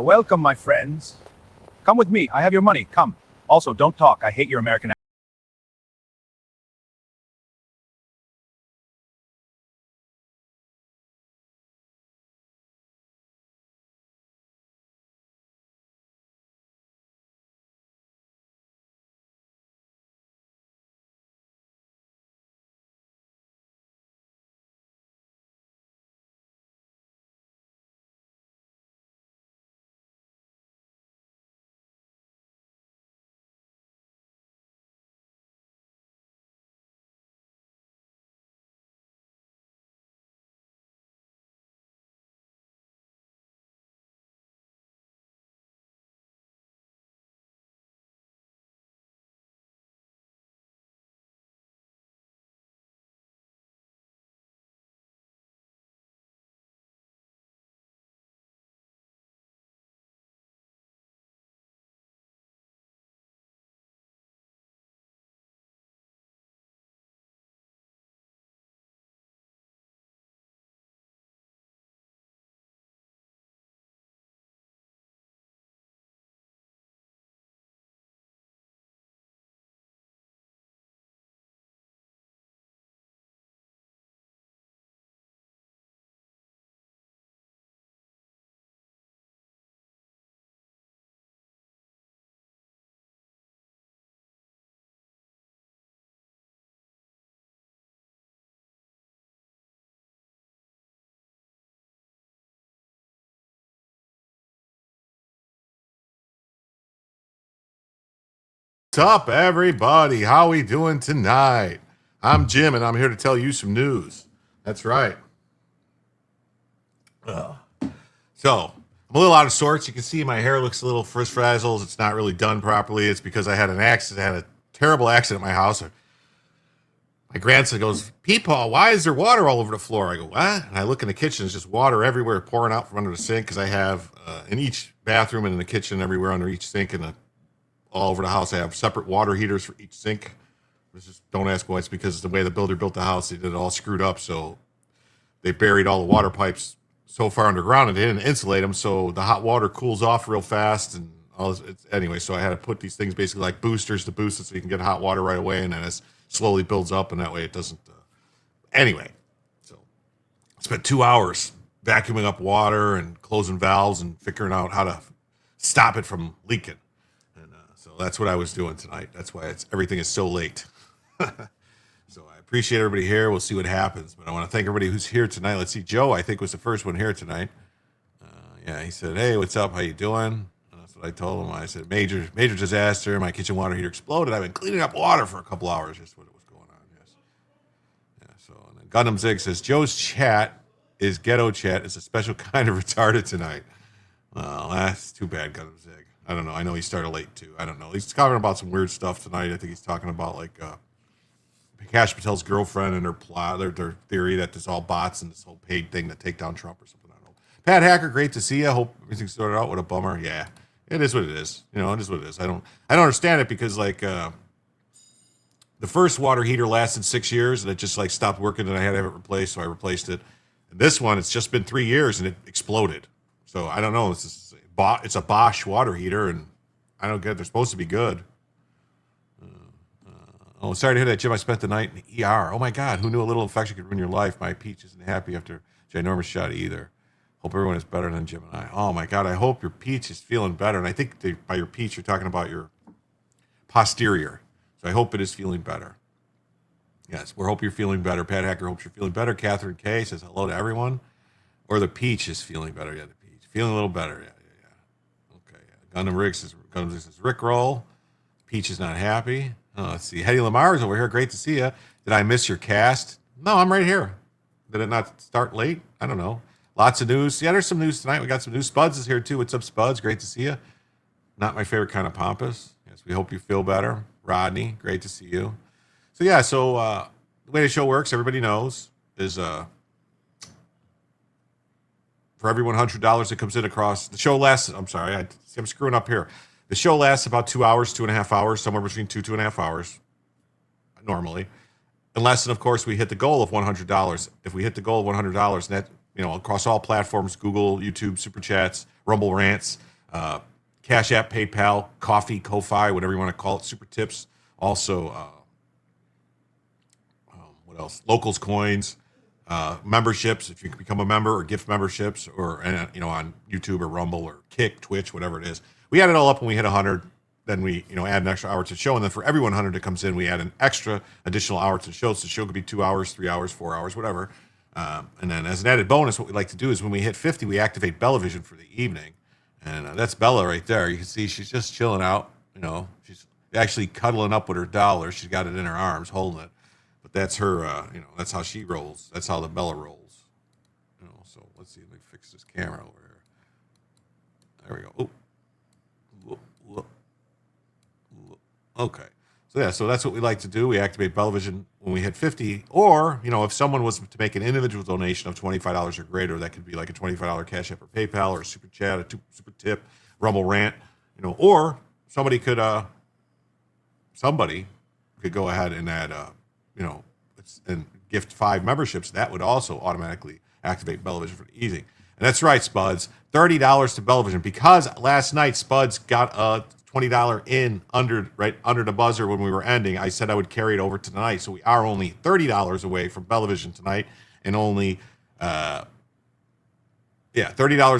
Welcome, my friends. Come with me. I have your money. Come. Also, don't talk. I hate your American accent. What's up, everybody? How we doing tonight? I'm Jim, and I'm here to tell you some news. That's right. So, I'm a little out of sorts. You can see my hair looks a little frizzle. It's not really done properly. It's because I had an accident. I had a terrible accident at my house. My grandson goes, Peepaw, why is there water all over the floor? I go, what? And I look in the kitchen. There's just water everywhere pouring out from under the sink because I have in each bathroom and in the kitchen, everywhere under each sink and all over the house, I have separate water heaters for each sink. Just don't ask why. It's because the way the builder built the house, they did it all screwed up. So they buried all the water pipes so far underground and they didn't insulate them. So the hot water cools off real fast. And all this, anyway, so I had to put these things basically like boosters to boost it so you can get hot water right away. And then it slowly builds up and that way it doesn't. Anyway, so I spent 2 hours vacuuming up water and closing valves and figuring out how to stop it from leaking. So that's what I was doing tonight. That's why everything is so late. So I appreciate everybody here. We'll see what happens. But I want to thank everybody who's here tonight. Let's see. Joe, I think, was the first one here tonight. Yeah, he said, "Hey, what's up? How you doing?" And that's what I told him. I said, "Major disaster. My kitchen water heater exploded. I've been cleaning up water for a couple hours." Just what it was going on. Yes. Yeah. So and then Gundam Zig says, "Joe's chat is ghetto chat. Is a special kind of retarded tonight." Well, that's too bad, Gundam Zig. I don't know. I know he started late too. I don't know. He's talking about some weird stuff tonight. I think he's talking about like Kash Patel's girlfriend and her plot, their theory that this all bots and this whole paid thing to take down Trump or something. I don't know. Pat Hacker, great to see you. Hope everything's sorted out. What a bummer. Yeah, it is what it is. You know, it is what it is. I don't understand it because like the first water heater lasted 6 years and it just like stopped working and I had to have it replaced, so I replaced it. And this one, it's just been 3 years and it exploded. So I don't know. It's a Bosch water heater and I don't get it. They're supposed to be good. Oh, sorry to hear that, Jim. I spent the night in the ER. Oh, my God. Who knew a little infection could ruin your life? My peach isn't happy after a ginormous shot either. Hope everyone is better than Jim and I. Oh, my God. I hope your peach is feeling better. And I think by your peach, you're talking about your posterior. So I hope it is feeling better. Yes, we hope you're feeling better. Pat Hacker hopes you're feeling better. Catherine K says hello to everyone. Or the peach is feeling better. Yeah, the peach. Feeling a little better. Yeah. Okay. Yeah. Gundam Riggs says Rick roll. Peach is not happy. Oh, let's see. Hedy Lamar is over here. Great to see you. Did I miss your cast? No, I'm right here. Did it not start late? I don't know. Lots of news. Yeah, there's some news tonight. We got some news. Spuds is here too. What's up, Spuds? Great to see you. Not my favorite kind of pompous. Yes, we hope you feel better. Rodney, great to see you. So yeah, the way the show works, everybody knows, is for every $100 that comes in across the show lasts. I'm sorry, I'm screwing up here. The show lasts about 2 hours, 2.5 hours, somewhere between 2.5 hours, normally. Unless, and of course, we hit the goal of $100. If we hit the goal of $100, that, across all platforms, Google, YouTube, Super Chats, Rumble Rants, Cash App, PayPal, Coffee, Ko-Fi, whatever you want to call it, Super Tips. Also, what else? Locals coins, memberships, if you can become a member, or gift memberships, or, on YouTube or Rumble or Kick, Twitch, whatever it is. We add it all up when we hit 100. Then we, add an extra hour to the show. And then for every 100 that comes in, we add an extra additional hour to the show. So the show could be 2 hours, 3 hours, 4 hours, whatever. And then as an added bonus, what we like to do is when we hit 50, we activate Bellavision for the evening. And that's Bella right there. You can see she's just chilling out. She's actually cuddling up with her dollar. She's got it in her arms, holding it. But that's her, that's how she rolls. That's how the Bella rolls. So let's see. Let me fix this camera over here. There we go. Oh. Okay. So that's what we like to do. We activate Bellavision when we hit 50. Or, if someone was to make an individual donation of $25 or greater, that could be like a $25 Cash App or PayPal or a Super Chat, a Super Tip, Rumble Rant, or somebody could go ahead and add, and gift 5 memberships. That would also automatically activate Bellavision for the evening. And that's right, Spuds. $30 to Bellavision, because last night Spuds got a $20 in under the buzzer when we were ending. I said I would carry it over to tonight, so we are only $30 away from Bellavision tonight, and only $30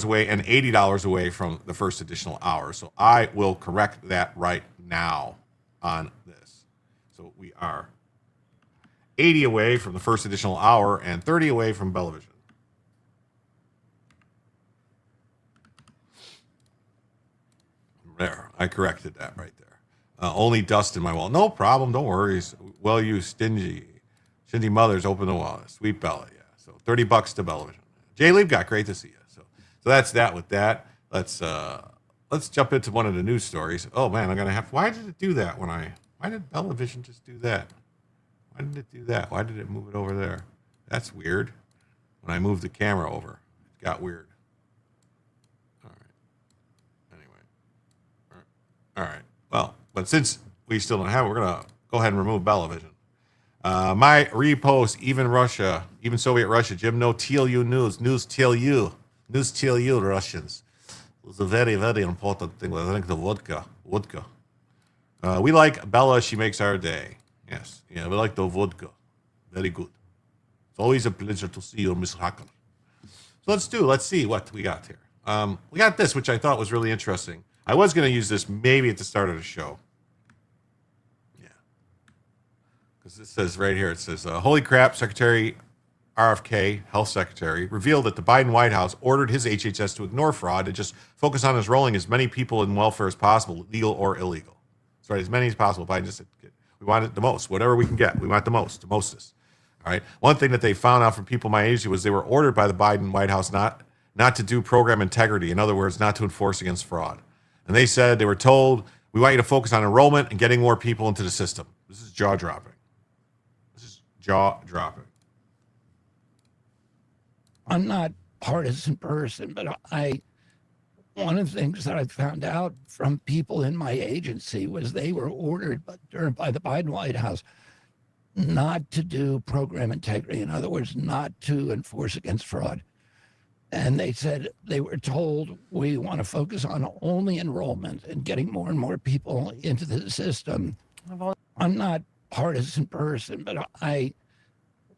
away and $80 away from the first additional hour. So I will correct that right now on this. So we are 80 away from the first additional hour and 30 away from Bellavision. There, I corrected that right there. Only dust in my wallet. No problem. Don't worry. Well, you stingy mothers, open the wallet. Sweet Bella, yeah. So $30 to Bellavision. Jay Liebgott, great to see you. So that's that with that. Let's jump into one of the news stories. Oh man, why did it do that why did Bellavision just do that? Why did it do that? Why did it move it over there? That's weird. When I moved the camera over, it got weird. All right. Well, but since we still don't have it, we're going to go ahead and remove Bellavision. My repost, even Soviet Russia, Jim, no TLU news TLU, Russians. It was a very, very important thing. I think the vodka. We like Bella. She makes our day. Yes. Yeah, we like the vodka. Very good. It's always a pleasure to see you, Miss Hacker. So let's see what we got here. We got this, which I thought was really interesting. I was going to use this maybe at the start of the show. Yeah. Because it says right here, it says, holy crap, Secretary RFK, health secretary, revealed that the Biden White House ordered his HHS to ignore fraud and just focus on enrolling as many people in welfare as possible, legal or illegal. That's right, as many as possible. Biden just said, we want it the most, whatever we can get. We want the mostest. All right. One thing that they found out from people my age was they were ordered by the Biden White House not to do program integrity. In other words, not to enforce against fraud. And they said they were told, we want you to focus on enrollment and getting more people into the system. This is jaw dropping. I'm not a partisan person, but one of the things that I found out from people in my agency was they were ordered by the Biden White House not to do program integrity. In other words, not to enforce against fraud. And they said they were told, we want to focus on only enrollment and getting more and more people into the system. I'm not a partisan person, but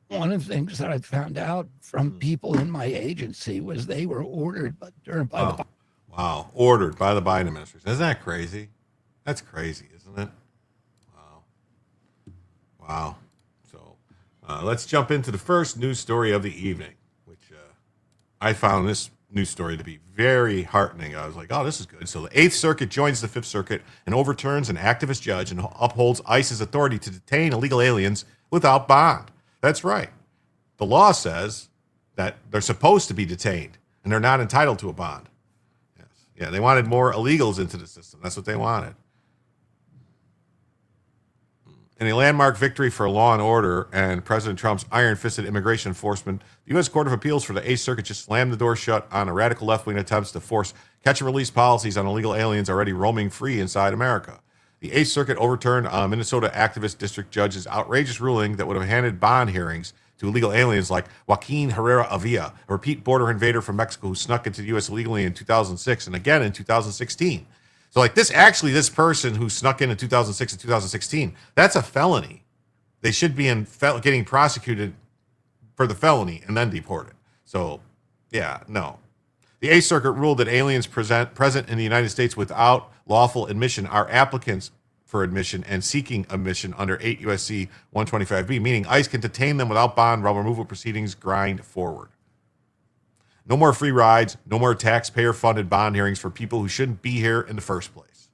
one of the things that I found out from people in my agency was they were ordered by the ordered by the Biden administration. Isn't that crazy? That's crazy, isn't it? Wow. So let's jump into the first news story of the evening, which I found this news story to be very heartening. I was like, oh, this is good. So the 8th Circuit joins the 5th Circuit and overturns an activist judge and upholds ICE's authority to detain illegal aliens without bond. That's right. The law says that they're supposed to be detained and they're not entitled to a bond. Yes. Yeah, they wanted more illegals into the system. That's what they wanted. In a landmark victory for law and order and President Trump's iron-fisted immigration enforcement, the U.S. Court of Appeals for the 8th Circuit just slammed the door shut on a radical left-wing attempts to force catch-and-release policies on illegal aliens already roaming free inside America. The 8th Circuit overturned a Minnesota activist district judge's outrageous ruling that would have handed bond hearings to illegal aliens like Joaquin Herrera Avila, a repeat border invader from Mexico who snuck into the U.S. illegally in 2006 and again in 2016. So like this person who snuck in 2006 and 2016, that's a felony. They should be getting prosecuted for the felony and then deported. So yeah, no. The 8th Circuit ruled that aliens present in the United States without lawful admission are applicants for admission and seeking admission under 8 U.S.C. 125B, meaning ICE can detain them without bond while removal proceedings grind forward. No more free rides, no more taxpayer-funded bond hearings for people who shouldn't be here in the first place.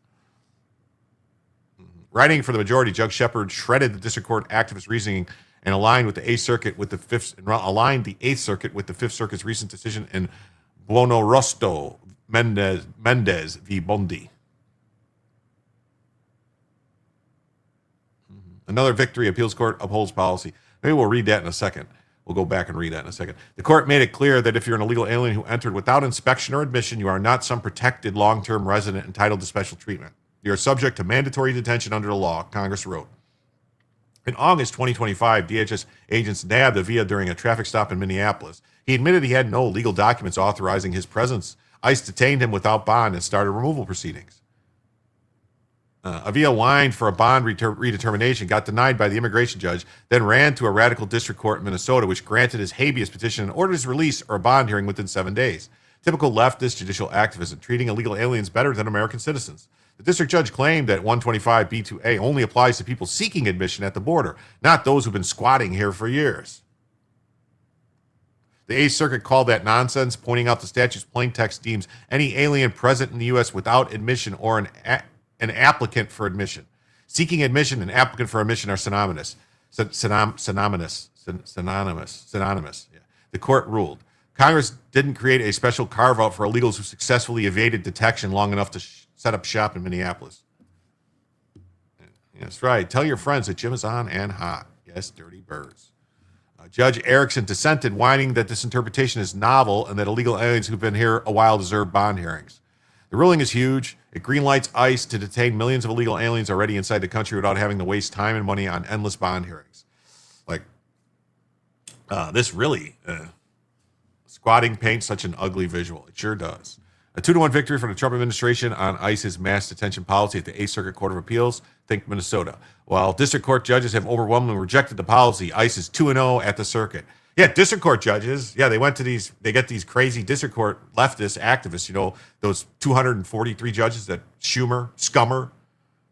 Writing for the majority, Judge Shepard shredded the district court activist reasoning and aligned the 8th Circuit with the 5th Circuit's recent decision in Buono Mendez v. Bondi. Another victory. Appeals court upholds policy. Maybe we'll read that in a second. We'll go back and read that in a second. The court made it clear that if you're an illegal alien who entered without inspection or admission, you are not some protected long-term resident entitled to special treatment. You are subject to mandatory detention under the law, Congress wrote. In August 2025, DHS agents nabbed Avila during a traffic stop in Minneapolis. He admitted he had no legal documents authorizing his presence. ICE detained him without bond and started removal proceedings. Avila whined for a bond redetermination, got denied by the immigration judge, then ran to a radical district court in Minnesota, which granted his habeas petition and ordered his release or a bond hearing within 7 days. Typical leftist judicial activism, treating illegal aliens better than American citizens. The district judge claimed that 125B2A only applies to people seeking admission at the border, not those who've been squatting here for years. The 8th Circuit called that nonsense, pointing out the statute's plain text deems any alien present in the U.S. without admission or an applicant for admission. Seeking admission and applicant for admission are synonymous. Synonymous. Yeah. The court ruled. Congress didn't create a special carve-out for illegals who successfully evaded detection long enough to set up shop in Minneapolis. That's right. Tell your friends that Jim is on and hot. Yes, dirty birds. Judge Erickson dissented, whining that this interpretation is novel and that illegal aliens who've been here a while deserve bond hearings. The ruling is huge. It greenlights ICE to detain millions of illegal aliens already inside the country without having to waste time and money on endless bond hearings. Like, this really, squatting paints such an ugly visual. It sure does. A 2-1 victory for the Trump administration on ICE's mass detention policy at the 8th Circuit Court of Appeals. Think Minnesota. While district court judges have overwhelmingly rejected the policy, ICE is 2-0 at the circuit. Yeah, district court judges, they get these crazy district court leftist activists, those 243 judges that Scummer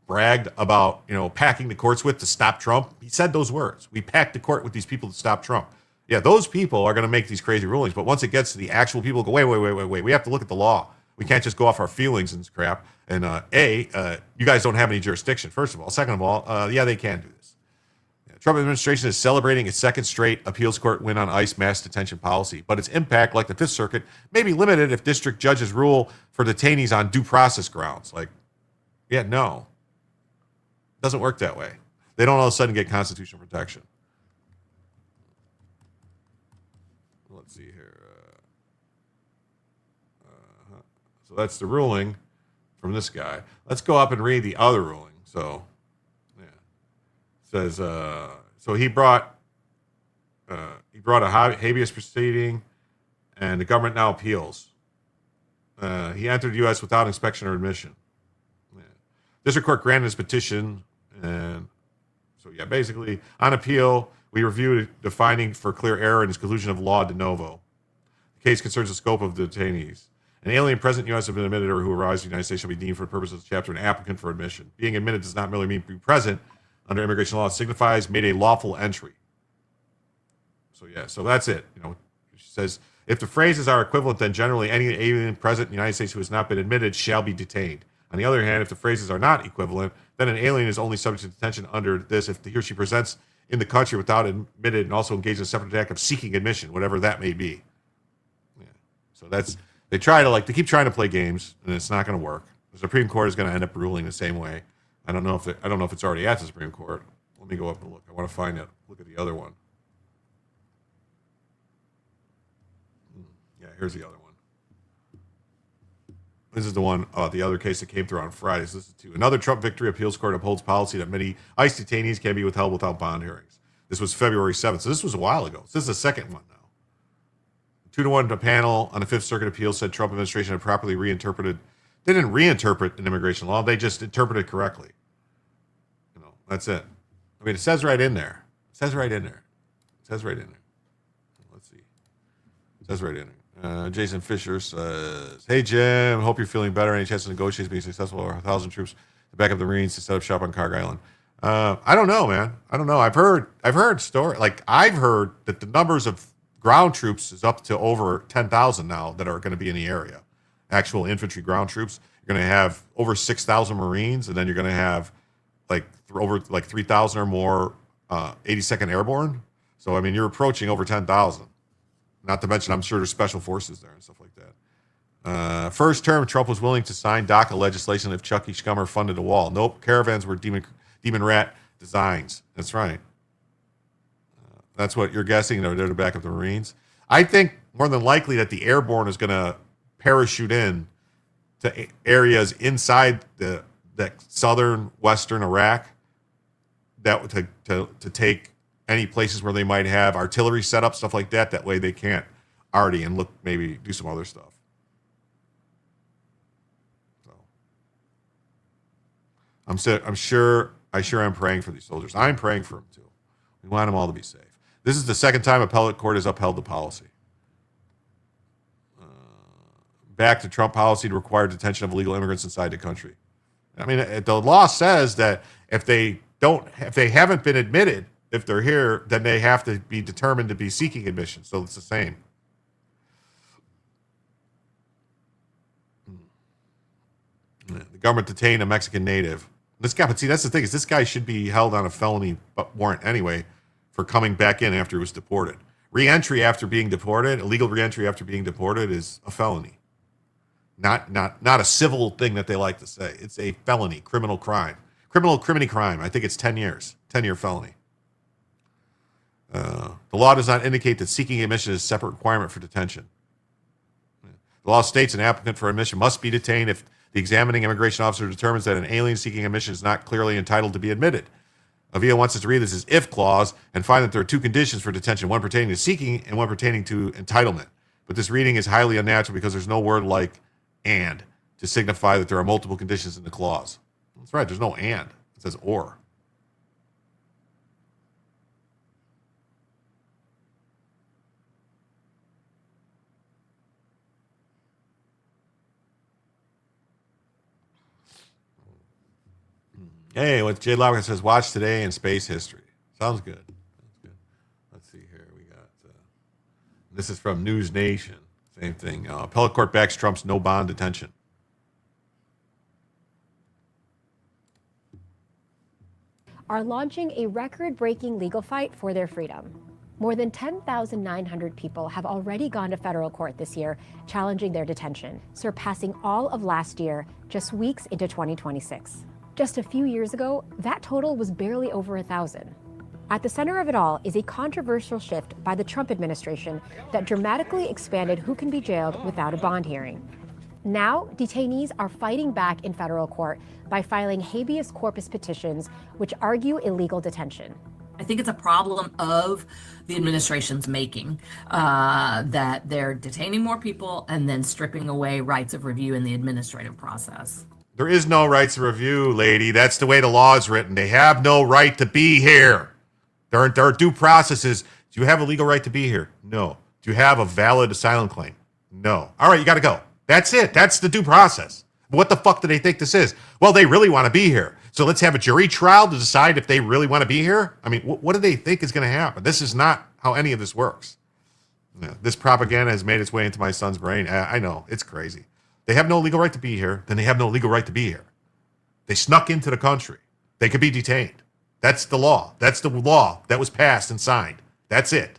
bragged about, packing the courts with to stop Trump. He said those words. We packed the court with these people to stop Trump. Yeah, those people are going to make these crazy rulings. But once it gets to the actual people, go, wait. We have to look at the law. We can't just go off our feelings and crap. And you guys don't have any jurisdiction, first of all. Second of all, yeah, they can do this. Trump administration is celebrating its second straight appeals court win on ICE mass detention policy, but its impact, like the Fifth Circuit, may be limited if district judges rule for detainees on due process grounds. Like, yeah, no. It doesn't work that way. They don't all of a sudden get constitutional protection. Let's see here. So that's the ruling from this guy. Let's go up and read the other ruling. So, yeah. Says so he brought a habeas proceeding, and the government now appeals. He entered the U.S. without inspection or admission. Yeah. District court granted his petition, and so yeah, basically on appeal we reviewed the finding for clear error in his conclusion of law de novo. The case concerns the scope of the detainees. An alien present in the U.S. has been admitted or who arrives in the United States shall be deemed for the purpose of the chapter an applicant for admission. Being admitted does not merely mean be present under immigration law. It signifies made a lawful entry. So yeah, so that's it. You know, it says if the phrases are equivalent, then generally any alien present in the United States who has not been admitted shall be detained. On the other hand, if the phrases are not equivalent, then an alien is only subject to detention under this if he or she presents in the country without admitted and also engaged in a separate act of seeking admission, whatever that may be. Yeah. So that's. They keep trying to play games, and it's not going to work. The Supreme Court is going to end up ruling the same way. I don't know if it's already at the Supreme Court. Let me go up and look. I want to find it. Look at the other one. Yeah, here's the other one. This is the one. The other case that came through on Friday. So this is two. Another Trump victory appeals court upholds policy that many ICE detainees can be withheld without bond hearings. This was February 7th. So this was a while ago. So this is the second one now. 2-1 to panel on the Fifth Circuit appeal said Trump administration had properly reinterpreted. They didn't reinterpret an immigration law. They just interpreted correctly. You know, that's it. I mean, it says right in there. Let's see. It says right in there. Jason Fisher says, "Hey Jim, hope you're feeling better. Any chance of negotiations being successful over 1,000 troops to back up the Marines to set up shop on Carg Island?" I don't know, man. I don't know. I've heard I've heard that the numbers of ground troops is up to over 10,000 now that are going to be in the area. Actual infantry ground troops. You're going to have over 6,000 Marines, and then you're going to have over 3,000 or more 82nd Airborne. So I mean, you're approaching over 10,000. Not to mention, I'm sure there's special forces there and stuff like that. First term, Trump was willing to sign DACA legislation if Chucky Schumer funded the wall. Nope, caravans were demon rat designs. That's right. That's what you're guessing. They're there to back up the Marines. I think more than likely that the airborne is going to parachute in to areas inside that southern western Iraq that to take any places where they might have artillery set up, stuff like that. That way they can't already and look maybe do some other stuff. So I'm sure I'm praying for these soldiers. I'm praying for them too. We want them all to be safe. This is the second time appellate court has upheld the policy. Back to Trump policy to require detention of illegal immigrants inside the country. I mean, the law says that if they haven't been admitted, if they're here, then they have to be determined to be seeking admission. So it's the same. The government detained a Mexican native. This guy, but see, that's the thing, is this guy should be held on a felony warrant anyway for coming back in after he was deported. Re-entry after being deported, illegal re-entry after being deported is a felony. Not a civil thing that they like to say. It's a felony, criminal crime. Criminal crime. I think it's 10 years. 10-year felony. The law does not indicate that seeking admission is a separate requirement for detention. The law states an applicant for admission must be detained if the examining immigration officer determines that an alien seeking admission is not clearly entitled to be admitted. Avila wants us to read this as if clause and find that there are two conditions for detention, one pertaining to seeking and one pertaining to entitlement. But this reading is highly unnatural because there's no word like and to signify that there are multiple conditions in the clause. That's right, there's no and. It says or. Hey, what Jay Lowry says, watch today in space history. Sounds good. Let's see here. We got This is from News Nation. Same thing. Appellate court backs Trump's no bond detention. Are launching a record-breaking legal fight for their freedom. More than 10,900 people have already gone to federal court this year, challenging their detention, surpassing all of last year, just weeks into 2026. Just a few years ago, that total was barely over 1,000. At the center of it all is a controversial shift by the Trump administration that dramatically expanded who can be jailed without a bond hearing. Now, detainees are fighting back in federal court by filing habeas corpus petitions, which argue illegal detention. I think it's a problem of the administration's making, that they're detaining more people and then stripping away rights of review in the administrative process. There is no rights of review, lady. That's the way the law is written. They have no right to be here. There are due processes. Do you have a legal right to be here? No. Do you have a valid asylum claim? No. All right, you got to go. That's it. That's the due process. What the fuck do they think this is? Well, they really want to be here. So let's have a jury trial to decide if they really want to be here. I mean, what do they think is going to happen? This is not how any of this works. Yeah, this propaganda has made its way into my son's brain. I know. It's crazy. They have no legal right to be here. Then they have no legal right to be here. They snuck into the country. They could be detained. That's the law. That's the law that was passed and signed. That's it.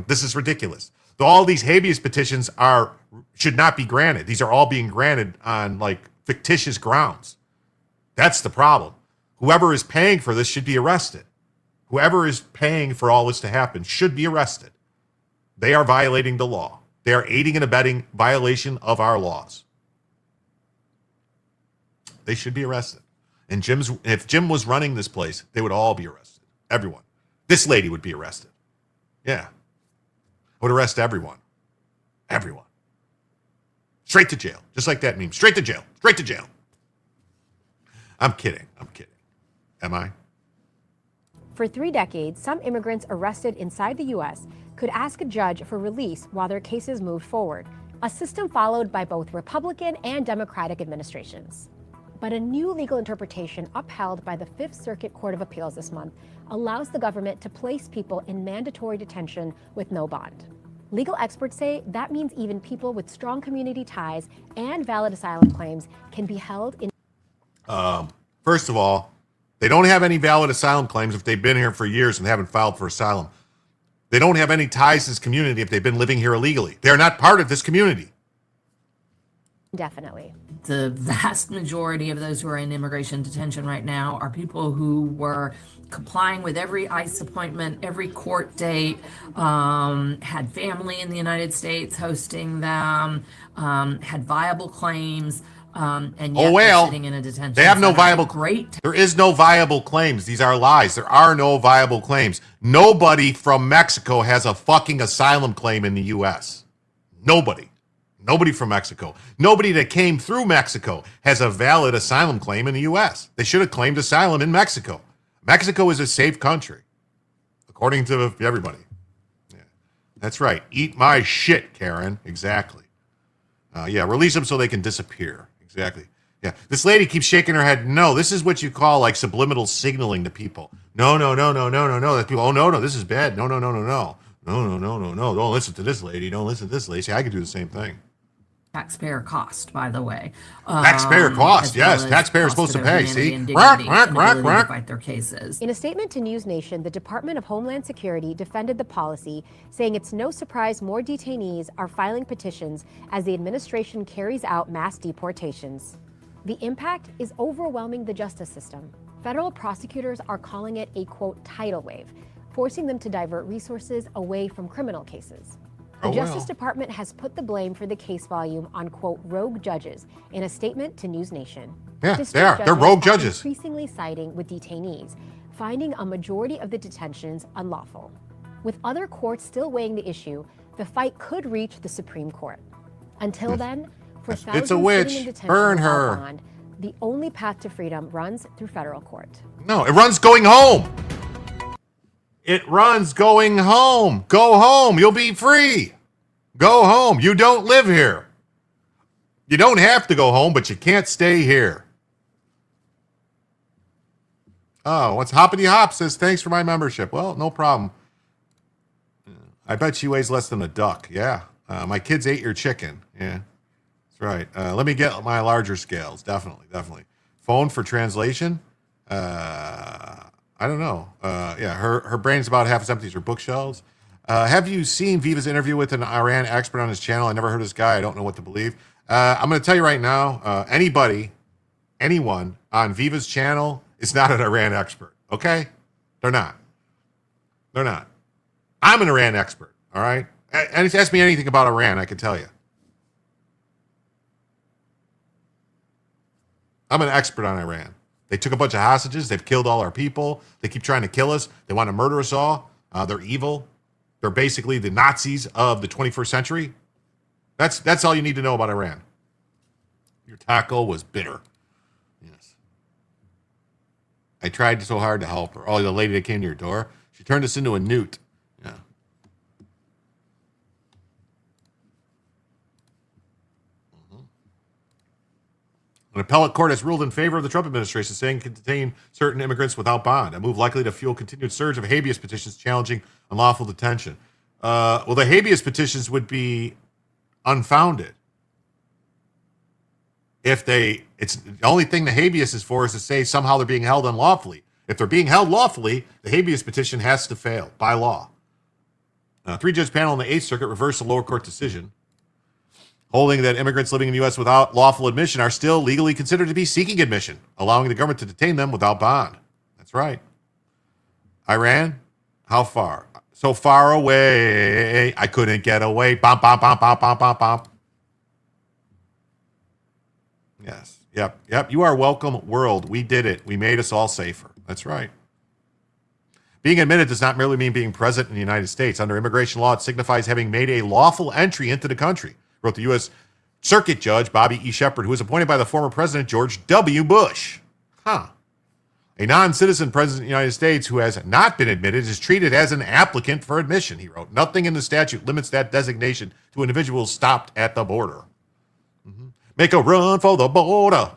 This is ridiculous. All these habeas petitions should not be granted. These are all being granted on fictitious grounds. That's the problem. Whoever is paying for this should be arrested. Whoever is paying for all this to happen should be arrested. They are violating the law. They are aiding and abetting violation of our laws. They should be arrested. And if Jim was running this place, they would all be arrested. Everyone. This lady would be arrested. Yeah. I would arrest everyone. Everyone. Straight to jail. Just like that meme. Straight to jail. Straight to jail. I'm kidding. Am I? For 3 decades, some immigrants arrested inside the U.S. could ask a judge for release while their cases moved forward, a system followed by both Republican and Democratic administrations. But a new legal interpretation upheld by the Fifth Circuit Court of Appeals this month allows the government to place people in mandatory detention with no bond. Legal experts say that means even people with strong community ties and valid asylum claims can be held in. First of all, they don't have any valid asylum claims if they've been here for years and haven't filed for asylum. They don't have any ties to this community if they've been living here illegally. They're not part of this community. Definitely. The vast majority of those who are in immigration detention right now are people who were complying with every ICE appointment, every court date, had family in the United States hosting them, had viable claims, and yet they're sitting in a detention. They have no viable. Great. There is no viable claims. These are lies. There are no viable claims. Nobody from Mexico has a fucking asylum claim in the U.S. Nobody. Nobody from Mexico. Nobody that came through Mexico has a valid asylum claim in the U.S. They should have claimed asylum in Mexico. Mexico is a safe country, according to everybody. Yeah, that's right. Eat my shit, Karen. Exactly. Release them so they can disappear. Exactly. Yeah, this lady keeps shaking her head. No, this is what you call subliminal signaling to people. No. That people, oh, no, this is bad. No. No. Don't listen to this lady. Don't listen to this lady. See, I could do the same thing. Taxpayer cost, by the way. Taxpayer cost, yes. Taxpayer is supposed to pay. See? Fight their cases. In a statement to News Nation, the Department of Homeland Security defended the policy, saying it's no surprise more detainees are filing petitions as the administration carries out mass deportations. The impact is overwhelming the justice system. Federal prosecutors are calling it a, quote, tidal wave, forcing them to divert resources away from criminal cases. The Justice Department has put the blame for the case volume on, quote, rogue judges in a statement to News Nation. Yeah, they are. They're rogue judges. Increasingly siding with detainees, finding a majority of the detentions unlawful. With other courts still weighing the issue, the fight could reach the Supreme Court. Until then, for thousands it's a witch. sitting in detention Burn without her. bond, the only path to freedom runs through federal court. No, it runs going home. It runs going home. Go home. You'll be free. Go home. You don't live here. You don't have to go home, but you can't stay here. Oh, what's Hoppity Hop says, thanks for my membership. Well, no problem. I bet she weighs less than a duck. Yeah. My kids ate your chicken. Yeah. That's right. Let me get my larger scales. Definitely. Phone for translation? I don't know. Yeah, her brain's about half as empty as her bookshelves. Have you seen Viva's interview with an Iran expert on his channel? I never heard of this guy. I don't know what to believe. I'm going to tell you right now, anyone on Viva's channel is not an Iran expert, okay? They're not. I'm an Iran expert, all right? And ask me anything about Iran, I can tell you. I'm an expert on Iran. They took a bunch of hostages. They've killed all our people. They keep trying to kill us. They want to murder us all. They're evil. They're basically the Nazis of the 21st century. That's all you need to know about Iran. Your taco was bitter. Yes. I tried so hard to help her. Oh, the lady that came to your door. She turned us into a newt. Yeah. An appellate court has ruled in favor of the Trump administration, saying it can detain certain immigrants without bond, a move likely to fuel continued surge of habeas petitions challenging unlawful detention. Well, the habeas petitions would be unfounded if it's the only thing the habeas is for is to say somehow they're being held unlawfully. If they're being held lawfully, the habeas petition has to fail by law. A three-judge panel in the Eighth Circuit reversed the lower court decision, holding that immigrants living in the U.S. without lawful admission are still legally considered to be seeking admission, allowing the government to detain them without bond. That's right. Iran, how far? So far away, I couldn't get away. Bom, bom, bom, bom, bom, bom, bom. Yes. Yep. You are welcome, world. We did it. We made us all safer. That's right. Being admitted does not merely mean being present in the United States. Under immigration law, it signifies having made a lawful entry into the country, wrote the U.S. Circuit Judge Bobby E. Shepard, who was appointed by the former President George W. Bush. A non-citizen president of the United States who has not been admitted is treated as an applicant for admission, he wrote. Nothing in the statute limits that designation to individuals stopped at the border. Make a run for the border.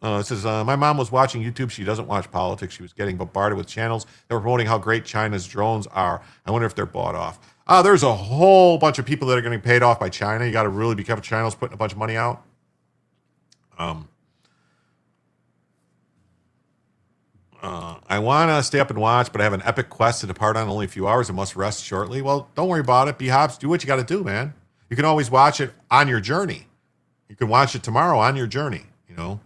It says, my mom was watching YouTube. She doesn't watch politics. She was getting bombarded with channels that were promoting how great China's drones are. I wonder if they're bought off. There's a whole bunch of people that are getting paid off by China. You got to really be careful. China's putting a bunch of money out. I want to stay up and watch, but I have an epic quest to depart on only a few hours and must rest shortly. Well, don't worry about it. B-Hops, do what you got to do, man. You can always watch it on your journey. You can watch it tomorrow on your journey, you know.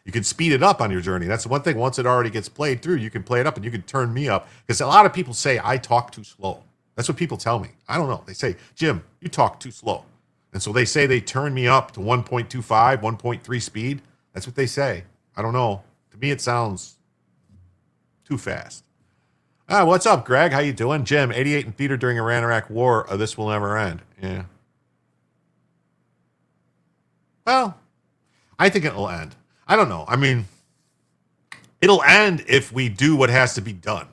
You can speed it up on your journey. That's the one thing. Once it already gets played through, you can play it up and you can turn me up. Because a lot of people say I talk too slow. That's what people tell me. I don't know. They say, Jim, you talk too slow. And so they say they turn me up to 1.25, 1.3 speed. That's what they say. I don't know. To me, it sounds too fast. What's up, Greg? How you doing? Jim, 88 in theater during Iran-Iraq war. This will never end. Yeah. Well, I think it'll end. I don't know. I mean, it'll end if we do what has to be done.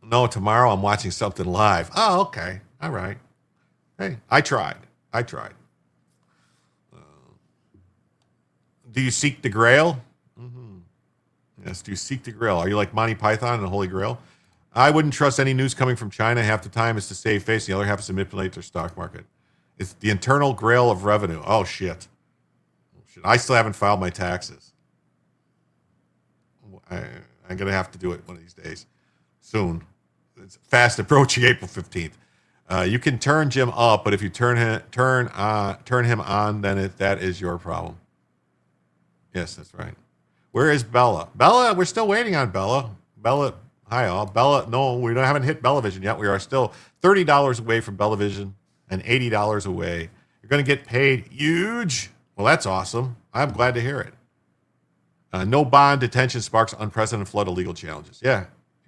No, tomorrow I'm watching something live. Oh, okay. All right. Hey, I tried. Do you seek the Grail? Mm-hmm. Yes, do you seek the Grail? Are you like Monty Python and the Holy Grail? I wouldn't trust any news coming from China. Half the time is to save face. The other half is to manipulate their stock market. It's the internal Grail of revenue. Oh, shit. I still haven't filed my taxes. I'm going to have to do it one of these days. Soon. It's fast approaching April 15th. You can turn Jim up, but if you turn him on, then that is your problem. Yes, that's right. Where is Bella? Bella, we're still waiting on Bella. Bella, hi all. Bella, no, we haven't hit Bellavision yet. We are still $30 away from Bellavision and $80 away. You're going to get paid huge. Well, that's awesome. I'm glad to hear it. No bond detention sparks unprecedented flood of legal challenges. Yeah,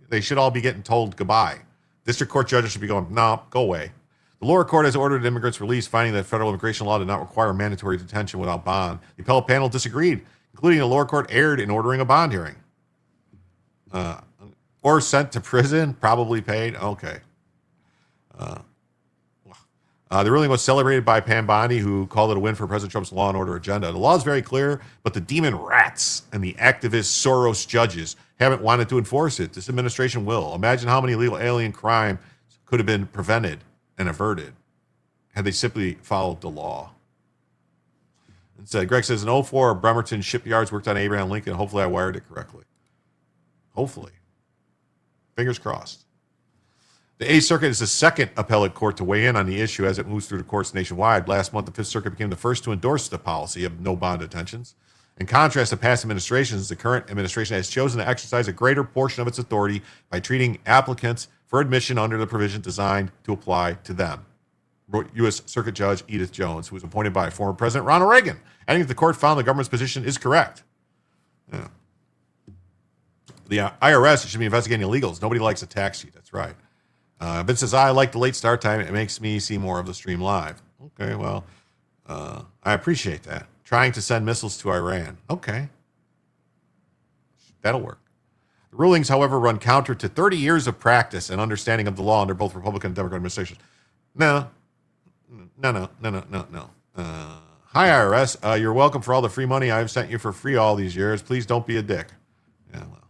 they should all be getting told goodbye. District court judges should be going, no, go away. The lower court has ordered immigrants released, finding that federal immigration law did not require mandatory detention without bond. The appellate panel disagreed, including the lower court erred in ordering a bond hearing. Or sent to prison, probably paid. Okay. The ruling was celebrated by Pam Bondi, who called it a win for President Trump's law and order agenda. The law is very clear, but the demon rats and the activist Soros judges haven't wanted to enforce it. This administration will. Imagine how many illegal alien crime could have been prevented and averted had they simply followed the law. And so Greg says, in 04, Bremerton Shipyards worked on Abraham Lincoln. Hopefully I wired it correctly. Hopefully. Fingers crossed. The 8th Circuit is the second appellate court to weigh in on the issue as it moves through the courts nationwide. Last month, the 5th Circuit became the first to endorse the policy of no bond detentions. In contrast to past administrations, the current administration has chosen to exercise a greater portion of its authority by treating applicants for admission under the provision designed to apply to them. U.S. Circuit Judge Edith Jones, who was appointed by former President Ronald Reagan, adding that the court found the government's position is correct. Yeah. The IRS should be investigating illegals. Nobody likes a tax cheat. That's right. Vince says, I like the late start time. It makes me see more of the stream live. Okay, well, I appreciate that. Trying to send missiles to Iran. Okay. That'll work. The rulings, however, run counter to 30 years of practice and understanding of the law under both Republican and Democrat administrations. No. Hi, IRS. You're welcome for all the free money I've sent you for free all these years. Please don't be a dick. Yeah, well.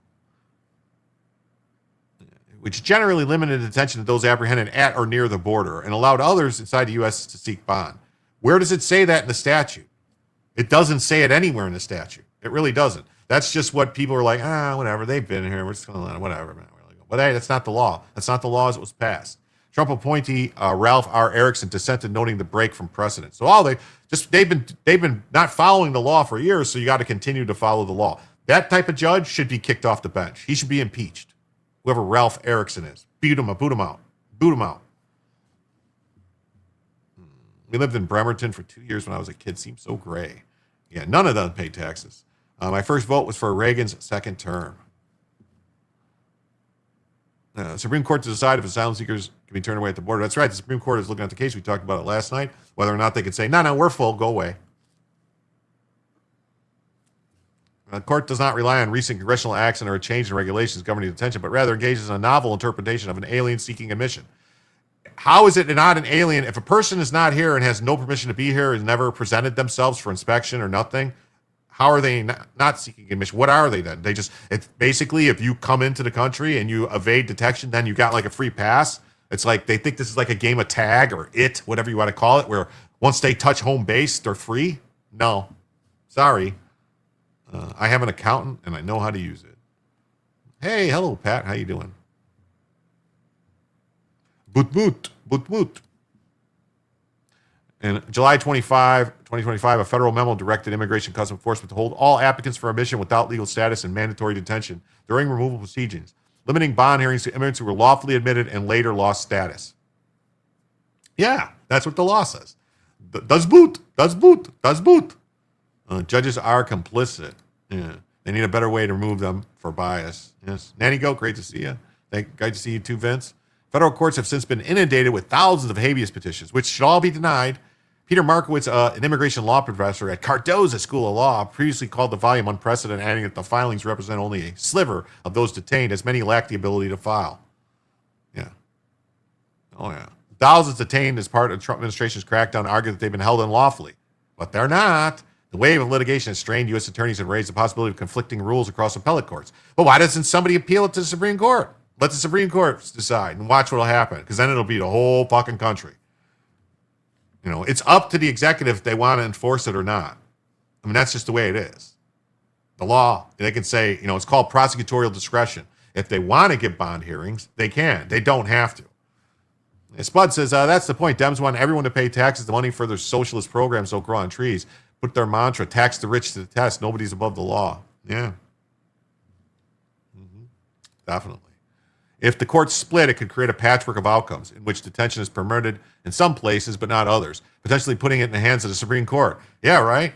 Which generally limited detention to those apprehended at or near the border and allowed others inside the U.S. to seek bond. Where does it say that in the statute? It doesn't say it anywhere in the statute. It really doesn't. That's just what people are like, whatever. They've been here. We're just going to let it, whatever. Man. But hey, that's not the law. That's not the law as it was passed. Trump appointee Ralph R. Erickson dissented, noting the break from precedent. So they've been not following the law for years. So you got to continue to follow the law. That type of judge should be kicked off the bench. He should be impeached. Whoever Ralph Erickson is, boot him out. We lived in Bremerton for 2 years when I was a kid. Seems so gray. Yeah, none of them paid taxes. My first vote was for Reagan's second term. Supreme Court to decide if asylum seekers can be turned away at the border. That's right. The Supreme Court is looking at the case. We talked about it last night. Whether or not they could say, no, we're full. Go away. The court does not rely on recent congressional action or a change in regulations governing detention, but rather engages in a novel interpretation of an alien seeking admission. How is it not an alien if a person is not here and has no permission to be here, has never presented themselves for inspection or nothing? How are they not seeking admission? What are they then? It's basically, if you come into the country and you evade detection, then you got like a free pass. It's like they think this is like a game of tag or whatever you want to call it, where once they touch home base, they're free. No, sorry. I have an accountant and I know how to use it. Hey, hello, Pat. How you doing? Boot. In July 2025, a federal memo directed Immigration and Customs Enforcement to hold all applicants for admission without legal status in mandatory detention during removal proceedings, limiting bond hearings to immigrants who were lawfully admitted and later lost status. Yeah, that's what the law says. Does boot. Judges are complicit. Yeah. They need a better way to remove them for bias. Yes. Nanny Goat, great to see you. Great to see you too, Vince. Federal courts have since been inundated with thousands of habeas petitions, which should all be denied. Peter Markowitz, an immigration law professor at Cardozo School of Law, previously called the volume unprecedented, adding that the filings represent only a sliver of those detained, as many lack the ability to file. Yeah. Oh, yeah. Thousands detained as part of the Trump administration's crackdown argue that they've been held unlawfully, but they're not. The wave of litigation has strained U.S. attorneys and raised the possibility of conflicting rules across appellate courts. But why doesn't somebody appeal it to the Supreme Court? Let the Supreme Court decide and watch what will happen, because then it'll be the whole fucking country. You know, it's up to the executive if they want to enforce it or not. I mean, that's just the way it is. The law, they can say, you know, it's called prosecutorial discretion. If they want to give bond hearings, they can. They don't have to. Spud says, that's the point. Dems want everyone to pay taxes. The money for their socialist programs don't grow on trees. Put their mantra, tax the rich to the test. Nobody's above the law. Yeah. Definitely. If the courts split, it could create a patchwork of outcomes in which detention is permitted in some places but not others, potentially putting it in the hands of the Supreme Court. Yeah, right?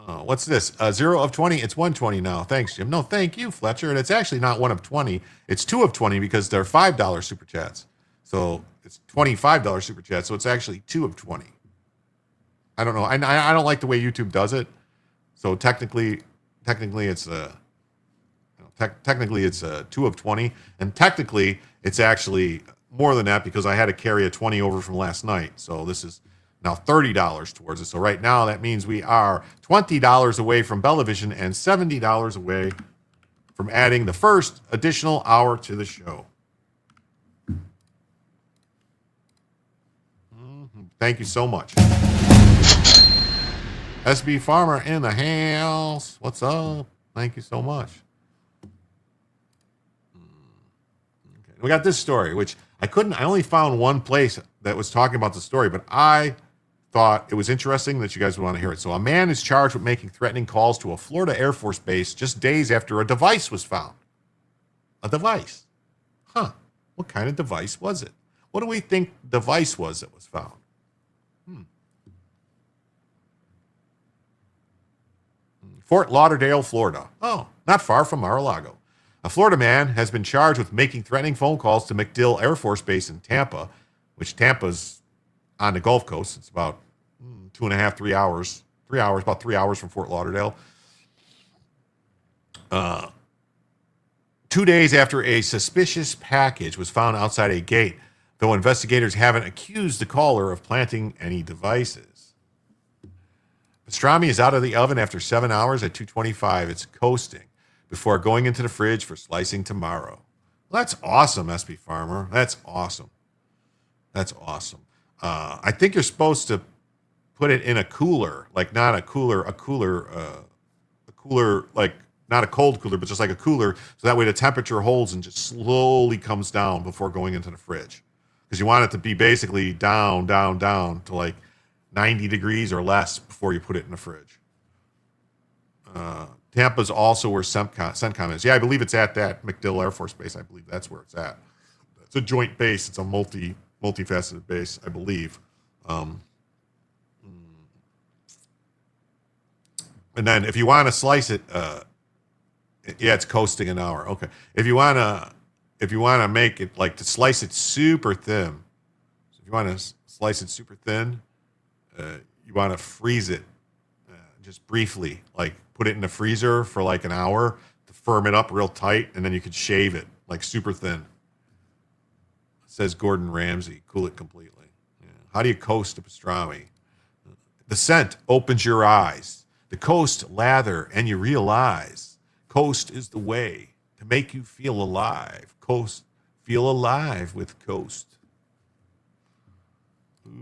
What's this? 0 of 20? It's 120 now. Thanks, Jim. No, thank you, Fletcher. And it's actually not 1 of 20. It's 2 of 20 because they're $5 super chats. So it's $25 super chats. So it's actually 2 of 20. I don't know. I don't like the way YouTube does it. So technically it's technically it's 2 of 20, and technically it's actually more than that because I had to carry a 20 over from last night. So this is now $30 towards it. So right now that means we are $20 away from Bellavision and $70 away from adding the first additional hour to the show. Thank you so much. SB Farmer in the house. What's up? Thank you so much. Okay. We got this story, which I only found one place that was talking about the story, but I thought it was interesting that you guys would want to hear it. So a man is charged with making threatening calls to a Florida Air Force base just days after a device was found. A device. Huh. What kind of device was it? What do we think the device was that was found? Fort Lauderdale, Florida. Oh, not far from Mar-a-Lago. A Florida man has been charged with making threatening phone calls to MacDill Air Force Base in Tampa, which Tampa's on the Gulf Coast. It's about 2.5, 3 hours. 3 hours, about 3 hours from Fort Lauderdale. 2 days after a suspicious package was found outside a gate, though investigators haven't accused the caller of planting any devices. Pastrami is out of the oven after 7 hours at 225. It's coasting before going into the fridge for slicing tomorrow. Well, that's awesome, SB Farmer. That's awesome. That's awesome. I think you're supposed to put it in a cooler, like not a cooler, like not a cold cooler, but just like a cooler, so that way the temperature holds and just slowly comes down before going into the fridge. Because you want it to be basically down to like 90 degrees or less before you put it in the fridge. Tampa's also where CENTCOM is. Yeah, I believe it's at that MacDill Air Force Base. I believe that's where it's at. It's a joint base. It's a multifaceted base, I believe. And then if you want to slice it, yeah, it's coasting an hour. Okay. If you want to make it like to slice it super thin, so if you want to slice it super thin, you want to freeze it just briefly, like put it in the freezer for like an hour to firm it up real tight, and then you could shave it like super thin. It says Gordon Ramsay, cool it completely. Yeah. How do you coast a pastrami? The scent opens your eyes. The coast lather, and you realize Coast is the way to make you feel alive. Coast, feel alive with Coast.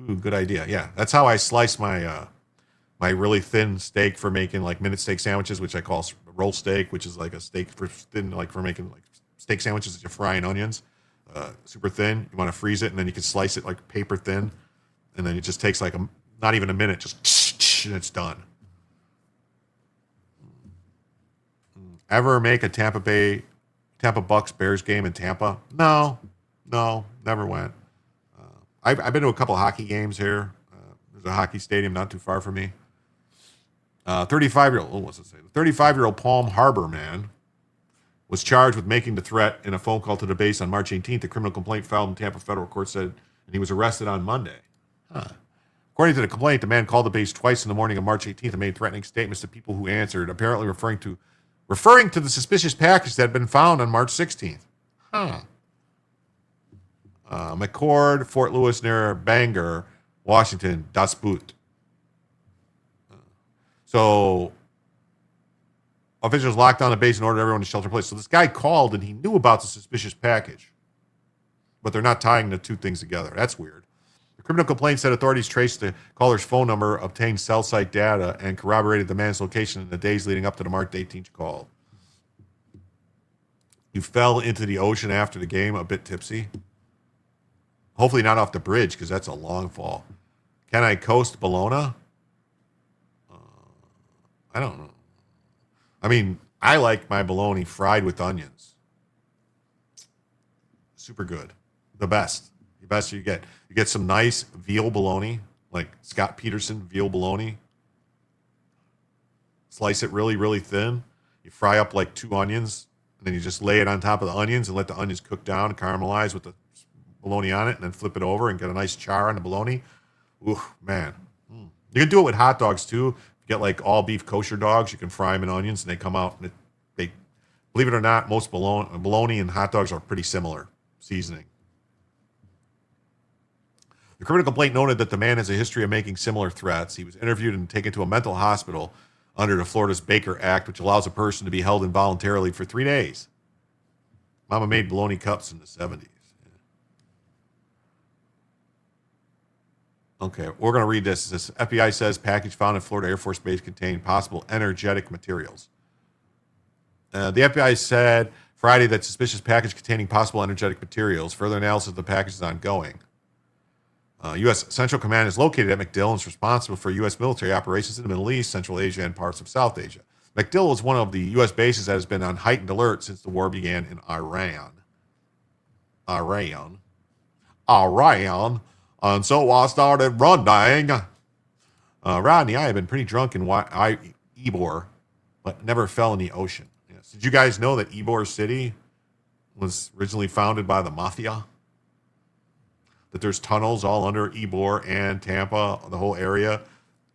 Ooh, good idea. Yeah, that's how I slice my my really thin steak for making like minute steak sandwiches, which I call roll steak, which is like a steak for thin, like for making like steak sandwiches that you fry in onions, super thin. You want to freeze it, and then you can slice it like paper thin, and then it just takes like not even a minute, just and it's done. Ever make a Tampa Bucks Bears game in Tampa? No, never went. I've been to a couple of hockey games here. There's a hockey stadium not too far from me. 35-year-old Palm Harbor man was charged with making the threat in a phone call to the base on March 18th. A criminal complaint filed in Tampa federal court said, and he was arrested on Monday. According to the complaint, the man called the base twice in the morning of March 18th and made threatening statements to people who answered, apparently referring to the suspicious package that had been found on March 16th. McCord, Fort Lewis near Bangor, Washington, Das Boot. So officials locked down the base and ordered everyone to shelter in place. So this guy called and he knew about the suspicious package, but they're not tying the two things together. That's weird. The criminal complaint said authorities traced the caller's phone number, obtained cell site data, and corroborated the man's location in the days leading up to the March 18th call. You fell into the ocean after the game a bit tipsy. Hopefully not off the bridge, because that's a long fall. Can I coast Bologna? I don't know. I mean, I like my bologna fried with onions. Super good. The best you get. You get some nice veal bologna, like Scott Peterson veal bologna. Slice it really, really thin. You fry up like 2 onions, and then you just lay it on top of the onions and let the onions cook down and caramelize with the bologna on it, and then flip it over and get a nice char on the bologna. Ooh, man. You can do it with hot dogs too. You get like all beef kosher dogs, you can fry them in onions and they come out, and they believe it or not, most bologna and hot dogs are pretty similar seasoning. The criminal complaint noted that the man has a history of making similar threats. He was interviewed and taken to a mental hospital under the Florida's Baker Act, which allows a person to be held involuntarily for 3 days. Mama made bologna cups in the 70s. Okay, we're going to read this. This FBI says package found in Florida Air Force Base contained possible energetic materials. The FBI said Friday that suspicious package containing possible energetic materials. Further analysis of the package is ongoing. U.S. Central Command is located at MacDill and is responsible for U.S. military operations in the Middle East, Central Asia, and parts of South Asia. MacDill is one of the U.S. bases that has been on heightened alert since the war began in Iran. And so I started running. Rodney, I have been pretty drunk in Ybor, but never fell in the ocean. Yes. Did you guys know that Ybor City was originally founded by the mafia? That there's tunnels all under Ybor and Tampa, the whole area,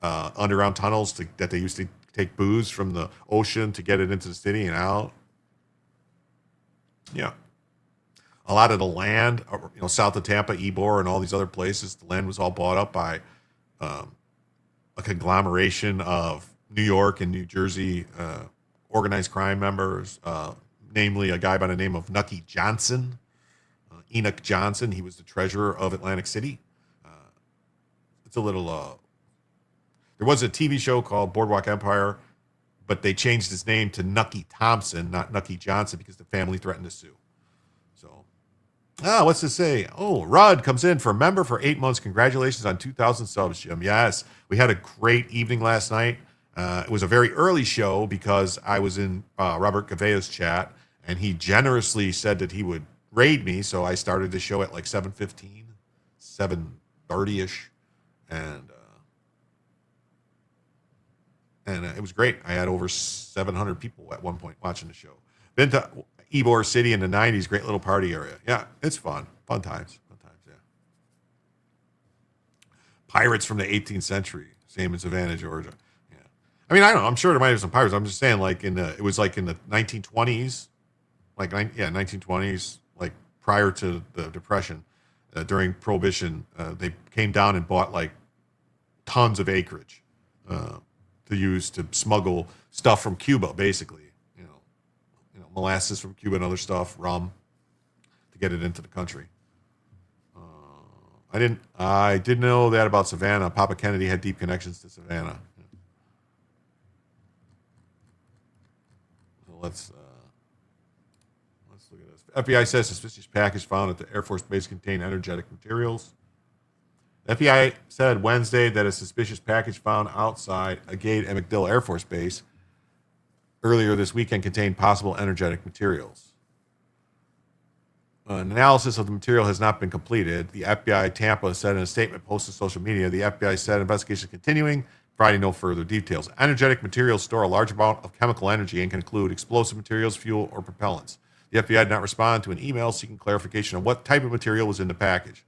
underground tunnels that they used to take booze from the ocean to get it into the city and out. Yeah. A lot of the land, south of Tampa, Ybor, and all these other places, the land was all bought up by a conglomeration of New York and New Jersey organized crime members, namely a guy by the name of Nucky Johnson. Enoch Johnson, he was the treasurer of Atlantic City. It's a little, there was a TV show called Boardwalk Empire, but they changed his name to Nucky Thompson, not Nucky Johnson, because the family threatened to sue. So, what's this say? Oh, Rudd comes in for a member for 8 months. Congratulations on 2,000 subs, Jim. Yes, we had a great evening last night. It was a very early show because I was in Robert Gavea's chat, and he generously said that he would raid me, so I started the show at like 7:15, 7:30ish, and it was great. I had over 700 people at one point watching the show. Been to Ybor City in the 90s, great little party area. Yeah, it's fun times, yeah. Pirates from the 18th century, same in Savannah, Georgia. Yeah, I mean, I don't know. I'm sure there might have some pirates. I'm just saying, like it was like in the 1920s, 1920s. Like prior to the Depression, during Prohibition, they came down and bought like tons of acreage to use to smuggle stuff from Cuba, basically. Molasses from Cuba and other stuff, rum, to get it into the country. I didn't know that about Savannah. Papa Kennedy had deep connections to Savannah. So let's look at this. FBI says suspicious package found at the Air Force Base contained energetic materials. FBI said Wednesday that a suspicious package found outside a gate at MacDill Air Force Base earlier this weekend contained possible energetic materials. An analysis of the material has not been completed. The FBI Tampa said in a statement posted to social media, the FBI said investigation is continuing, providing no further details. Energetic materials store a large amount of chemical energy and can include explosive materials, fuel, or propellants. The FBI did not respond to an email seeking clarification on what type of material was in the package.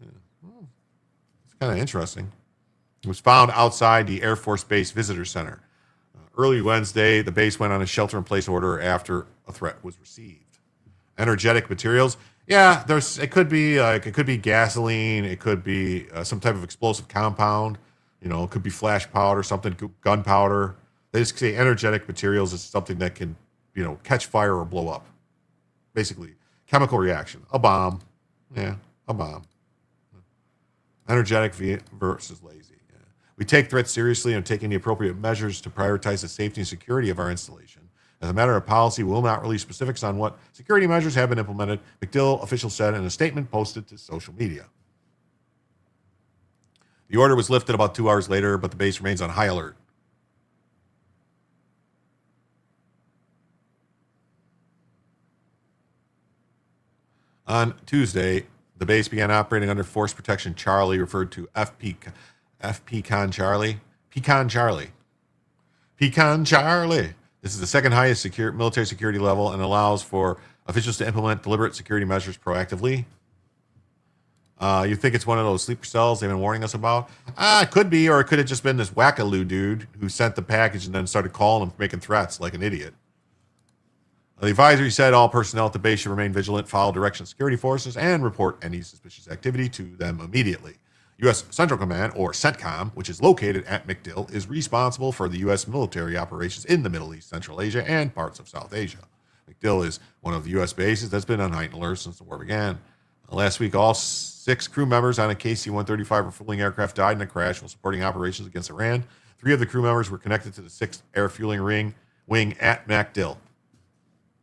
It's kind of interesting. It was found outside the Air Force Base Visitor Center. Early Wednesday, the base went on a shelter-in-place order after a threat was received. Energetic materials, yeah, it could be gasoline, it could be some type of explosive compound, it could be flash powder, something, gunpowder. They just say energetic materials is something that can, catch fire or blow up. Basically, chemical reaction, a bomb, a bomb. Energetic versus lazy. We take threats seriously and are taking the appropriate measures to prioritize the safety and security of our installation. As a matter of policy, we will not release specifics on what security measures have been implemented, MacDill officials said in a statement posted to social media. The order was lifted about 2 hours later, but the base remains on high alert. On Tuesday, the base began operating under Force Protection Charlie, referred to FPCON Charlie. Pecan Charlie. This is the second highest military security level and allows for officials to implement deliberate security measures proactively. You think it's one of those sleeper cells they've been warning us about? It could be, or it could have just been this wackaloo dude who sent the package and then started calling them, making threats like an idiot. The advisory said all personnel at the base should remain vigilant, follow direction of security forces, and report any suspicious activity to them immediately. U.S. Central Command, or CENTCOM, which is located at MacDill, is responsible for the U.S. military operations in the Middle East, Central Asia, and parts of South Asia. MacDill is one of the U.S. bases that's been on heightened alert since the war began. Last week, all 6 crew members on a KC-135 refueling aircraft died in a crash while supporting operations against Iran. 3 of the crew members were connected to the 6th Air Fueling Wing at MacDill.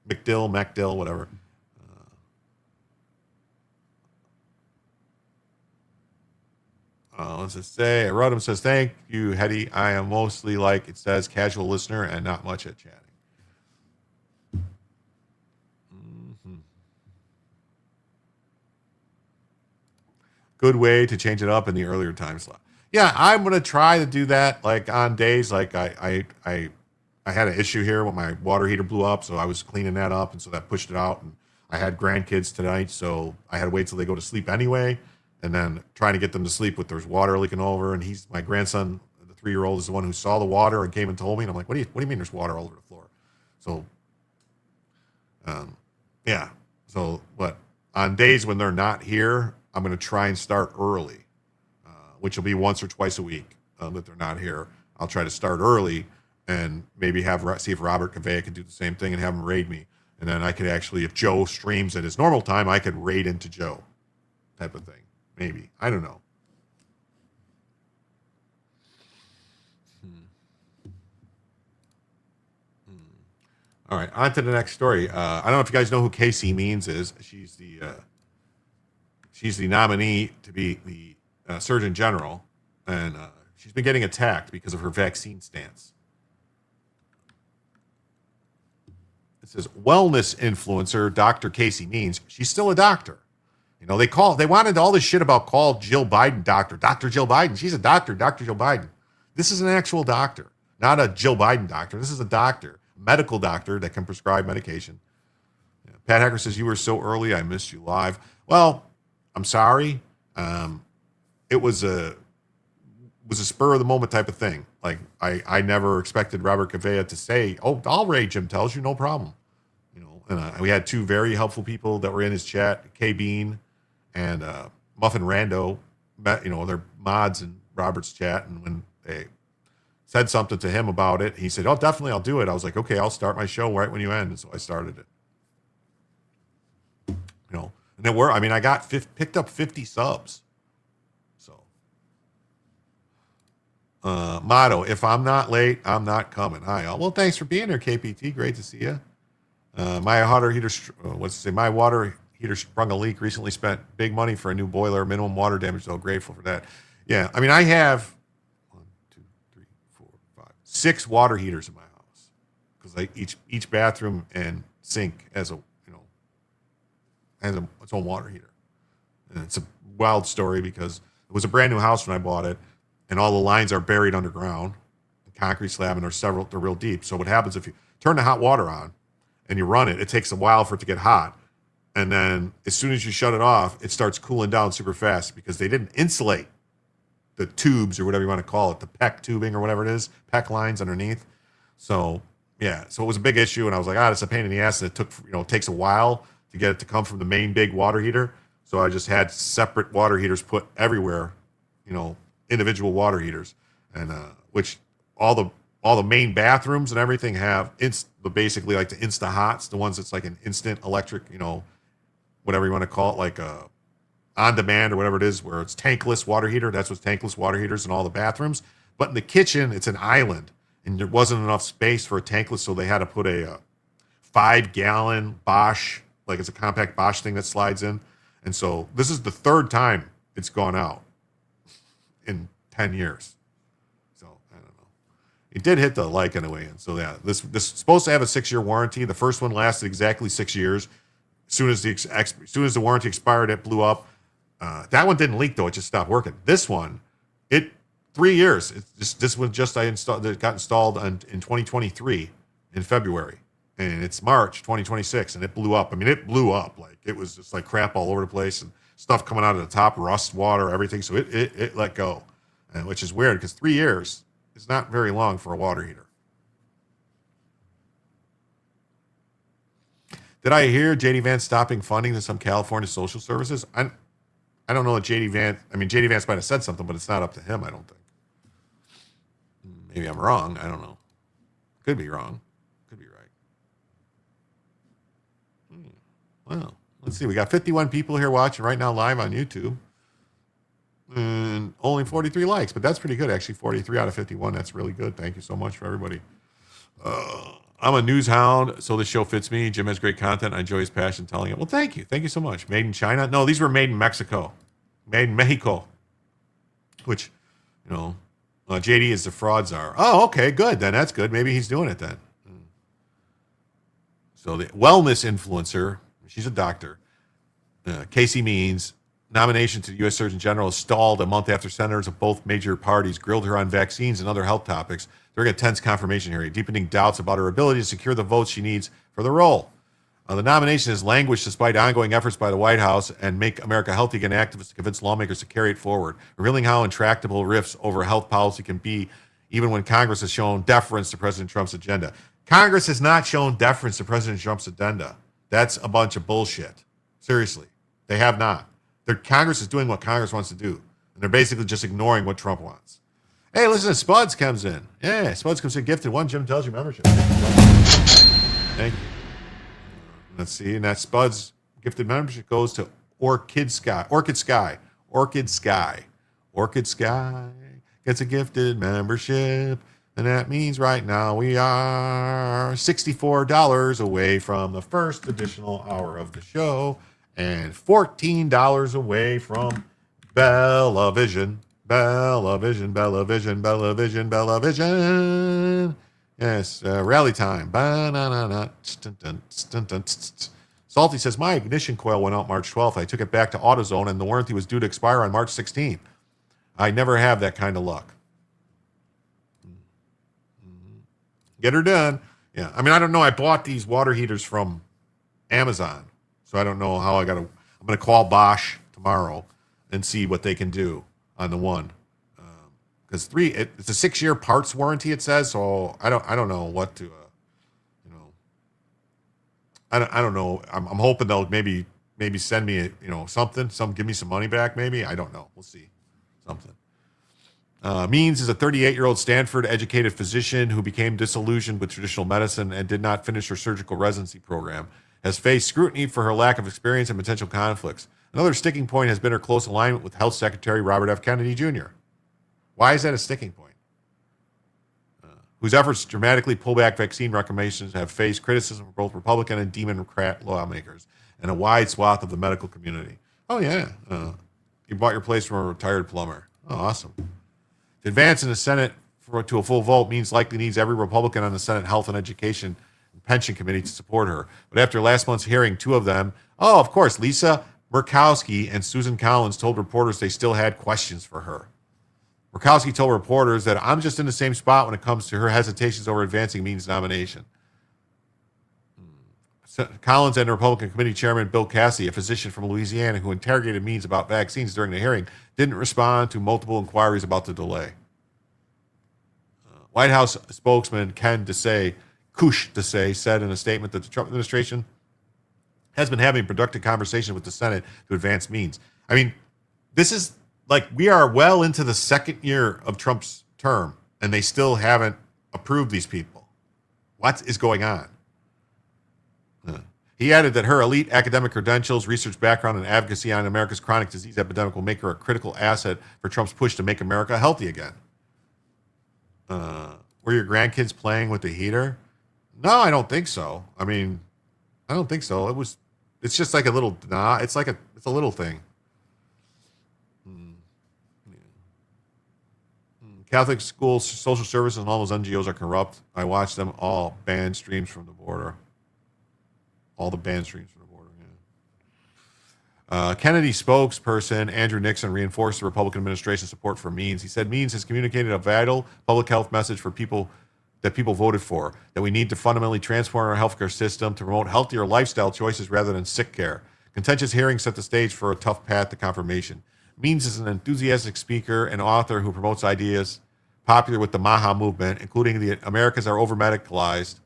MacDill, whatever. Let's just say, Rodham says, thank you, Hetty. I am mostly like it says, casual listener and not much at chatting. Good way to change it up in the earlier time slot. Yeah, I'm going to try to do that like on days like I had an issue here when my water heater blew up, so I was cleaning that up, and so that pushed it out. And I had grandkids tonight, so I had to wait till they go to sleep anyway, and then trying to get them to sleep with there's water leaking over. And my grandson, the 3-year-old, is the one who saw the water and came and told me. And I'm like, what do you mean there's water all over the floor? So, yeah. So, but on days when they're not here, I'm going to try and start early, which will be once or twice a week that they're not here. I'll try to start early and maybe see if Robert Cavea can do the same thing and have him raid me. And then I could actually, if Joe streams at his normal time, I could raid into Joe type of thing. Maybe. I don't know. All right, on to the next story. I don't know if you guys know who Casey Means is. She's the nominee to be the Surgeon General, and she's been getting attacked because of her vaccine stance. It says wellness influencer Dr. Casey Means. She's still a doctor. You know, they wanted all this shit about call Jill Biden Dr. Jill Biden. She's a doctor, Dr. Jill Biden. This is an actual doctor, not a Jill Biden doctor. This is a doctor, medical doctor that can prescribe medication. Yeah. Pat Hacker says, you were so early, I missed you live. Well, I'm sorry. It was a spur of the moment type of thing. Like I never expected Robert Cavea to say, "Oh, I'll raid Jim Tells You, no problem." You know, and we had 2 very helpful people that were in his chat, K Bean and Muffin Rando. Met, you know, they're mods in Robert's chat, and when they said something to him about it, he said, "Oh, definitely, I'll do it." I was like, "Okay, I'll start my show right when you end," and so I started it. You know. And then I picked up 50 subs. So, motto, if I'm not late, I'm not coming. Hi, all. Well, thanks for being here, KPT. Great to see you. My water heater sprung a leak. Recently spent big money for a new boiler, minimum water damage, so grateful for that. Yeah, I mean, I have 1, 2, 3, 4, 5, 6 water heaters in my house because each bathroom and sink has its own water heater. And it's a wild story because it was a brand new house when I bought it, and all the lines are buried underground, the concrete slab, and they're real deep. So what happens if you turn the hot water on and you run it, it takes a while for it to get hot. And then as soon as you shut it off, it starts cooling down super fast because they didn't insulate the tubes or whatever you want to call it, the PEC tubing or whatever it is, PEC lines underneath. So yeah, so it was a big issue, and I was like, it's a pain in the ass, and it takes a while to get it to come from the main big water heater. So I just had separate water heaters put everywhere, individual water heaters, and which all the main bathrooms and everything have basically like the Insta Hots, the ones that's like an instant electric, whatever you want to call it, like on demand or whatever it is, where it's tankless water heater. That's what's tankless water heaters in all the bathrooms. But in the kitchen, it's an island, and there wasn't enough space for a tankless, so they had to put a 5-gallon Bosch, like it's a compact Bosch thing that slides in. And so this is the 3rd time it's gone out in 10 years. So I don't know. It did hit the like anyway. And so yeah, this is supposed to have a 6-year warranty. The first one lasted exactly 6 years. As soon as the warranty expired, it blew up. That one didn't leak though; it just stopped working. This one, 3 years. This one it got installed in 2023 in February, and it's March 2026, and it blew up. I mean, it blew up like it was just like crap all over the place and stuff coming out of the top, rust, water, everything. So it let go, and which is weird because 3 years is not very long for a water heater. Did I hear J.D. Vance stopping funding to some California social services? I don't know what J.D. Vance, J.D. Vance might have said something, but it's not up to him, I don't think. Maybe I'm wrong. I don't know. Could be wrong. Could be right. Well, let's see. We got 51 people here watching right now live on YouTube. And only 43 likes, but that's pretty good, actually. 43 out of 51. That's really good. Thank you so much for everybody. I'm a news hound, so this show fits me. Jim has great content. I enjoy his passion telling it. Well, thank you. Thank you so much. Made in China? No, these were made in Mexico. Made in Mexico. Which, JD is the fraud czar. Oh, okay, good. Then that's good. Maybe he's doing it then. So the wellness influencer, she's a doctor. Casey Means, nomination to the U.S. Surgeon General is stalled a month after senators of both major parties grilled her on vaccines and other health topics during a tense confirmation hearing, deepening doubts about her ability to secure the votes she needs for the role. The nomination has languished despite ongoing efforts by the White House and Make America Healthy Again activists to convince lawmakers to carry it forward, revealing how intractable rifts over health policy can be even when Congress has shown deference to President Trump's agenda. Congress has not shown deference to President Trump's agenda. That's a bunch of bullshit. Seriously, they have not. Congress is doing what Congress wants to do, and they're basically just ignoring what Trump wants. Hey, listen to Spuds comes in. Yeah, Spuds comes in gifted. One Jim tells you membership. Thank you. Let's see, and that Spuds gifted membership goes to Orchid Sky gets a gifted membership, and that means right now we are $64 away from the first additional hour of the show and $14 away from Bellavision. Yes, rally time. Salty says, my ignition coil went out March 12th. I took it back to AutoZone, and the warranty was due to expire on March 16th. I never have that kind of luck. Get her done. Yeah, I don't know. I bought these water heaters from Amazon, so I don't know how I'm going to call Bosch tomorrow and see what they can do on the one. Because it's a 6-year parts warranty, it says. So I don't know what to, I don't know. I'm hoping they'll maybe send me something, give me some money back. Maybe, I don't know. We'll see something. Means is a 38-year-old Stanford-educated physician who became disillusioned with traditional medicine and did not finish her surgical residency program. Has faced scrutiny for her lack of experience and potential conflicts. Another sticking point has been her close alignment with Health Secretary Robert F. Kennedy Jr. Why is that a sticking point? Whose efforts to dramatically pull back vaccine recommendations have faced criticism from both Republican and Democrat lawmakers and a wide swath of the medical community. Oh, yeah. You bought your place from a retired plumber. Oh, awesome. To advance in the Senate to a full vote means likely needs every Republican on the Senate Health and Education and Pension Committee to support her. But after last month's hearing, two of them, of course, Lisa Murkowski and Susan Collins told reporters they still had questions for her. Murkowski told reporters that I'm just in the same spot when it comes to her hesitations over advancing Means' nomination. Collins and Republican Committee Chairman Bill Cassidy, a physician from Louisiana who interrogated Means about vaccines during the hearing, didn't respond to multiple inquiries about the delay. White House spokesman Ken Desai said in a statement that the Trump administration has been having productive conversation with the Senate to advance Means. This is we are well into the second year of Trump's term, and they still haven't approved these people. What is going on? He added that her elite academic credentials, research background, and advocacy on America's chronic disease epidemic will make her a critical asset for Trump's push to make America healthy again. Were your grandkids playing with the heater? No, I don't think so. I don't think so. It's just like a little, it's a little thing. Catholic schools, social services, and all those NGOs are corrupt. I watch them all ban streams from the border. All the ban streams from the border, yeah. Kennedy spokesperson Andrew Nixon reinforced the Republican administration's support for Means. He said Means has communicated a vital public health message for people that people voted for, that we need to fundamentally transform our healthcare system to promote healthier lifestyle choices rather than sick care. Contentious hearings set the stage for a tough path to confirmation. Means is an enthusiastic speaker and author who promotes ideas popular with the MAHA movement, including the Americans are over-medicalized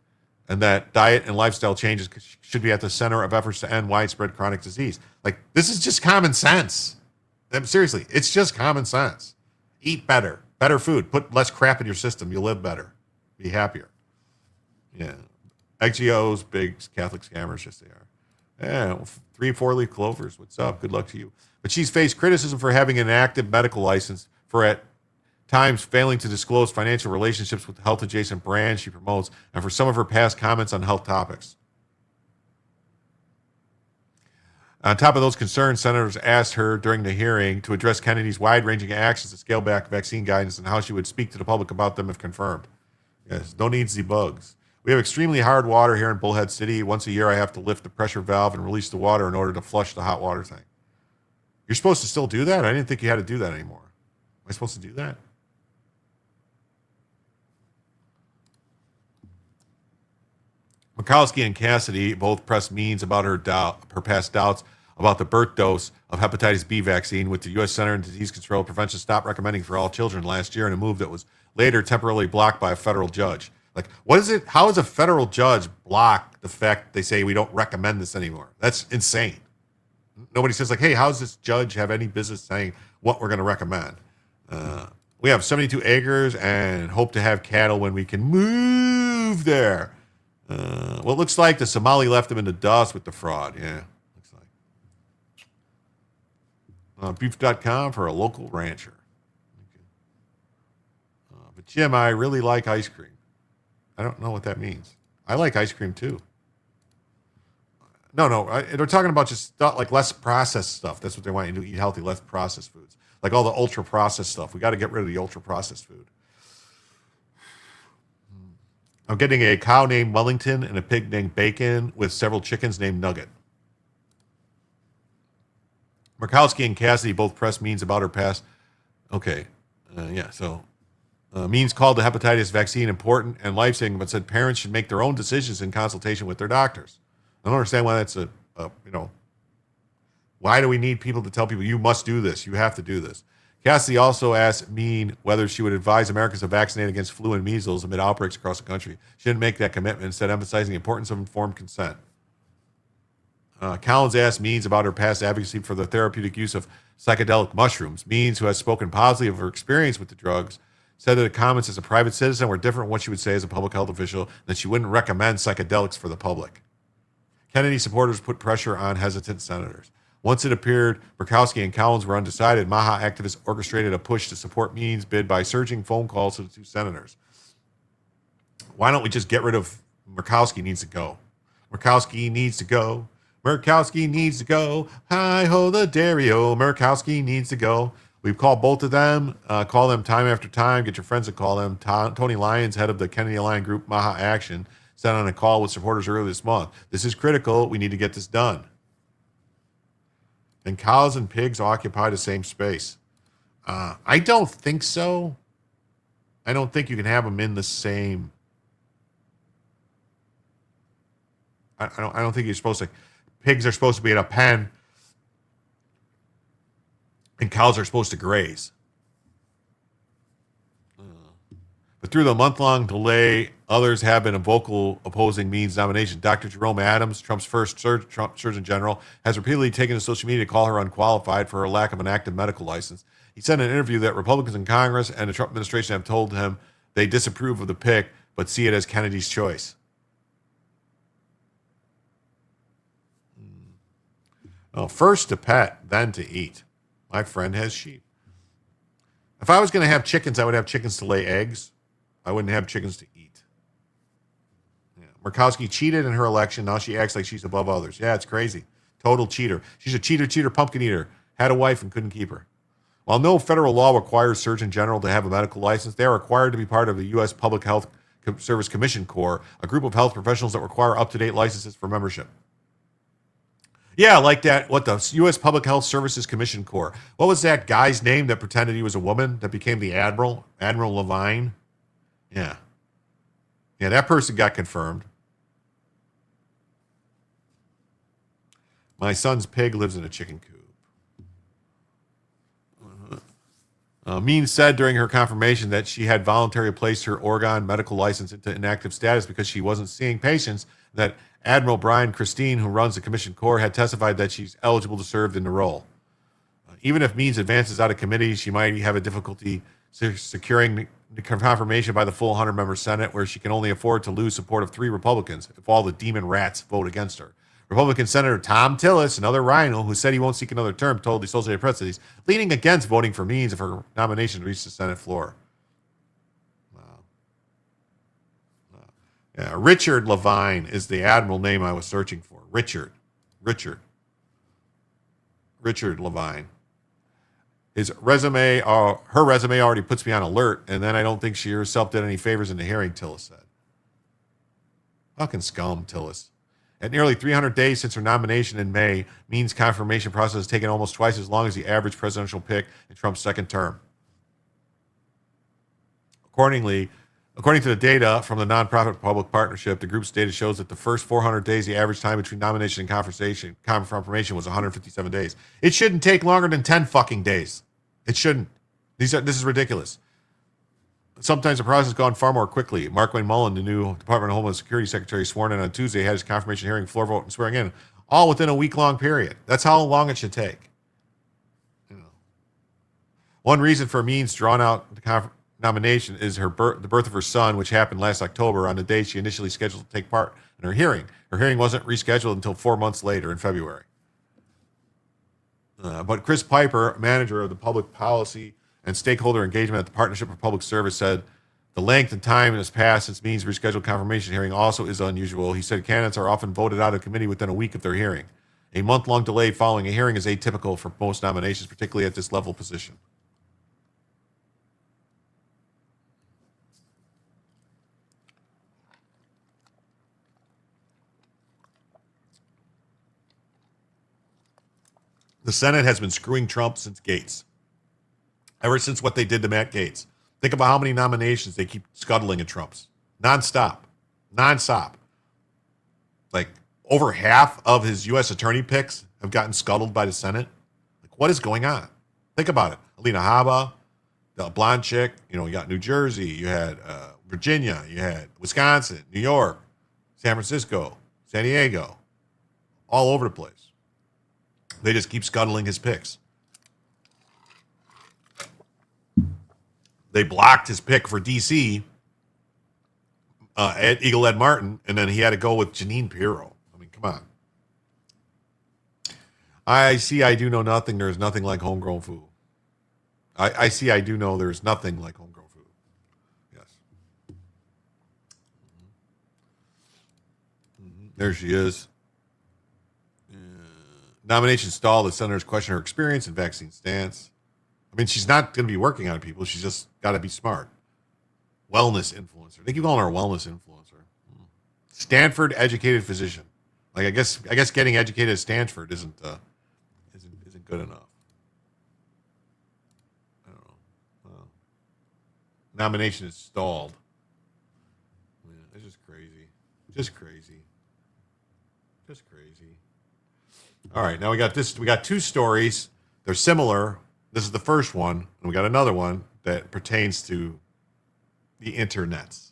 and that diet and lifestyle changes should be at the center of efforts to end widespread chronic disease. Like, this is just common sense. Seriously, it's just common sense. Eat better, better food, put less crap in your system. You'll live better, be happier. Yeah. XGOs, big Catholic scammers, yes they are. Yeah, 3 4-leaf clovers. What's up? Good luck to you. But she's faced criticism for having an active medical license, for at times failing to disclose financial relationships with health-adjacent brands she promotes, and for some of her past comments on health topics. On top of those concerns, senators asked her during the hearing to address Kennedy's wide-ranging actions to scale back vaccine guidance and how she would speak to the public about them if confirmed. Yes, no needs the bugs. We have extremely hard water here in Bullhead City. Once a year, I have to lift the pressure valve and release the water in order to flush the hot water tank. You're supposed to still do that? I didn't think you had to do that anymore. Am I supposed to do that? Murkowski and Cassidy both pressed Means about her past doubts about the birth dose of hepatitis B vaccine, with the U.S. Center for Disease Control and Prevention stopped recommending for all children last year in a move that was later temporarily blocked by a federal judge. Like, what is it? How does a federal judge block the fact they say we don't recommend this anymore? That's insane. Nobody says, like, hey, how does this judge have any business saying what we're going to recommend? We have 72 acres and hope to have cattle when we can move there. Well, it looks like the Somali left them in the dust with the fraud. Yeah, looks like. Beef.com for a local rancher. Okay. But Jim, I really like ice cream. I don't know what that means. I like ice cream too. No, they're talking about just stuff like less processed stuff. That's what they want you to eat healthy, less processed foods. Like all the ultra processed stuff. We got to get rid of the ultra processed food. I'm getting a cow named Wellington and a pig named Bacon with several chickens named Nugget. Murkowski and Cassidy both pressed Means about her past. Okay. Means called the hepatitis vaccine important and life-saving, but said parents should make their own decisions in consultation with their doctors. I don't understand why that's why do we need people to tell people, you must do this, you have to do this? Cassidy also asked Mean whether she would advise Americans to vaccinate against flu and measles amid outbreaks across the country. She didn't make that commitment, instead emphasizing the importance of informed consent. Collins asked Means about her past advocacy for the therapeutic use of psychedelic mushrooms. Means, who has spoken positively of her experience with the drugs, said that the comments as a private citizen were different from what she would say as a public health official, that she wouldn't recommend psychedelics for the public. Kennedy supporters put pressure on hesitant senators. Once it appeared Murkowski and Collins were undecided, MAHA activists orchestrated a push to support Means' bid by surging phone calls to the two senators. Why don't we just get rid of Murkowski needs to go? Murkowski needs to go. Murkowski needs to go. Hi-ho the Dario. Murkowski needs to go. We've called both of them. Call them time after time. Get your friends to call them. Tony Lyons, head of the Kennedy Alliance Group, MAHA Action, said on a call with supporters earlier this month, this is critical. We need to get this done. And cows and pigs occupy the same space. I don't think so. I don't think you can have them in the same. I don't think you're supposed to. Pigs are supposed to be in a pen, and cows are supposed to graze. But through the month-long delay, others have been vocal opposing Means' nomination. Dr. Jerome Adams, Trump's first Surgeon General, has repeatedly taken to social media to call her unqualified for her lack of an active medical license. He said in an interview that Republicans in Congress and the Trump administration have told him they disapprove of the pick, but see it as Kennedy's choice. Well, first to pet, then to eat. My friend has sheep. If I was going to have chickens, I would have chickens to lay eggs. I wouldn't have chickens to eat. Yeah. Murkowski cheated in her election. Now she acts like she's above others. Yeah, it's crazy. Total cheater. She's a cheater, pumpkin eater. Had a wife and couldn't keep her. While no federal law requires Surgeon General to have a medical license, they are required to be part of the U.S. Public Health Service Commission Corps, a group of health professionals that require up-to-date licenses for membership. Yeah, like that, what the U.S. Public Health Services Commission Corps. What was that guy's name that pretended he was a woman that became the Admiral? Admiral Levine? Yeah. Yeah, that person got confirmed. My son's pig lives in a chicken coop. Means said during her confirmation that she had voluntarily placed her Oregon medical license into inactive status because she wasn't seeing patients, that Admiral Brian Christine, who runs the Commission Corps, had testified that she's eligible to serve in the role. Even if Means advances out of committee, she might have a difficulty securing the confirmation by the full 100-member Senate, where she can only afford to lose support of 3 Republicans if all the demon rats vote against her. Republican Senator Tom Tillis, another rhino who said he won't seek another term, told the Associated Press that he's leaning against voting for Means if her nomination reaches the Senate floor. Yeah, Richard Levine is the admiral name I was searching for. Richard Levine. Her resume already puts me on alert, and then I don't think she herself did any favors in the hearing, Tillis said. Fucking scum, Tillis. At nearly 300 days since her nomination in May, Means' confirmation process has taken almost twice as long as the average presidential pick in Trump's second term. According to the data from the nonprofit Public Partnership, the group's data shows that the first 400 days, the average time between nomination and confirmation was 157 days. It shouldn't take longer than 10 fucking days. It shouldn't. This is ridiculous. Sometimes the process has gone far more quickly. Mark Wayne Mullen, the new Department of Homeland Security Secretary, sworn in on Tuesday, had his confirmation hearing, floor vote, and swearing in, all within a week-long period. That's how long it should take. One reason for Means drawn out the nomination is the birth of her son, which happened last October on the day she initially scheduled to take part in her hearing. Her hearing wasn't rescheduled until 4 months later in February. But Chris Piper, manager of the public policy and stakeholder engagement at the Partnership for Public Service, said the length and time has passed since Means' rescheduled confirmation hearing also is unusual. He said candidates are often voted out of committee within a week of their hearing. A month-long delay following a hearing is atypical for most nominations, particularly at this level position. The Senate has been screwing Trump since Gates. Ever since what they did to Matt Gates. Think about how many nominations they keep scuttling at Trump's. Nonstop. Like, over half of his U.S. attorney picks have gotten scuttled by the Senate. Like, what is going on? Think about it. Alina Habba, the blonde chick, you got New Jersey, you had Virginia, you had Wisconsin, New York, San Francisco, San Diego, all over the place. They just keep scuttling his picks. They blocked his pick for D.C. At Eagle Ed Martin, and then he had to go with Jeanine Pirro. I mean, come on. I see, I do know nothing. There's nothing like homegrown food. I see, I do know there's nothing like homegrown food. Yes. There she is. Nomination stalled as senators question her experience and vaccine stance. I mean, she's not going to be working on people. She's just got to be smart. Wellness influencer. They keep calling her a wellness influencer. Stanford educated physician. Like, I guess getting educated at Stanford isn't good enough. I don't know. Nomination is stalled. Man, it's just crazy. Just crazy. All right, now we got this. We got 2 stories. They're similar. This is the first one, and we got another one that pertains to the internets.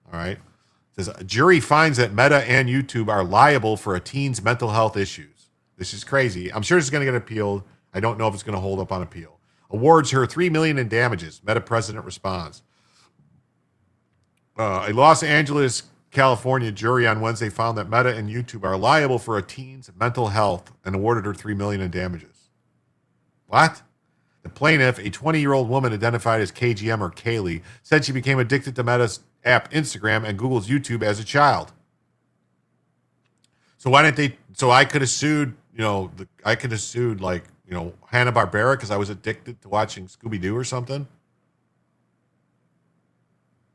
All right. It says a jury finds that Meta and YouTube are liable for a teen's mental health issues. This is crazy. I'm sure this is going to get appealed. I don't know if it's going to hold up on appeal. Awards her $3 million in damages. Meta president responds. A Los Angeles, California jury on Wednesday found that Meta and YouTube are liable for a teen's mental health and awarded her $3 million in damages. What? The plaintiff, a 20-year-old woman identified as KGM or Kaylee, said she became addicted to Meta's app Instagram and Google's YouTube as a child. So why didn't they? So I could have sued, Hanna-Barbera because I was addicted to watching Scooby-Doo or something.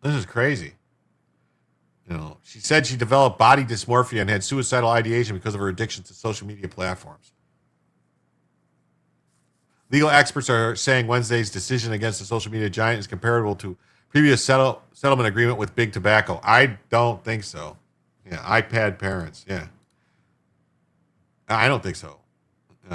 This is crazy. She said she developed body dysmorphia and had suicidal ideation because of her addiction to social media platforms. Legal experts are saying Wednesday's decision against the social media giant is comparable to previous settlement agreement with Big Tobacco. I don't think so. Yeah, iPad parents. Yeah. I don't think so.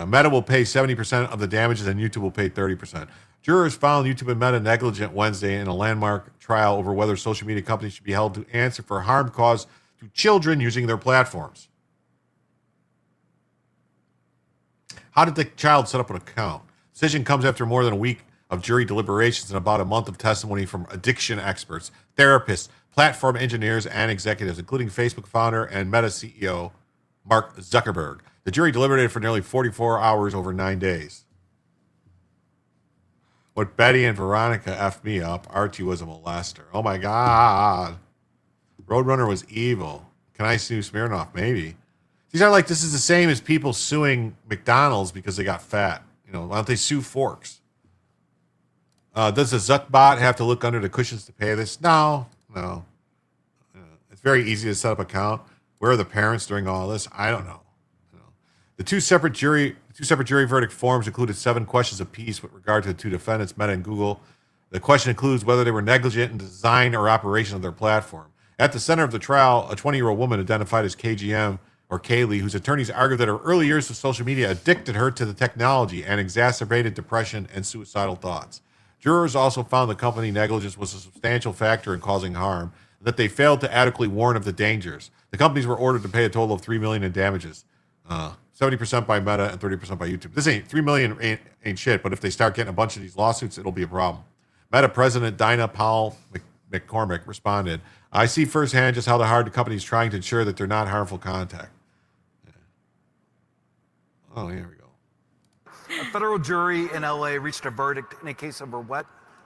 Meta will pay 70% of the damages and YouTube will pay 30%. Jurors found YouTube and Meta negligent Wednesday in a landmark trial over whether social media companies should be held to answer for harm caused to children using their platforms. How did the child set up an account? Decision comes after more than a week of jury deliberations and about a month of testimony from addiction experts, therapists, platform engineers, and executives, including Facebook founder and Meta CEO Mark Zuckerberg. The jury deliberated for nearly 44 hours over 9 days. What Betty and Veronica effed me up. Archie was a molester. Oh my God. Roadrunner was evil. Can I sue Smirnoff? Maybe. These are like, this is the same as people suing McDonald's because they got fat. You know, why don't they sue Forks? Does the Zuckbot have to look under the cushions to pay this? No. It's very easy to set up an account. Where are the parents during all this? I don't know. The two separate jury verdict forms included 7 questions apiece with regard to the two defendants, Meta and Google. The question includes whether they were negligent in design or operation of their platform. At the center of the trial, a 20-year-old woman identified as KGM, or Kaylee, whose attorneys argued that her early years with social media addicted her to the technology and exacerbated depression and suicidal thoughts. Jurors also found the company negligence was a substantial factor in causing harm, and that they failed to adequately warn of the dangers. The companies were ordered to pay a total of $3 million in damages. 70% by Meta and 30% by YouTube. This ain't $3 million ain't shit, but if they start getting a bunch of these lawsuits, it'll be a problem. Meta President Dinah Powell McCormick responded, I see firsthand just how hard the company is trying to ensure that they're not harmful contact. Yeah. Oh, here we go. A federal jury in LA reached a verdict in a case over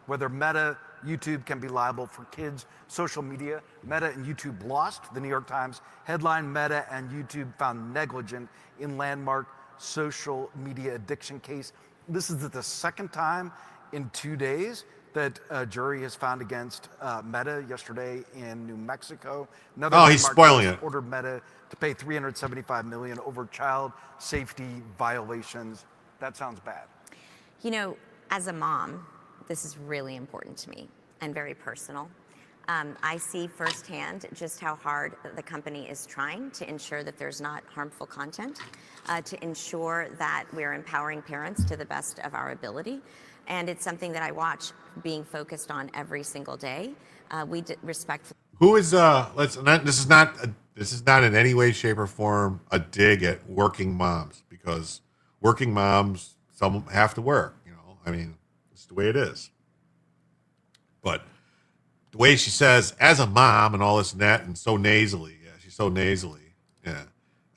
whether Meta, YouTube can be liable for kids' social media. Meta and YouTube lost. The New York Times headline, Meta and YouTube found negligent in landmark social media addiction case. This is the second time in 2 days that a jury has found against Meta. Yesterday in New Mexico. Another he's spoiling it. Ordered Meta to pay $375 million over child safety violations. That sounds bad. You know, as a mom, this is really important to me and very personal. I see firsthand just how hard the company is trying to ensure that there's not harmful content, to ensure that we're empowering parents to the best of our ability. And it's something that I watch being focused on every single day. We respect. Who is this is not in any way, shape, or form a dig at working moms, because working moms, some have to work, you know. I mean, it's the way it is. But the way she says, as a mom and all this and that, and so nasally. Yeah, she's so nasally. Yeah.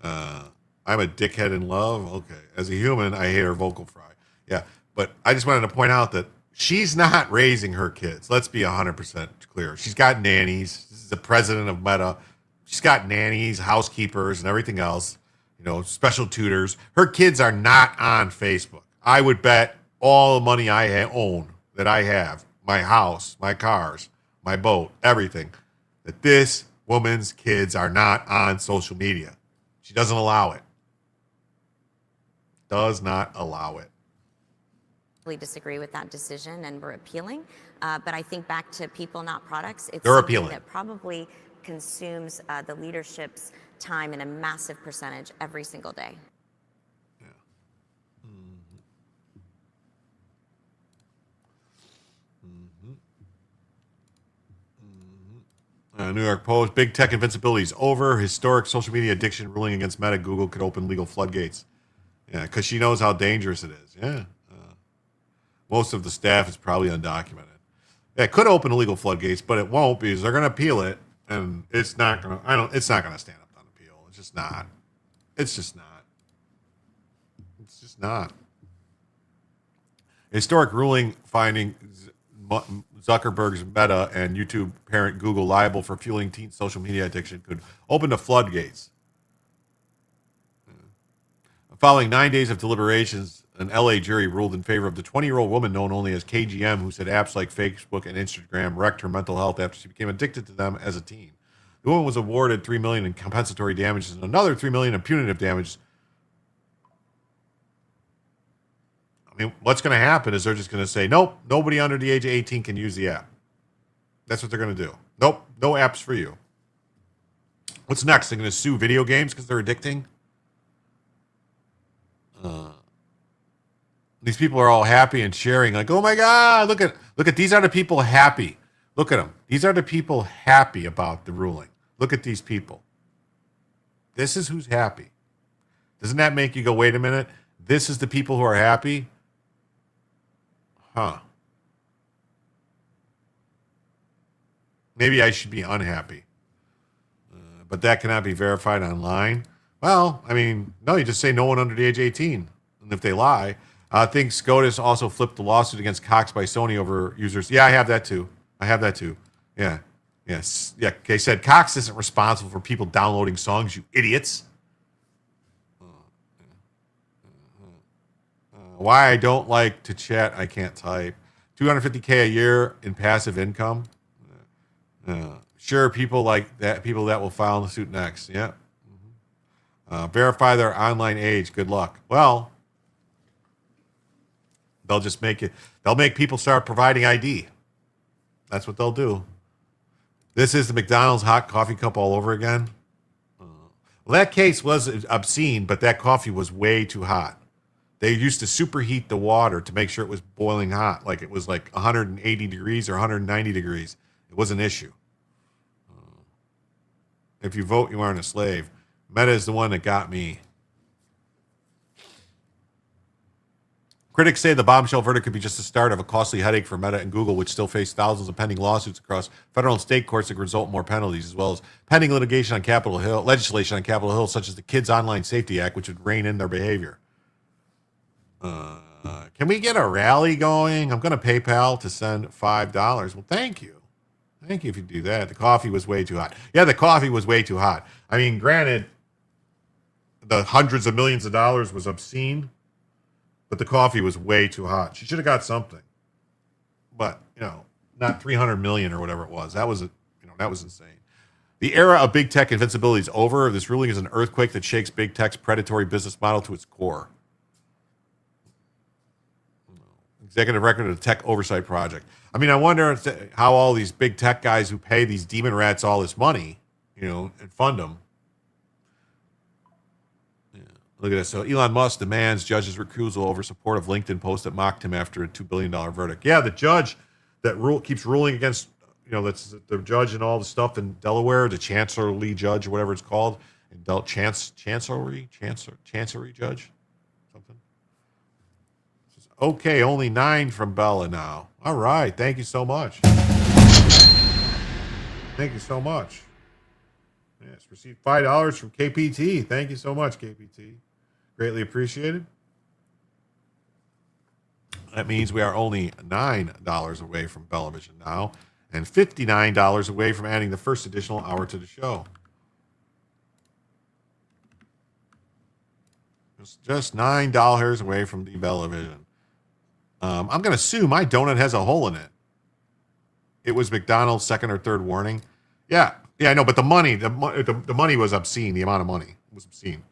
I'm a dickhead in love. Okay. As a human, I hate her vocal fry. Yeah. But I just wanted to point out that she's not raising her kids. Let's be 100% clear. She's got nannies. This is the president of Meta. She's got nannies, housekeepers, and everything else. You know, special tutors. Her kids are not on Facebook. I would bet all the money I own, that I have, my house, my cars, my boat, everything, that this woman's kids are not on social media. She doesn't allow it. Does not allow it. We disagree with that decision and we're appealing. But I think back to people, not products. It's They're something appealing. that probably consumes the leadership's time in a massive percentage every single day. Yeah. New York Post, big tech invincibility is over. Historic social media addiction ruling against Meta, Google could open legal floodgates. Yeah, because she knows how dangerous it is. Yeah. Most of the staff is probably undocumented. Yeah, it could open illegal floodgates, but it won't, because they're going to appeal it, and it's not going to. It's not going to stand up on appeal. It's just not. It's just not. It's just not. Historic ruling finding Zuckerberg's Meta and YouTube parent Google liable for fueling teen social media addiction could open the floodgates. Following 9 days of deliberations, an LA jury ruled in favor of the 20-year-old woman known only as KGM, who said apps like Facebook and Instagram wrecked her mental health after she became addicted to them as a teen. The woman was awarded $3 million in compensatory damages and another $3 million in punitive damages. I mean, what's going to happen is they're just going to say, nope, nobody under the age of 18 can use the app. That's what they're going to do. Nope, no apps for you. What's next? They're going to sue video games because they're addicting? These people are all happy and sharing, like, oh my God, look at these are the people happy. Look at them. These are the people happy about the ruling. Look at these people. This is who's happy. Doesn't that make you go, wait a minute? This is the people who are happy? Huh. Maybe I should be unhappy. But that cannot be verified online. Well, I mean, no, you just say no one under the age of 18. And if they lie, I think SCOTUS also flipped the lawsuit against Cox by Sony over users. Yeah, I have that too. Yeah. Yes. Yeah. They said Cox isn't responsible for people downloading songs, you idiots. Why I don't like to chat, I can't type. $250K a year in passive income. Sure, people like that. People that will file the suit next. Yeah. Verify their online age. Good luck. Well, they'll just make it. They'll make people start providing ID. That's what they'll do. This is the McDonald's hot coffee cup all over again. Well, that case was obscene, but that coffee was way too hot. They used to superheat the water to make sure it was boiling hot, like it was like 180 degrees or 190 degrees. It was an issue. If you vote, you aren't a slave. Meta is the one that got me. Critics say the bombshell verdict could be just the start of a costly headache for Meta and Google, which still face thousands of pending lawsuits across federal and state courts that could result in more penalties, as well as pending legislation on Capitol Hill, such as the Kids Online Safety Act, which would rein in their behavior. Can we get a rally going? I'm going to PayPal to send $5. Well, thank you. Thank you if you do that. The coffee was way too hot. Yeah, the coffee was way too hot. I mean, granted, the hundreds of millions of dollars was obscene, but the coffee was way too hot. She should have got something. But, not 300 million or whatever it was. That was insane. The era of big tech invincibility is over. This ruling is an earthquake that shakes big tech's predatory business model to its core. Executive record of the Tech Oversight Project. I mean, I wonder how all these big tech guys who pay these demon rats all this money, and fund them. Yeah. Look at this. So Elon Musk demands judge's recusal over support of LinkedIn post that mocked him after a $2 billion verdict. Yeah, the judge that keeps ruling against, that's the judge and all the stuff in Delaware, the chancellery judge or whatever it's called, chancellery judge, something. Okay, only 9 from Bella now. All right, thank you so much. Thank you so much. Yes, received $5 from KPT. Thank you so much, KPT. Greatly appreciated. That means we are only $9 away from Bellavision now, and $59 away from adding the first additional hour to the show. Just $9 away from the Bellavision. I'm going to assume my donut has a hole in it. It was McDonald's second or third warning. Yeah, I know, but the money was obscene. The amount of money was obscene.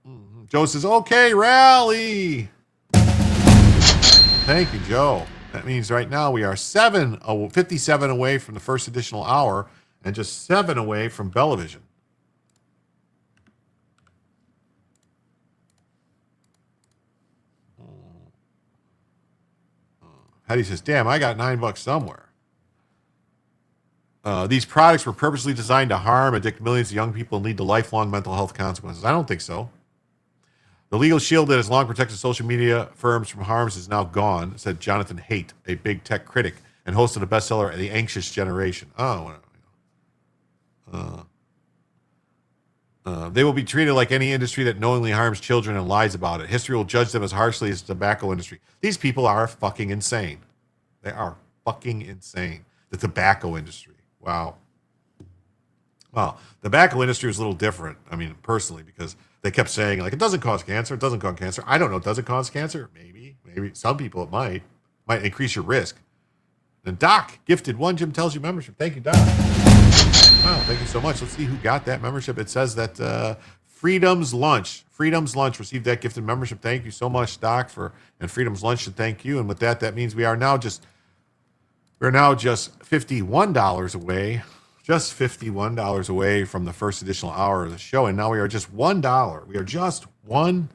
Mm-hmm. Joe says, okay, rally. Thank you, Joe. That means right now we are 57 away from the first additional hour and just 7 away from Bellavision. Hattie says, damn, I got $9 somewhere. These products were purposely designed to harm, addict millions of young people, and lead to lifelong mental health consequences. I don't think so. The legal shield that has long protected social media firms from harms is now gone, said Jonathan Haidt, a big tech critic and host of the bestseller The Anxious Generation. They will be treated like any industry that knowingly harms children and lies about it. History will judge them as harshly as the tobacco industry. These people are fucking insane. They are fucking insane. The tobacco industry. Wow. Well, the tobacco industry was a little different. I mean, personally, because they kept saying, like, it doesn't cause cancer. It doesn't cause cancer. I don't know. Does it cause cancer? Maybe. Some people it might increase your risk. And Doc gifted 1 Jim Tells You membership. Thank you, Doc. Wow, thank you so much. Let's see who got that membership. It says that Freedom's Lunch received that gifted membership. Thank you so much, Doc, and Freedom's Lunch should thank you. And with that, that means we are now just $51 away, just $51 away from the first additional hour of the show. And now we are just $1. We are just $1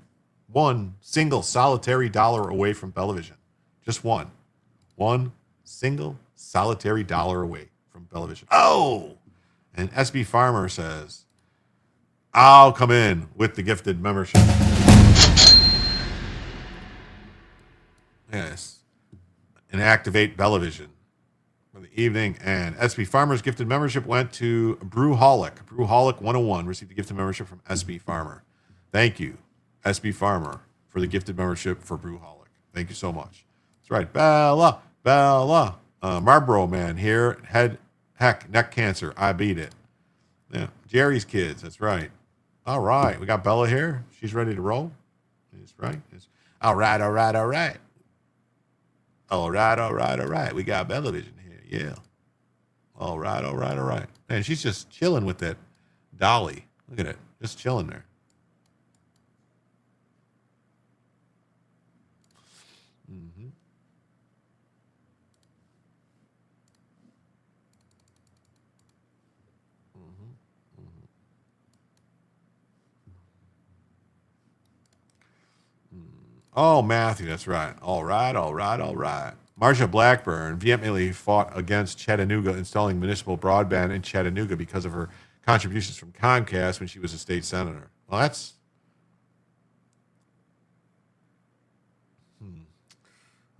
one single solitary dollar away from Belavision. Just one. One single solitary dollar away from Belavision. Oh! And SB Farmer says, I'll come in with the gifted membership. Yes. And activate Belavision for the evening. And SB Farmer's gifted membership went to Brewholic. Brewholic 101 received a gifted membership from SB Farmer. Thank you, SB Farmer, for the gifted membership for Brewholic. Thank you so much. That's right. Bella. Marlboro Man here. Neck cancer. I beat it. Yeah. Jerry's kids. That's right. All right. We got Bella here. She's ready to roll. That's right. All right. We got Bellavision here. Yeah. All right. And she's just chilling with that dolly. Look at it. Just chilling there. Mm-hmm. Oh, Matthew, that's right. All right. Marsha Blackburn vehemently fought against Chattanooga installing municipal broadband in Chattanooga because of her contributions from Comcast when she was a state senator. Well, that's...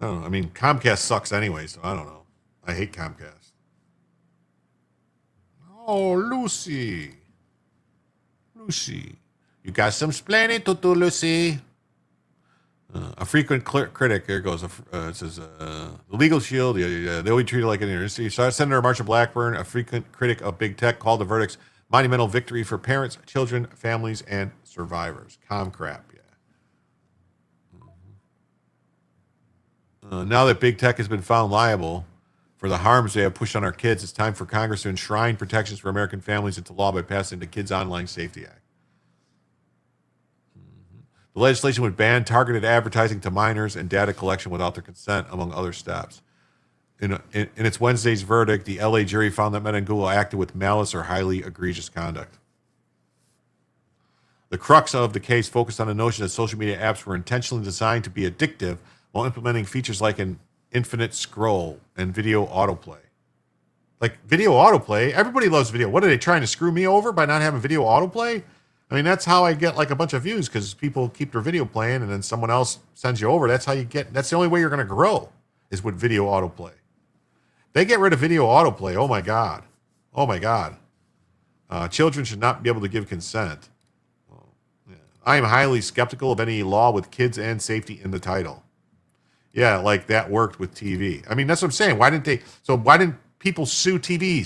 I don't know. I mean, Comcast sucks anyway, so I don't know. I hate Comcast. Oh, Lucy. You got some splaining to do, Lucy. A frequent critic, here goes, it says, the legal shield, they always treat it like an university. Senator Marsha Blackburn, a frequent critic of big tech, called the verdict's monumental victory for parents, children, families, and survivors. Comcrap, yeah. Now that big tech has been found liable for the harms they have pushed on our kids, it's time for Congress to enshrine protections for American families into law by passing the Kids Online Safety Act. The legislation would ban targeted advertising to minors and data collection without their consent, among other steps. In its Wednesday's verdict, the LA jury found that Meta and Google acted with malice or highly egregious conduct. The crux of the case focused on the notion that social media apps were intentionally designed to be addictive while implementing features like an infinite scroll and video autoplay. Like video autoplay, everybody loves video. What are they trying to screw me over by not having video autoplay? I mean, that's how I get like a bunch of views because people keep their video playing and then someone else sends you over. That's how you get, that's the only way you're going to grow is with video autoplay. They get rid of video autoplay. Oh my God. Children should not be able to give consent. I am highly skeptical of any law with kids and safety in the title. Yeah, like that worked with TV. I mean, that's what I'm saying. Why didn't people sue TV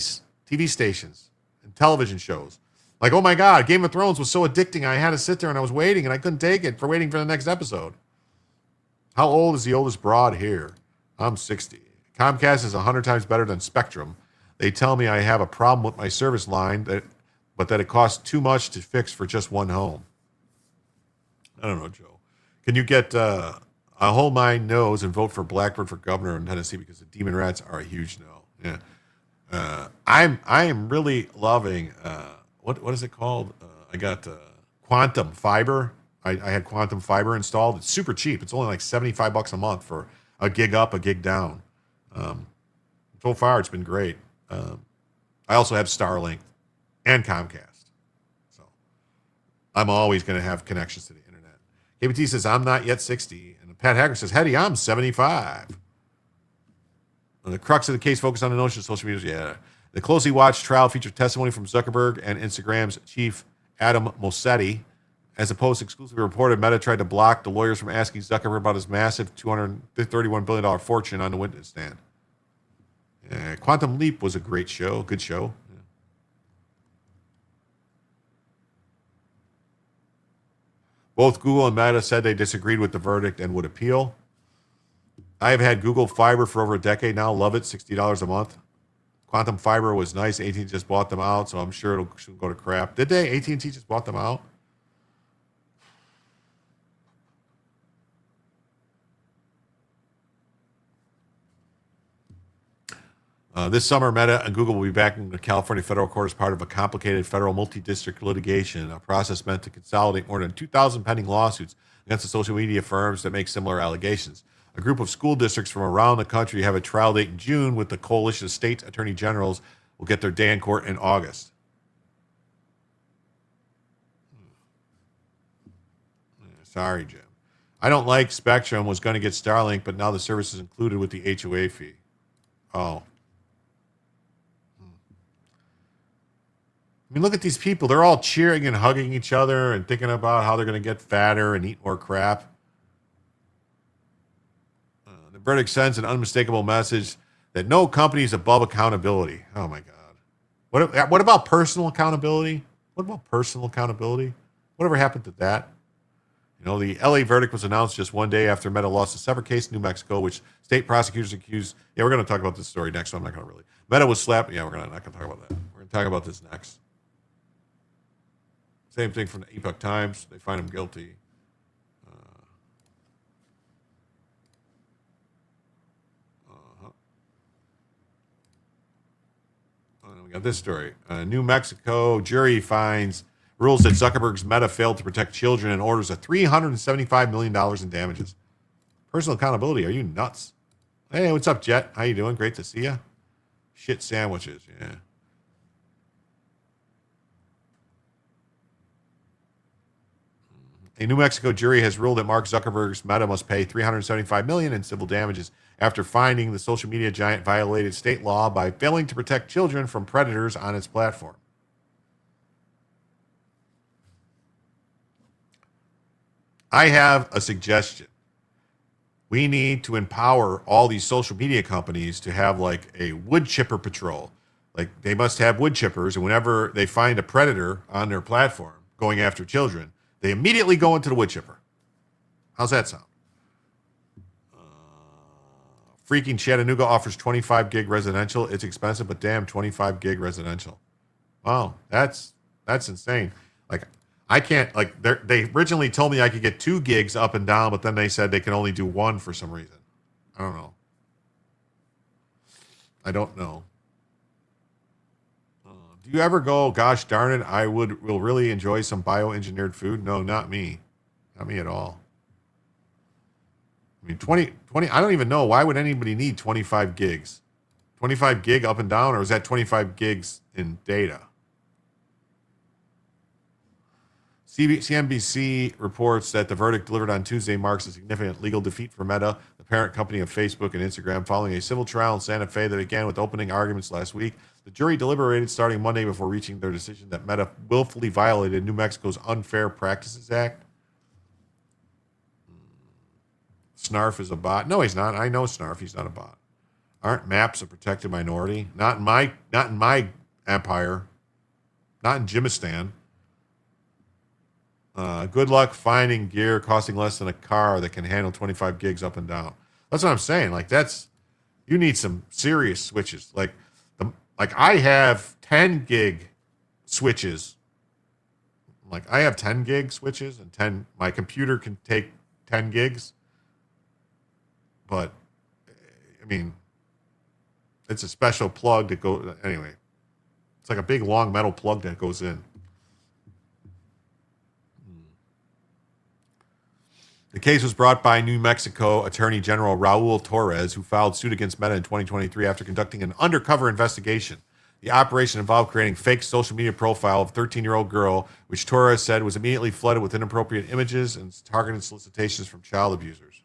stations and television shows? Like, oh my God, Game of Thrones was so addicting. I had to sit there and I was waiting and I couldn't take it for waiting for the next episode. How old is the oldest broad here? I'm 60. Comcast is 100 times better than Spectrum. They tell me I have a problem with my service line, but that it costs too much to fix for just one home. I don't know, Joe. Can you get a hold my nose and vote for Blackburn for governor in Tennessee because the demon rats are a huge no. Yeah. I am really loving... What is it called? I got Quantum Fiber. I had Quantum Fiber installed. It's super cheap. It's only like $75 a month for a gig up, a gig down. So far, it's been great. I also have Starlink and Comcast. So I'm always going to have connections to the internet. KBT says, I'm not yet 60. And Pat Hacker says, Hetty, I'm 75. And the crux of the case focused on the notion of social media. Yeah. The closely watched trial featured testimony from Zuckerberg and Instagram's chief, Adam Mosseri. As opposed to exclusively reported, Meta tried to block the lawyers from asking Zuckerberg about his massive $231 billion fortune on the witness stand. Quantum Leap was a great show, good show. Yeah. Both Google and Meta said they disagreed with the verdict and would appeal. I have had Google Fiber for over a decade now, love it, $60 a month. Quantum Fiber was nice. AT&T just bought them out, so I'm sure it'll go to crap. Did they? AT&T just bought them out? This summer, Meta and Google will be back in the California federal court as part of a complicated federal multi-district litigation, a process meant to consolidate more than 2,000 pending lawsuits against the social media firms that make similar allegations. A group of school districts from around the country have a trial date in June, with the coalition of state attorney generals will get their day in court in August. Sorry, Jim. I don't like Spectrum was going to get Starlink, but now the service is included with the HOA fee. Oh. I mean, look at these people. They're all cheering and hugging each other and thinking about how they're going to get fatter and eat more crap. The verdict sends an unmistakable message that no company is above accountability. Oh, my God. What about personal accountability? What about personal accountability? Whatever happened to that? You know, the LA verdict was announced just one day after Meta lost a separate case in New Mexico, which state prosecutors accused. Yeah, we're going to talk about this story next, so I'm not going to really. Meta was slapped. Yeah, we're not going to talk about that. We're going to talk about this next. Same thing from the Epoch Times. They find him guilty. We got this story. New Mexico jury rules that Zuckerberg's Meta failed to protect children and orders a $375 million in damages. Personal accountability. Are you nuts? Hey, what's up, Jet? How you doing? Great to see you. Shit sandwiches. Yeah. A New Mexico jury has ruled that Mark Zuckerberg's Meta must pay $375 million in civil damages after finding the social media giant violated state law by failing to protect children from predators on its platform. I have a suggestion. We need to empower all these social media companies to have like a wood chipper patrol. Like they must have wood chippers, and whenever they find a predator on their platform going after children, they immediately go into the wood chipper. How's that sound? Freaking Chattanooga offers 25 gig residential. It's expensive, but damn, 25 gig residential. Wow, that's insane. Like I can't, like they originally told me I could get 2 gigs up and down, but then they said they can only do 1 for some reason. I don't know. Do you ever go, gosh darn it, will really enjoy some bioengineered food? No, not me. Not me at all. I mean, 20, I don't even know. Why would anybody need 25 gigs? 25 gig up and down, or is that 25 gigs in data? CNBC reports that the verdict delivered on Tuesday marks a significant legal defeat for Meta, the parent company of Facebook and Instagram, following a civil trial in Santa Fe that began with opening arguments last week. The jury deliberated starting Monday before reaching their decision that Meta willfully violated New Mexico's Unfair Practices Act. Snarf is a bot. No, he's not. I know Snarf. He's not a bot. Aren't maps a protected minority? Not in my empire. Not in Jimistan. Good luck finding gear costing less than a car that can handle 25 gigs up and down. That's what I'm saying. Like you need some serious switches. Like I have 10 gig switches. Like I have 10 gig switches and my computer can take 10 gigs. But I mean, it's a special plug that goes anyway. It's like a big long metal plug that goes in. The case was brought by New Mexico Attorney General Raul Torres, who filed suit against Meta in 2023 after conducting an undercover investigation. The operation involved creating fake social media profile of a 13-year-old girl, which Torres said was immediately flooded with inappropriate images and targeted solicitations from child abusers.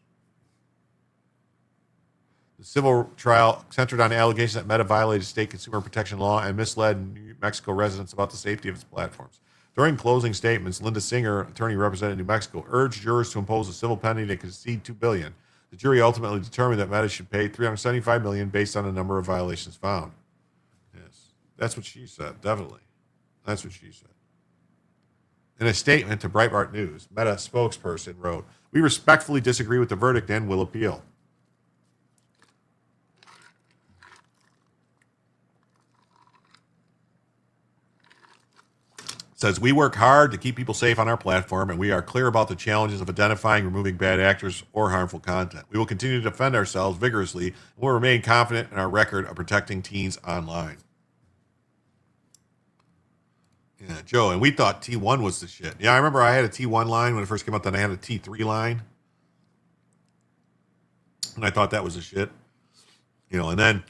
The civil trial centered on allegations that Meta violated state consumer protection law and misled New Mexico residents about the safety of its platforms. During closing statements, Linda Singer, attorney representing New Mexico, urged jurors to impose a civil penalty that could exceed $2 billion. The jury ultimately determined that Meta should pay $375 million based on the number of violations found. Yes, that's what she said. Definitely, that's what she said. In a statement to Breitbart News, Meta spokesperson wrote, "We respectfully disagree with the verdict and will appeal." Says, "We work hard to keep people safe on our platform, and we are clear about the challenges of identifying, removing bad actors or harmful content. We will continue to defend ourselves vigorously and will remain confident in our record of protecting teens online." Yeah, Joe, and we thought T1 was the shit. Yeah, I remember I had a T1 line when it first came out, then I had a T3 line. And I thought that was the shit. And then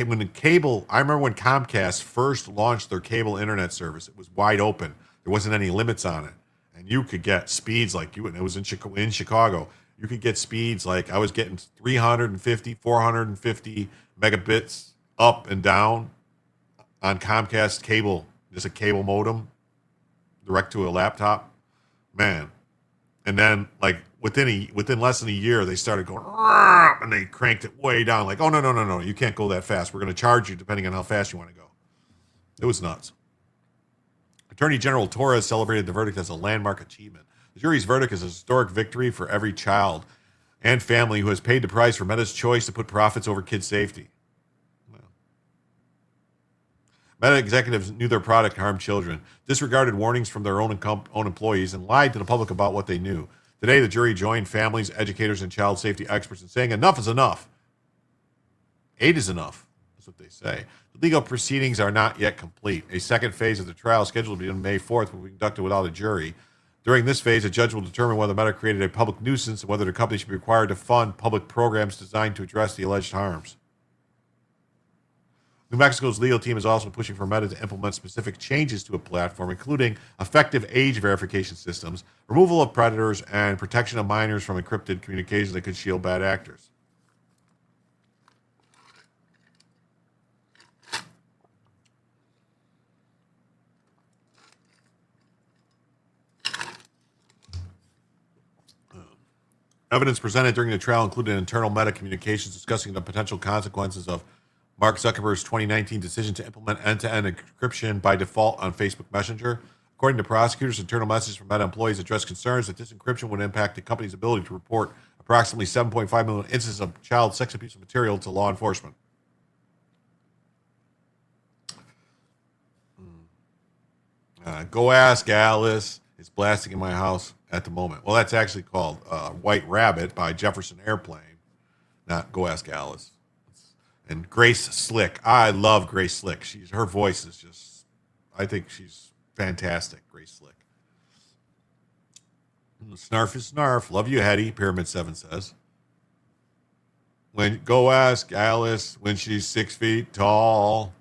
when the cable, I remember when Comcast first launched their cable internet service, it was wide open. There wasn't any limits on it. And you could get speeds like it was in Chicago. You could get speeds like I was getting 350, 450 megabits up and down on Comcast cable, just a cable modem, direct to a laptop, man. And then like within less than a year, they started going and they cranked it way down. Like, oh no, you can't go that fast. We're going to charge you depending on how fast you want to go. It was nuts. Attorney General Torres celebrated the verdict as a landmark achievement. The jury's verdict is a historic victory for every child and family who has paid the price for Meta's choice to put profits over kids' safety. Meta executives knew their product harmed children, disregarded warnings from their own employees, and lied to the public about what they knew. Today, the jury joined families, educators, and child safety experts in saying enough is enough. 8 is enough. That's what they say. The legal proceedings are not yet complete. A second phase of the trial, scheduled to be on May 4th, will be conducted without a jury. During this phase, a judge will determine whether Meta created a public nuisance and whether the company should be required to fund public programs designed to address the alleged harms. New Mexico's legal team is also pushing for Meta to implement specific changes to a platform, including effective age verification systems, removal of predators, and protection of minors from encrypted communications that could shield bad actors. Evidence presented during the trial included internal Meta communications discussing the potential consequences of Mark Zuckerberg's 2019 decision to implement end-to-end encryption by default on Facebook Messenger. According to prosecutors, internal messages from Meta employees addressed concerns that this encryption would impact the company's ability to report approximately 7.5 million instances of child sex abuse material to law enforcement. Go Ask Alice is blasting in my house at the moment. Well, that's actually called White Rabbit by Jefferson Airplane, not Go Ask Alice. And Grace Slick. I love Grace Slick. Her voice is just, I think she's fantastic, Grace Slick. Snarf is snarf. Love you, Hetty, Pyramid 7 says. Go Ask Alice when she's 6 feet tall.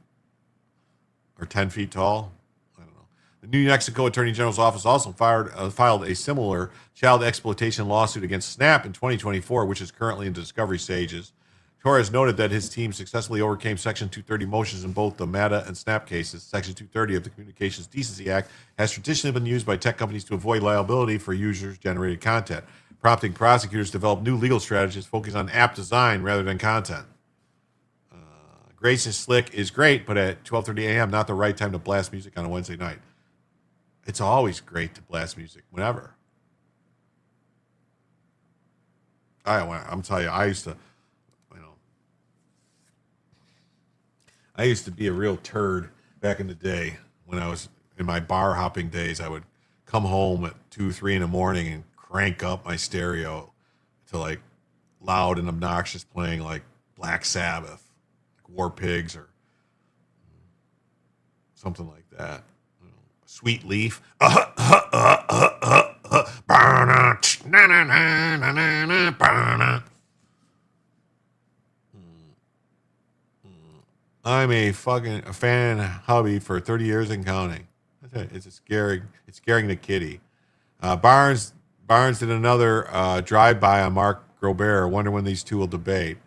Or 10 feet tall. I don't know. The New Mexico Attorney General's office also filed a similar child exploitation lawsuit against Snap in 2024, which is currently in discovery stages. Torres noted that his team successfully overcame Section 230 motions in both the Meta and Snap cases. Section 230 of the Communications Decency Act has traditionally been used by tech companies to avoid liability for users-generated content, prompting prosecutors to develop new legal strategies focused on app design rather than content. Grace is Slick is great, but at 12:30 a.m., not the right time to blast music on a Wednesday night. It's always great to blast music, whenever. I'm telling you, I used to be a real turd back in the day when I was in my bar hopping days. I would come home at 2, 3 in the morning and crank up my stereo to like loud and obnoxious playing like Black Sabbath, like War Pigs or something like that. Sweet Leaf. I'm a fan hubby for 30 years and counting. It's scaring the kitty. Barnes did another drive-by on Mark Grobert. I wonder when these two will debate.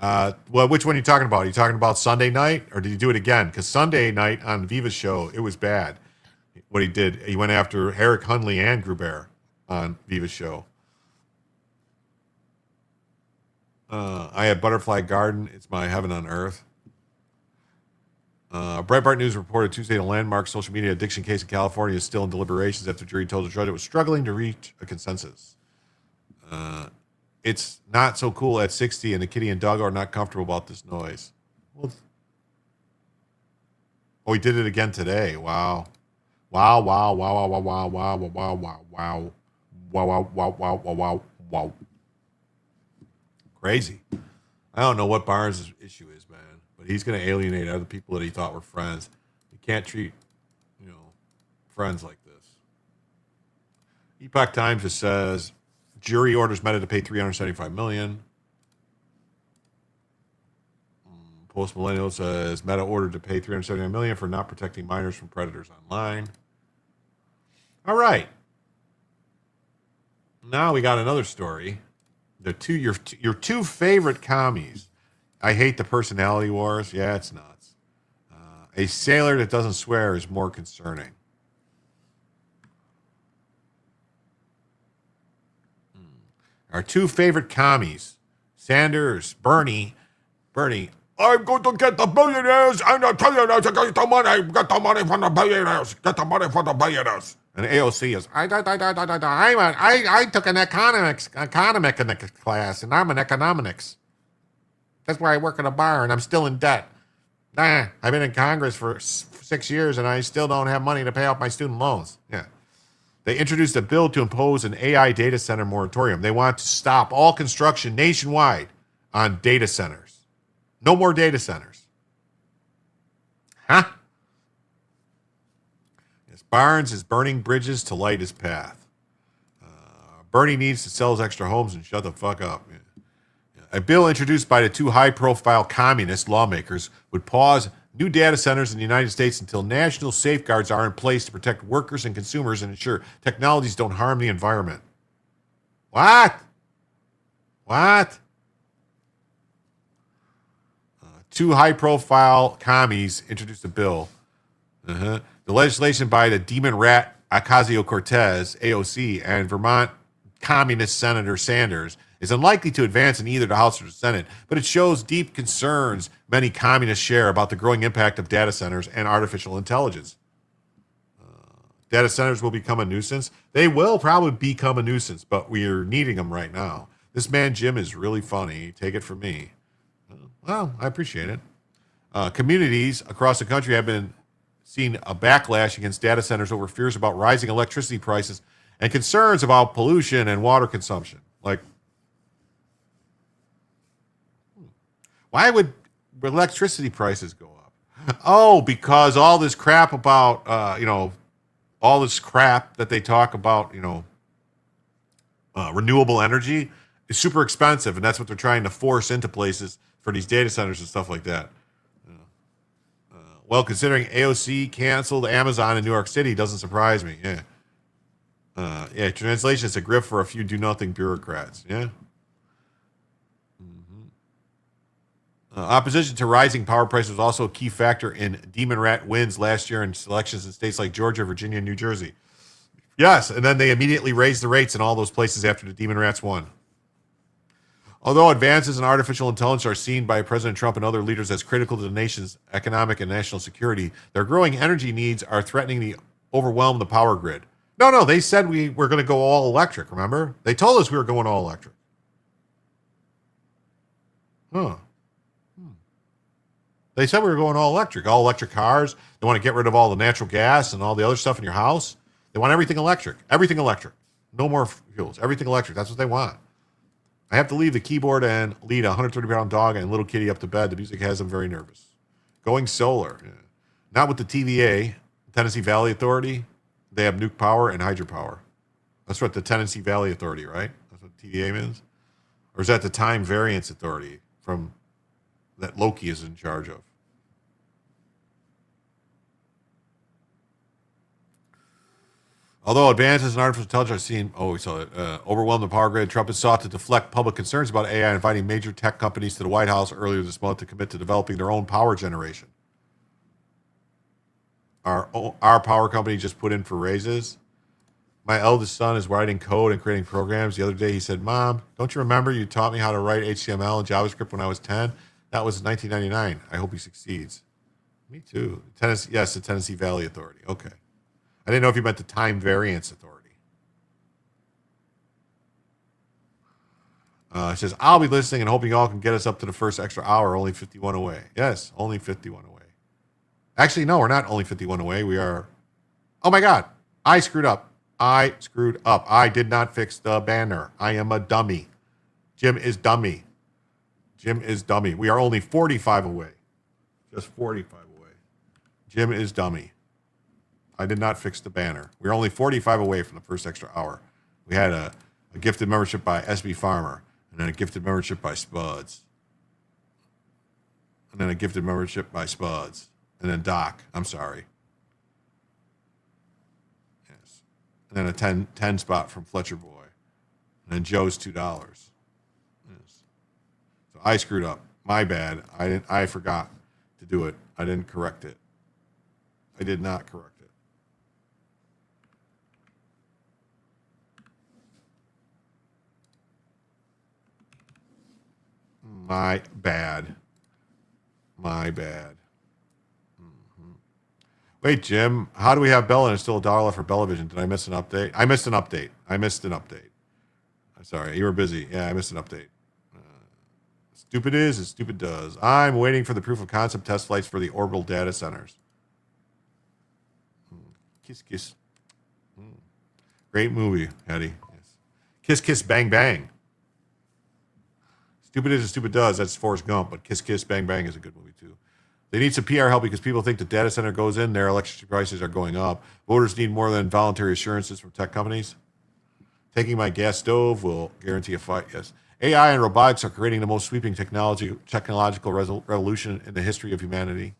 Well, which one are you talking about? Are you talking about Sunday night, or did he do it again? Because Sunday night on Viva's show, it was bad. What he did, he went after Eric Hundley and Grobert on Viva's show. I had Butterfly Garden. It's my heaven on earth. Breitbart News reported Tuesday a landmark social media addiction case in California is still in deliberations after the jury told the judge it was struggling to reach a consensus. It's not so cool at 60, and the kitty and dog are not comfortable about this noise. Well, he did it again today. Wow. Wow. Crazy. I don't know what Barnes' issue is, man, but he's going to alienate other people that he thought were friends. You can't treat, friends like this. Epoch Times just says jury orders Meta to pay $375 million. Post Millennial says Meta ordered to pay $379 million for not protecting minors from predators online. All right. Now we got another story. Your two favorite commies. I hate the personality wars. Yeah, it's nuts. A sailor that doesn't swear is more concerning. Our two favorite commies, Sanders, Bernie, I'm going to get the billionaires and the trillionaires to get the money. Get the money from the billionaires. Get the money from the billionaires. And AOC is, I took an economics class, and I'm an economics. That's why I work at a bar, and I'm still in debt. I've been in Congress for 6 years, and I still don't have money to pay off my student loans. Yeah. They introduced a bill to impose an AI data center moratorium. They want to stop all construction nationwide on data centers. No more data centers. Huh? Yes, Barnes is burning bridges to light his path. Bernie needs to sell his extra homes and shut the fuck up. Yeah. A bill introduced by the two high-profile communist lawmakers would pause new data centers in the United States until national safeguards are in place to protect workers and consumers and ensure technologies don't harm the environment. What? Two high-profile commies introduced a bill. The legislation by the demon rat Ocasio-Cortez, AOC, and Vermont Communist Senator Sanders is unlikely to advance in either the House or the Senate, but it shows deep concerns many communists share about the growing impact of data centers and artificial intelligence. Data centers will become a nuisance. They will probably become a nuisance, but we are needing them right now. This man, Jim, is really funny. Take it from me. Well, I appreciate it. Communities across the country have been seeing a backlash against data centers over fears about rising electricity prices and concerns about pollution and water consumption. Like, why would electricity prices go up? Oh, because all this crap about, all this crap that they talk about, renewable energy is super expensive, and that's what they're trying to force into places for these data centers and stuff like that. Well, considering AOC canceled Amazon in New York City doesn't surprise me. Yeah. Translation is a grift for a few do-nothing bureaucrats. Yeah. Opposition to rising power prices was also a key factor in Demon Rat wins last year in elections in states like Georgia, Virginia, and New Jersey. Yes, and then they immediately raised the rates in all those places after the Demon Rats won. Although advances in artificial intelligence are seen by President Trump and other leaders as critical to the nation's economic and national security, their growing energy needs are threatening to overwhelm the power grid. No, they said we were going to go all electric, remember? They told us we were going all electric. They said we were going all electric cars. They want to get rid of all the natural gas and all the other stuff in your house. They want everything electric. No more fuels. Everything electric. That's what they want. I have to leave the keyboard and lead a 130-pound dog and little kitty up to bed. The music has them very nervous. Going solar. Yeah. Not with the TVA, Tennessee Valley Authority. They have nuke power and hydropower. That's what the Tennessee Valley Authority, right? That's what TVA means? Or is that the Time Variance Authority from that Loki is in charge of? Although advances in artificial intelligence are seen, overwhelm the power grid, Trump has sought to deflect public concerns about AI, inviting major tech companies to the White House earlier this month to commit to developing their own power generation. Our power company just put in for raises. My eldest son is writing code and creating programs. The other day he said, "Mom, don't you remember you taught me how to write HTML and JavaScript when I was 10? That was 1999. I hope he succeeds." Me too. Tennessee, yes, the Tennessee Valley Authority. Okay. I didn't know if you meant the Time Variance Authority. It says, I'll be listening and hoping y'all can get us up to the first extra hour, only 51 away. Yes, only 51 away. Actually, no, we're not only 51 away. We are, oh my God, I screwed up. I did not fix the banner. I am a dummy. Jim is dummy. We are only 45 away. Just 45 away. Jim is dummy. I did not fix the banner. We were only 45 away from the first extra hour. We had a gifted membership by SB Farmer, and then a gifted membership by Spuds. And then a gifted membership by Spuds. And then Doc, I'm sorry. Yes. And then a 10 spot from Fletcher Boy. And then Joe's $2. Yes. So I screwed up. My bad. I forgot to do it. I didn't correct it. I did not correct it. My bad. My bad. Mm-hmm. Wait, Jim, how do we have Bella and it's still $1 for Bellavision? Did I miss an update? I missed an update. I'm sorry, you were busy. Yeah, I missed an update. Stupid is as stupid does. I'm waiting for the proof of concept test flights for the orbital data centers. Kiss, kiss. Great movie, Eddie. Yes. Kiss, kiss, bang, bang. Stupid is as stupid does. That's Forrest Gump, but Kiss, Kiss, Bang, Bang is a good movie, too. They need some PR help because people think the data center goes in there, electricity prices are going up. Voters need more than voluntary assurances from tech companies. Taking my gas stove will guarantee a fight, yes. AI and robotics are creating the most sweeping technological revolution in the history of humanity.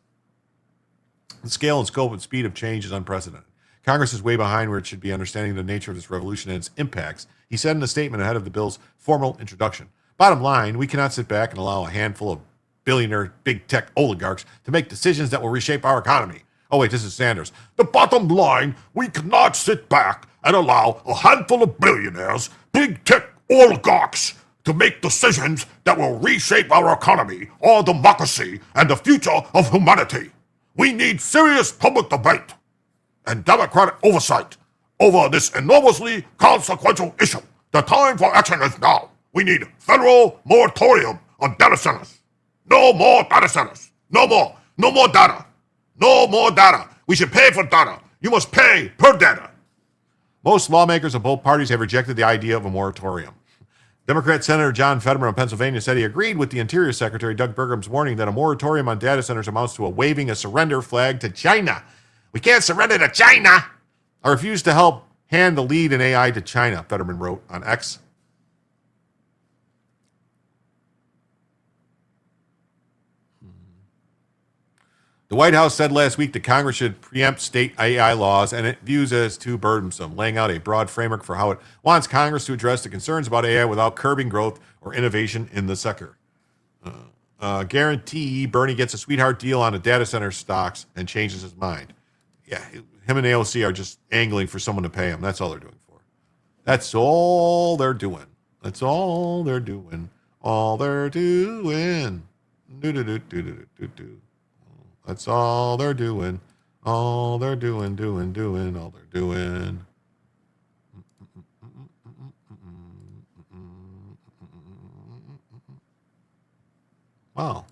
The scale and scope and speed of change is unprecedented. Congress is way behind where it should be understanding the nature of this revolution and its impacts, he said in a statement ahead of the bill's formal introduction. Bottom line, we cannot sit back and allow a handful of billionaire big tech oligarchs to make decisions that will reshape our economy. Oh, wait, this is Sanders. The bottom line, we cannot sit back and allow a handful of billionaires, big tech oligarchs, to make decisions that will reshape our economy, our democracy, and the future of humanity. We need serious public debate and democratic oversight over this enormously consequential issue. The time for action is now. We need federal moratorium on data centers. No more data centers. No more. No more data. No more data. We should pay for data. You must pay per data. Most lawmakers of both parties have rejected the idea of a moratorium. Democrat Senator John Fetterman of Pennsylvania said he agreed with the Interior Secretary Doug Burgum's warning that a moratorium on data centers amounts to waving a surrender flag to China. We can't surrender to China. I refuse to help hand the lead in AI to China, Fetterman wrote on X. The White House said last week that Congress should preempt state AI laws and it views it as too burdensome, laying out a broad framework for how it wants Congress to address the concerns about AI without curbing growth or innovation in the sector. Guarantee Bernie gets a sweetheart deal on the data center stocks and changes his mind. Yeah, him and AOC are just angling for someone to pay him. That's all they're doing for. That's all they're doing. That's all they're doing. All they're doing. Do. That's all they're doing. All they're doing, all they're doing. Wow.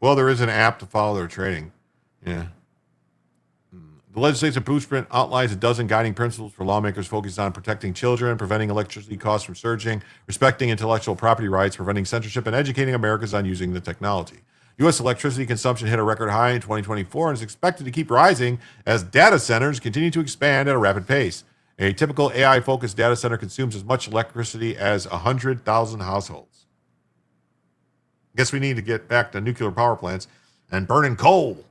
Well, there is an app to follow their trading. Yeah. The legislative blueprint outlines a dozen guiding principles for lawmakers focused on protecting children, preventing electricity costs from surging, respecting intellectual property rights, preventing censorship, and educating Americans on using the technology. U.S. electricity consumption hit a record high in 2024 and is expected to keep rising as data centers continue to expand at a rapid pace. A typical AI-focused data center consumes as much electricity as 100,000 households. I guess we need to get back to nuclear power plants and burning coal.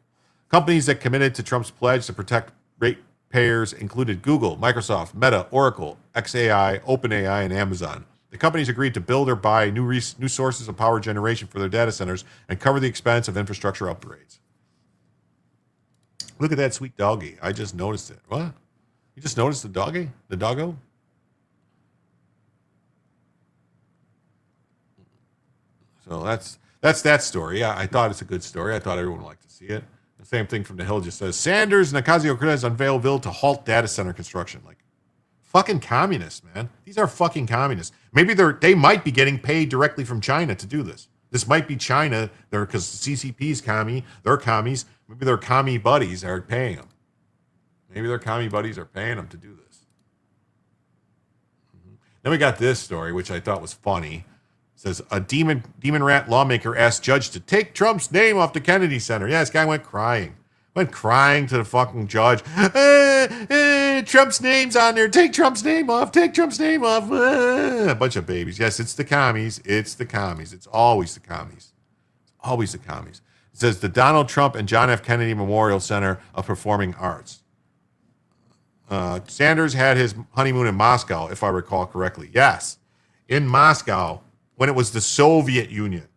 Companies that committed to Trump's pledge to protect ratepayers included Google, Microsoft, Meta, Oracle, xAI, OpenAI, and Amazon. The companies agreed to build or buy new sources of power generation for their data centers and cover the expense of infrastructure upgrades. Look at that sweet doggy. I just noticed it. What? You just noticed the doggy? The doggo? So that's that story. Yeah, I thought it's a good story. I thought everyone would like to see it. The same thing from the Hill just says, Sanders and Ocasio-Cortez unveil bill to halt data center construction. Like, fucking communists, man. These are fucking communists. Maybe they might be getting paid directly from China to do this. This might be China, because CCP's commie, they're commies. Maybe their commie buddies are paying them. Maybe their commie buddies are paying them to do this. Then we got this story, which I thought was funny. It says, a demon rat lawmaker asked judge to take Trump's name off the Kennedy Center. Yeah, this guy went crying. Went crying to the fucking judge. Trump's name's on there. Take Trump's name off. Take Trump's name off. A bunch of babies. Yes, it's the commies. It's the commies. It's always the commies. It's always the commies. It says the Donald Trump and John F. Kennedy Memorial Center of Performing Arts. Sanders had his honeymoon in Moscow, if I recall correctly. Yes, in Moscow, when it was the Soviet Union.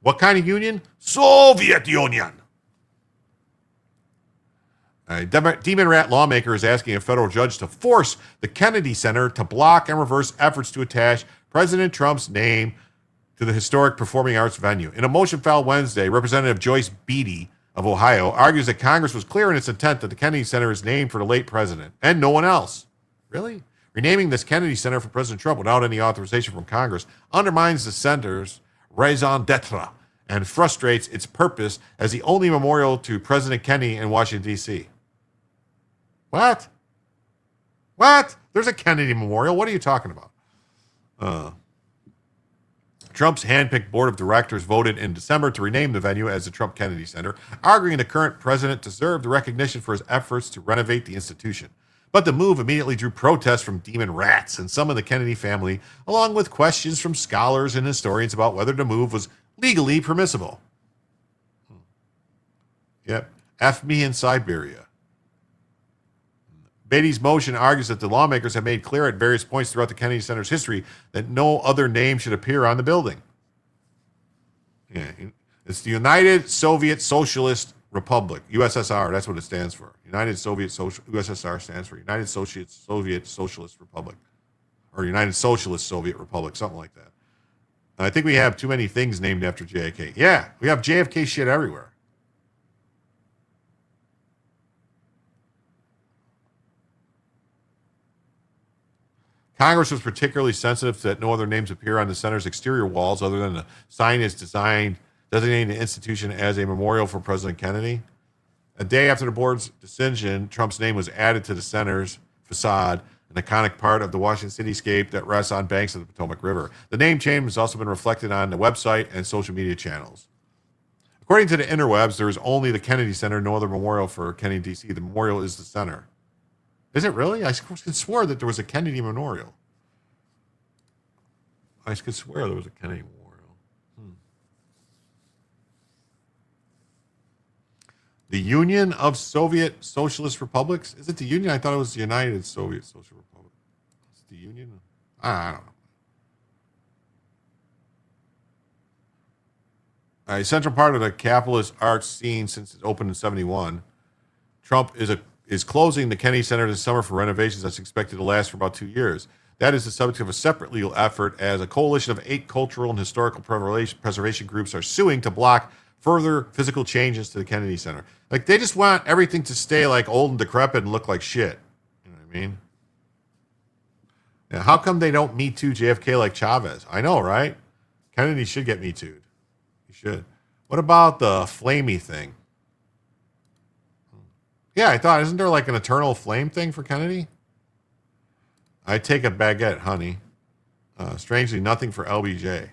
What kind of union? Soviet Union. A Demon Rat lawmaker is asking a federal judge to force the Kennedy Center to block and reverse efforts to attach President Trump's name to the historic performing arts venue. In a motion filed Wednesday, Representative Joyce Beatty of Ohio argues that Congress was clear in its intent that the Kennedy Center is named for the late president and no one else. Really? Renaming this Kennedy Center for President Trump without any authorization from Congress undermines the center's raison d'etre and frustrates its purpose as the only memorial to President Kennedy in Washington, D.C. What? What? There's a Kennedy Memorial. What are you talking about? Trump's handpicked board of directors voted in December to rename the venue as the Trump Kennedy Center, arguing the current president deserved the recognition for his efforts to renovate the institution. But the move immediately drew protests from demon rats and some of the Kennedy family, along with questions from scholars and historians about whether the move was legally permissible. Yep. F me in Siberia. Beatty's motion argues that the lawmakers have made clear at various points throughout the Kennedy Center's history that no other name should appear on the building. Yeah, it's the United Soviet Socialist Republic, USSR. That's what it stands for. United Soviet USSR stands for United Soviet Socialist Republic, or United Socialist Soviet Republic, something like that. And I think we have too many things named after JFK. Yeah, we have JFK shit everywhere. Congress was particularly sensitive that no other names appear on the center's exterior walls other than the sign is designed designating the institution as a memorial for President Kennedy. A day after the board's decision, Trump's name was added to the center's facade, an iconic part of the Washington cityscape that rests on banks of the Potomac River. The name change has also been reflected on the website and social media channels. According to the interwebs, there is only the Kennedy Center, no other memorial for Kennedy, D.C. The memorial is the center. Is it really? I could swear that there was a Kennedy memorial. I could swear there was a Kennedy memorial. The Union of Soviet Socialist Republics? Is it the Union? I thought it was the United Soviet Social Republic. Is it the Union? I don't know. A central part of the capitalist arts scene since it opened in 1971, Trump is closing the Kennedy Center this summer for renovations that's expected to last for about 2 years. That is the subject of a separate legal effort as a coalition of 8 cultural and historical preservation groups are suing to block further physical changes to the Kennedy Center. Like, they just want everything to stay like old and decrepit and look like shit. You know what I mean? Yeah, how come they don't Me Too JFK like Chavez? I know, right? Kennedy should get Me Too'd. He should. What about the flamey thing? Yeah, I thought, isn't there like an eternal flame thing for Kennedy? I take a baguette, honey. Strangely, nothing for LBJ.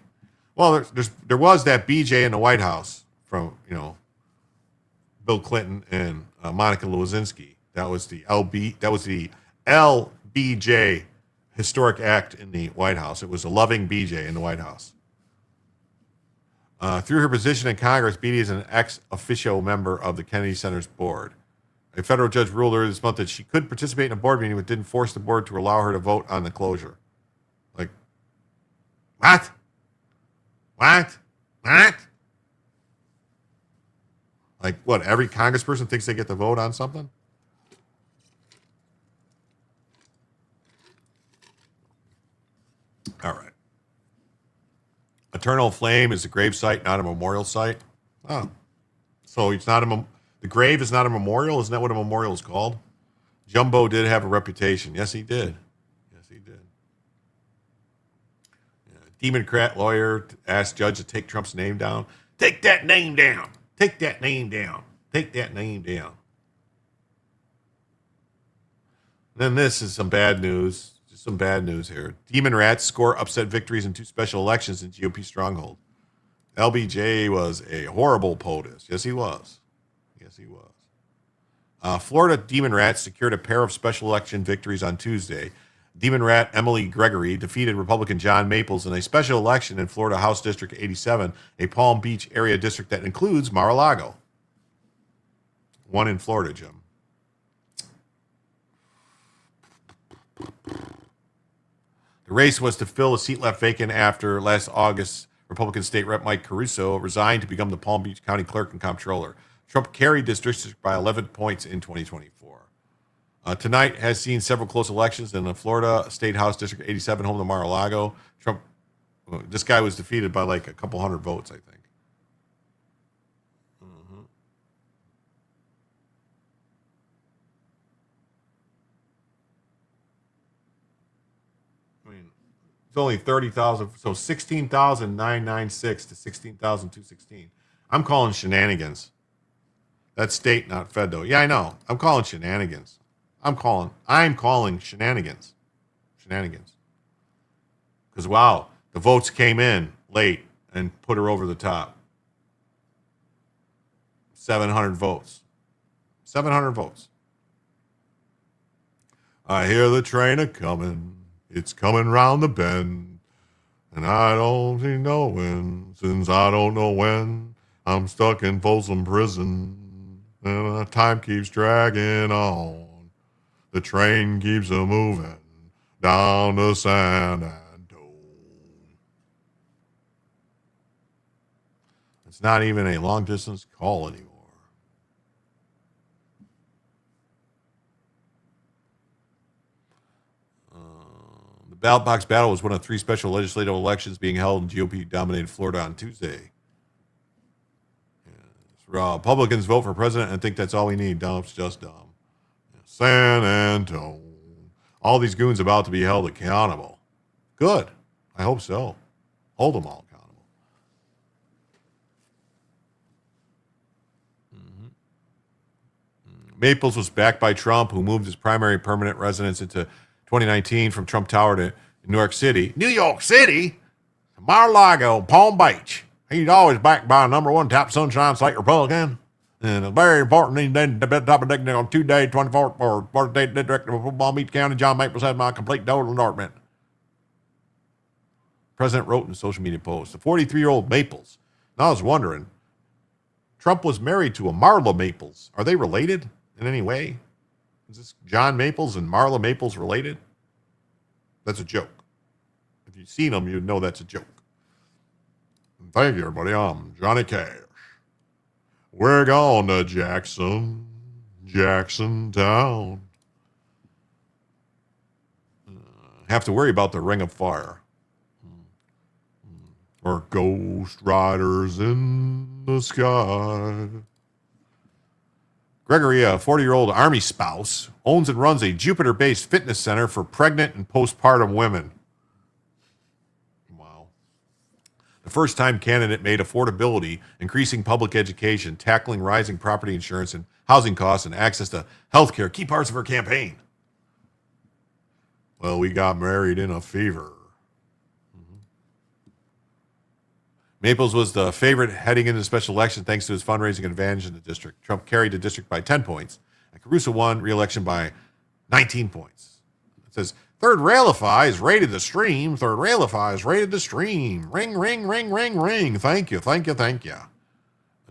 Well, there was that BJ in the White House from, Bill Clinton and Monica Lewinsky. That was the LBJ historic act in the White House. It was a loving BJ in the White House. Through her position in Congress, Beatty is an ex officio member of the Kennedy Center's board. A federal judge ruled earlier this month that she could participate in a board meeting but didn't force the board to allow her to vote on the closure. Like, what? What? What? Like, what? Every congressperson thinks they get to vote on something? All right. Eternal Flame is a grave site, not a memorial site. Oh. So it's not the grave is not a memorial? Isn't that what a memorial is called? Jumbo did have a reputation. Yes, he did. Yes, he did. Yeah. Democrat lawyer asked judge to take Trump's name down. Take that name down. Take that name down. Take that name down. Then this is some bad news. Just some bad news here. Demon rats score upset victories in 2 special elections in GOP stronghold. LBJ was a horrible POTUS. Yes, he was. Yes, he was. Florida Demon Rats secured a pair of special election victories on Tuesday. Demon Rat Emily Gregory defeated Republican John Maples in a special election in Florida House District 87, a Palm Beach area district that includes Mar-a-Lago. One in Florida, Jim. The race was to fill a seat left vacant after last August Republican State Rep Mike Caruso resigned to become the Palm Beach County Clerk and Comptroller. Trump carried this district by 11 points in 2024. Tonight has seen several close elections in the Florida State House District 87, home to Mar-a-Lago. Trump, this guy was defeated by like a couple hundred votes, I think. It's only 30,000, so 16,996 to 16,216. I'm calling shenanigans. That's state, not fed, though. Yeah, I know. I'm calling shenanigans. I'm calling shenanigans. Shenanigans. Because, wow, the votes came in late and put her over the top. 700 votes. 700 votes. I hear the train a-coming. It's coming round the bend, and I don't see no when, since I don't know when. I'm stuck in Folsom Prison, and time keeps dragging on. The train keeps a-moving down to San Antonio. It's not even a long-distance call anymore. Ballot box battle was one of three special legislative elections being held in GOP-dominated Florida on Tuesday. Republicans vote for president and think that's all we need. Dump's just dumb. San Antonio. All these goons about to be held accountable. Good. I hope so. Hold them all accountable. Maples was backed by Trump, who moved his primary permanent residence into 2019 from Trump Tower to New York City. New York City? Mar-a-Lago, Palm Beach. He's always backed by a number one top sunshine state Republican. And it's very important these days to be top of on 2 days, 24th for Florida State Director of Palm Beach County. John Maples had my complete total endorsement. President wrote in a social media post. The 43-year-old Maples. Now I was wondering, Trump was married to a Marla Maples. Are they related in any way? Is this John Maples and Marla Maples related? That's a joke. If you've seen them, you'd know that's a joke. Thank you, everybody. I'm Johnny Cash. We're going to Jackson Town. Have to worry about the Ring of Fire. Or Ghost Riders in the Sky. Gregory, a 40-year-old Army spouse, owns and runs a Jupiter-based fitness center for pregnant and postpartum women. Wow. The first-time candidate made affordability, increasing public education, tackling rising property insurance and housing costs, and access to health care, key parts of her campaign. Well, we got married in a fever. Maples was the favorite heading into the special election thanks to his fundraising advantage in the district. Trump carried the district by 10 points, and Caruso won re-election by 19 points. It says, Third Railify has rated the stream. Third Railify has rated the stream. Ring, ring, ring, ring, ring. Thank you, thank you, thank you.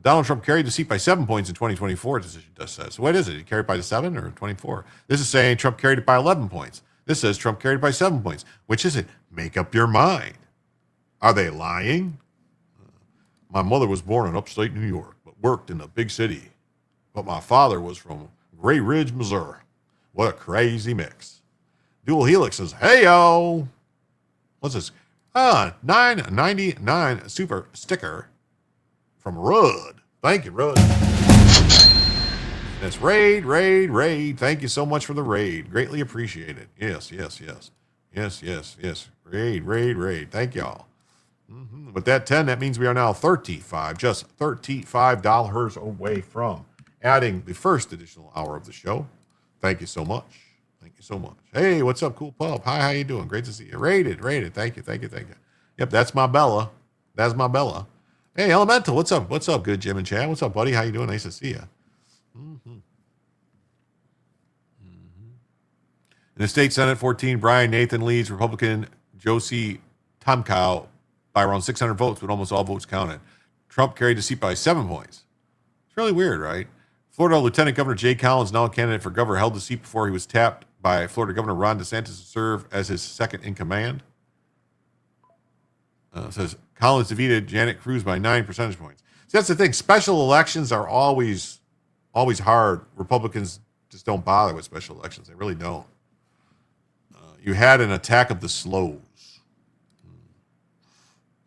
Donald Trump carried the seat by 7 points in 2024, decision does say. So what is it? He carried by 7 or 24? This is saying Trump carried it by 11 points. This says Trump carried it by 7 points. Which is it? Make up your mind. Are they lying? My mother was born in upstate New York, but worked in a big city. But my father was from Gray Ridge, Missouri. What a crazy mix. Dual Helix says, hey-yo. What's this? 999 super sticker from Rudd. Thank you, Rudd. That's raid. Thank you so much for the raid. Greatly appreciated. Yes. Raid. Thank y'all. With that 10, that means we are now just $35 away from adding the first additional hour of the show. Thank you so much. Hey, what's up, Cool Pub? Hi, how you doing? Great to see you. Rated. Thank you. Yep, that's my Bella. Hey, Elemental, what's up? Good, Jim and Chad. What's up, buddy? How you doing? Nice to see you. In the state Senate, 14, Brian Nathan leads Republican Josie Tomkow by around 600 votes, with almost all votes counted. Trump carried the seat by 7 points. It's really weird, right? Florida Lieutenant Governor Jay Collins, now a candidate for governor, held the seat before he was tapped by Florida Governor Ron DeSantis to serve as his second in command. Says Collins defeated Janet Cruz by 9 percentage points. See, that's the thing. Special elections are always hard. Republicans just don't bother with special elections. They really don't. You had an attack of the slows.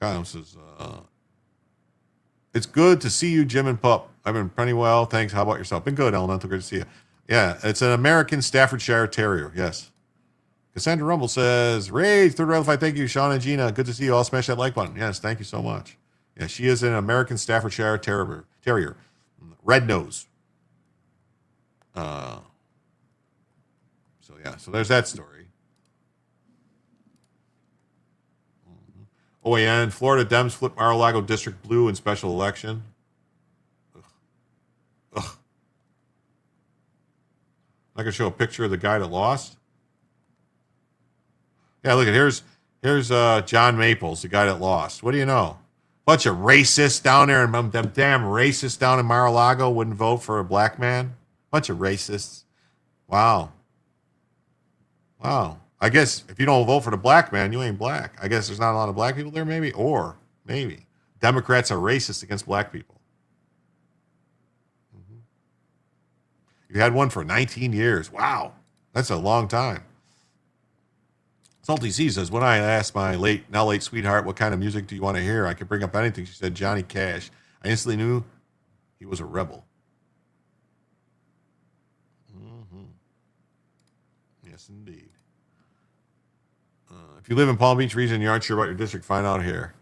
Collins says, it's good to see you, Jim and Pup. I've been pretty well. Thanks. How about yourself? Been good, Elemental. Good to see you. Yeah, it's an American Staffordshire Terrier. Yes. Cassandra Rumble says, Rage, third ratified. Thank you, Sean and Gina. Good to see you all. Smash that like button. Yes, thank you so much. Yeah, she is an American Staffordshire Terrier. Red nose. So there's that story. OAN, Florida Dems flip Mar-a-Lago District blue in special election. Ugh. I can show a picture of the guy that lost. Yeah, look at here's John Maples, the guy that lost. What do you know? Bunch of racists down there, and them damn racists down in Mar-a-Lago wouldn't vote for a black man. Bunch of racists. Wow. I guess if you don't vote for the black man, you ain't black. I guess there's not a lot of black people there, maybe, or maybe Democrats are racist against black people. You had one for 19 years. Wow, that's a long time. Salty C says, when I asked my now late sweetheart, what kind of music do you want to hear? I could bring up anything. She said, Johnny Cash. I instantly knew he was a rebel. Yes, indeed. If you live in Palm Beach region and you aren't sure about your district, find out here.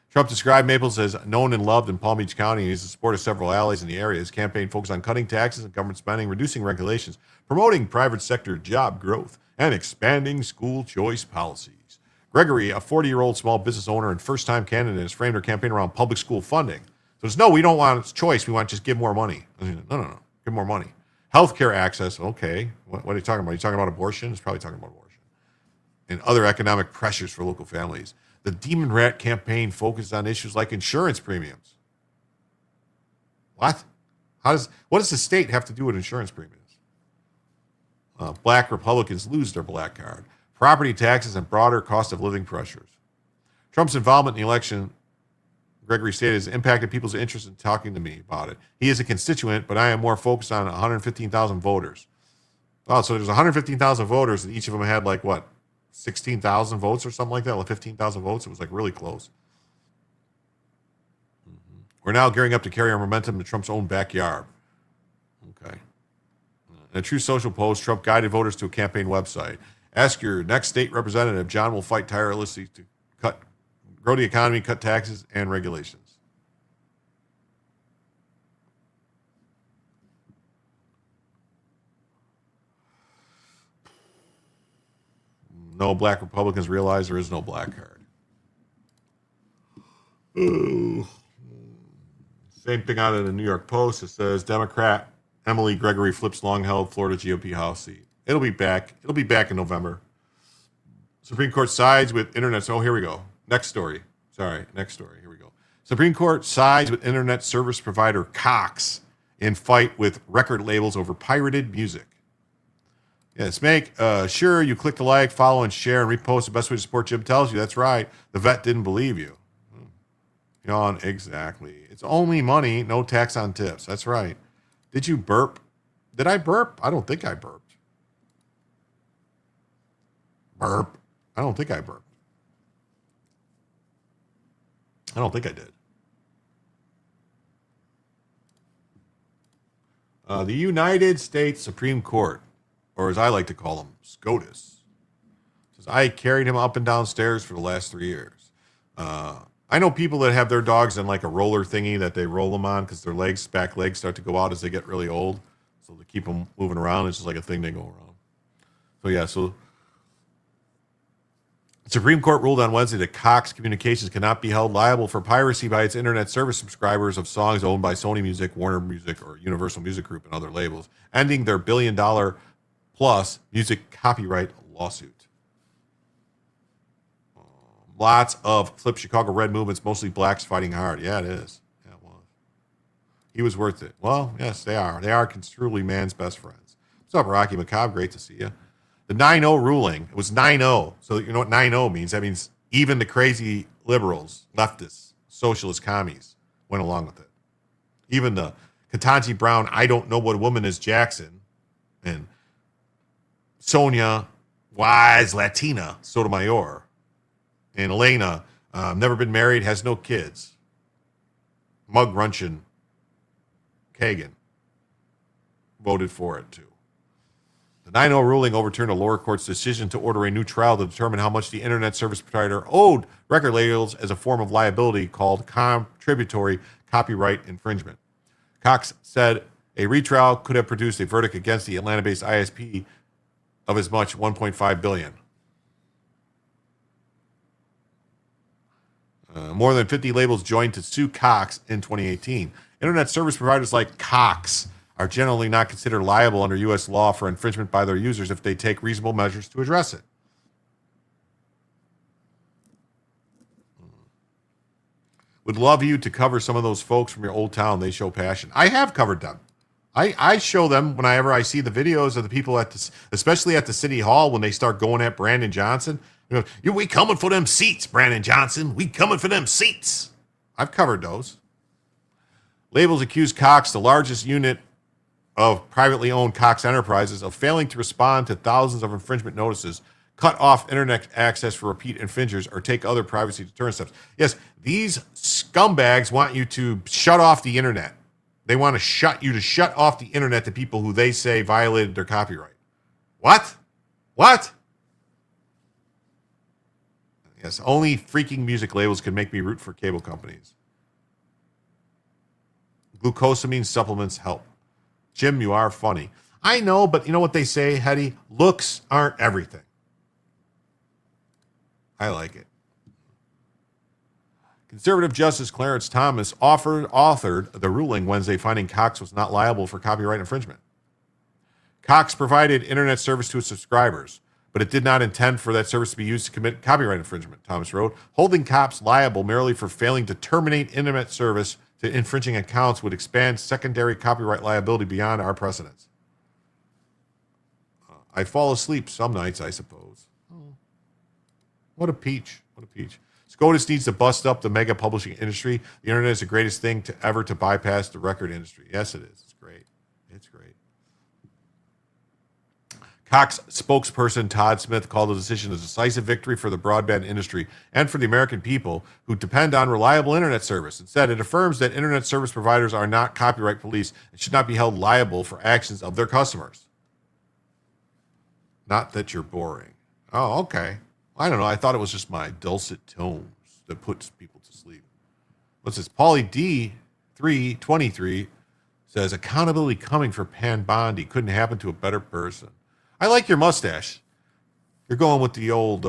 Trump described Maples as known and loved in Palm Beach County. He's the support of several allies in the area. His campaign focused on cutting taxes and government spending, reducing regulations, promoting private sector job growth, and expanding school choice policies. Gregory, a 40-year-old small business owner and first-time candidate, has framed her campaign around public school funding. So it's, no, we don't want choice. We want to just give more money. No. Give more money. Healthcare access. Okay. What are you talking about? Are you talking about abortion? It's probably talking about abortion. And other economic pressures for local families. The Demon Rat campaign focused on issues like insurance premiums. What? What does the state have to do with insurance premiums? Black Republicans lose their black card. Property taxes and broader cost of living pressures. Trump's involvement in the election, Gregory stated, has impacted people's interest in talking to me about it. He is a constituent, but I am more focused on 115,000 voters. Wow, so there's 115,000 voters, and each of them had 16,000 votes or something like that, 15,000 votes. It was really close. We're now gearing up to carry our momentum to Trump's own backyard. Okay. In a true social post, Trump guided voters to a campaign website. Ask your next state representative. John will fight tirelessly to grow the economy, cut taxes and regulations. No black Republicans realize there is no black card. Ooh. Same thing out of the New York Post. It says Democrat Emily Gregory flips long-held Florida GOP House seat. It'll be back. It'll be back in November. Supreme Court sides with internet. Oh, here we go. Next story. Here we go. Supreme Court sides with internet service provider Cox in fight with record labels over pirated music. Yes, make sure you click the like, follow, and share, and repost. The best way to support Jim tells you. That's right. The vet didn't believe you. Yawn, exactly. It's only money, no tax on tips. That's right. Did you burp? Did I burp? I don't think I burped. Burp. I don't think I burped. I don't think I did. The United States Supreme Court, or as I like to call them, SCOTUS, says, I carried him up and down stairs for the last 3 years. I know people that have their dogs in a roller thingy that they roll them on because their back legs start to go out as they get really old. So to keep them moving around, it's just a thing they go around. So the Supreme Court ruled on Wednesday that Cox Communications cannot be held liable for piracy by its internet service subscribers of songs owned by Sony Music, Warner Music, or Universal Music Group and other labels, ending their billion-dollar plus music copyright lawsuit. Lots of Flip Chicago Red movements, mostly blacks fighting hard. Yeah, it is. Yeah, it was. He was worth it. Well, yes, they are. They are truly man's best friends. What's up, Rocky Macabre? Great to see you. The 9-0 ruling, it was 9-0. So you know what 9-0 means? That means even the crazy liberals, leftists, socialist commies went along with it. Even the Ketanji Brown, I don't know what a woman is, Jackson, and Sonia, wise Latina, Sotomayor, and Elena, never been married, has no kids. Mug Runchin Kagan voted for it too. The 9-0 ruling overturned a lower court's decision to order a new trial to determine how much the internet service provider owed record labels as a form of liability called contributory copyright infringement. Cox said a retrial could have produced a verdict against the Atlanta-based ISP of as much $1.5 billion. More than 50 labels joined to sue Cox in 2018. Internet service providers like Cox are generally not considered liable under U.S. law for infringement by their users if they take reasonable measures to address it. Would love you to cover some of those folks from your old town. They show passion. I have covered them. I show them whenever I see the videos of the people at the, especially at the city hall when they start going at Brandon Johnson. You know, we coming for them seats, Brandon Johnson. We coming for them seats. I've covered those. Labels accuse Cox, the largest unit of privately owned Cox Enterprises, of failing to respond to thousands of infringement notices, cut off internet access for repeat infringers, or take other privacy deterrent steps. Yes, these scumbags want you to shut off the internet. They want to shut off the internet to people who they say violated their copyright. What? Yes, only freaking music labels can make me root for cable companies. Glucosamine supplements help. Jim, you are funny. I know, but you know what they say, Hetty? Looks aren't everything. I like it. Conservative Justice Clarence Thomas authored the ruling Wednesday finding Cox was not liable for copyright infringement. Cox provided internet service to its subscribers, but it did not intend for that service to be used to commit copyright infringement, Thomas wrote. Holding Cox liable merely for failing to terminate internet service to infringing accounts would expand secondary copyright liability beyond our precedents. I fall asleep some nights, I suppose. Oh. What a peach. SCOTUS needs to bust up the mega publishing industry. The internet is the greatest thing ever to bypass the record industry. Yes, it is. It's great. Cox spokesperson Todd Smith called the decision a decisive victory for the broadband industry and for the American people who depend on reliable internet service, and said it affirms that internet service providers are not copyright police and should not be held liable for actions of their customers. Not that you're boring. Oh, okay. I don't know. I thought it was just my dulcet tones that puts people to sleep. What's this? Paulie D323 says accountability coming for Pan Bondi couldn't happen to a better person. I like your mustache. You're going with the old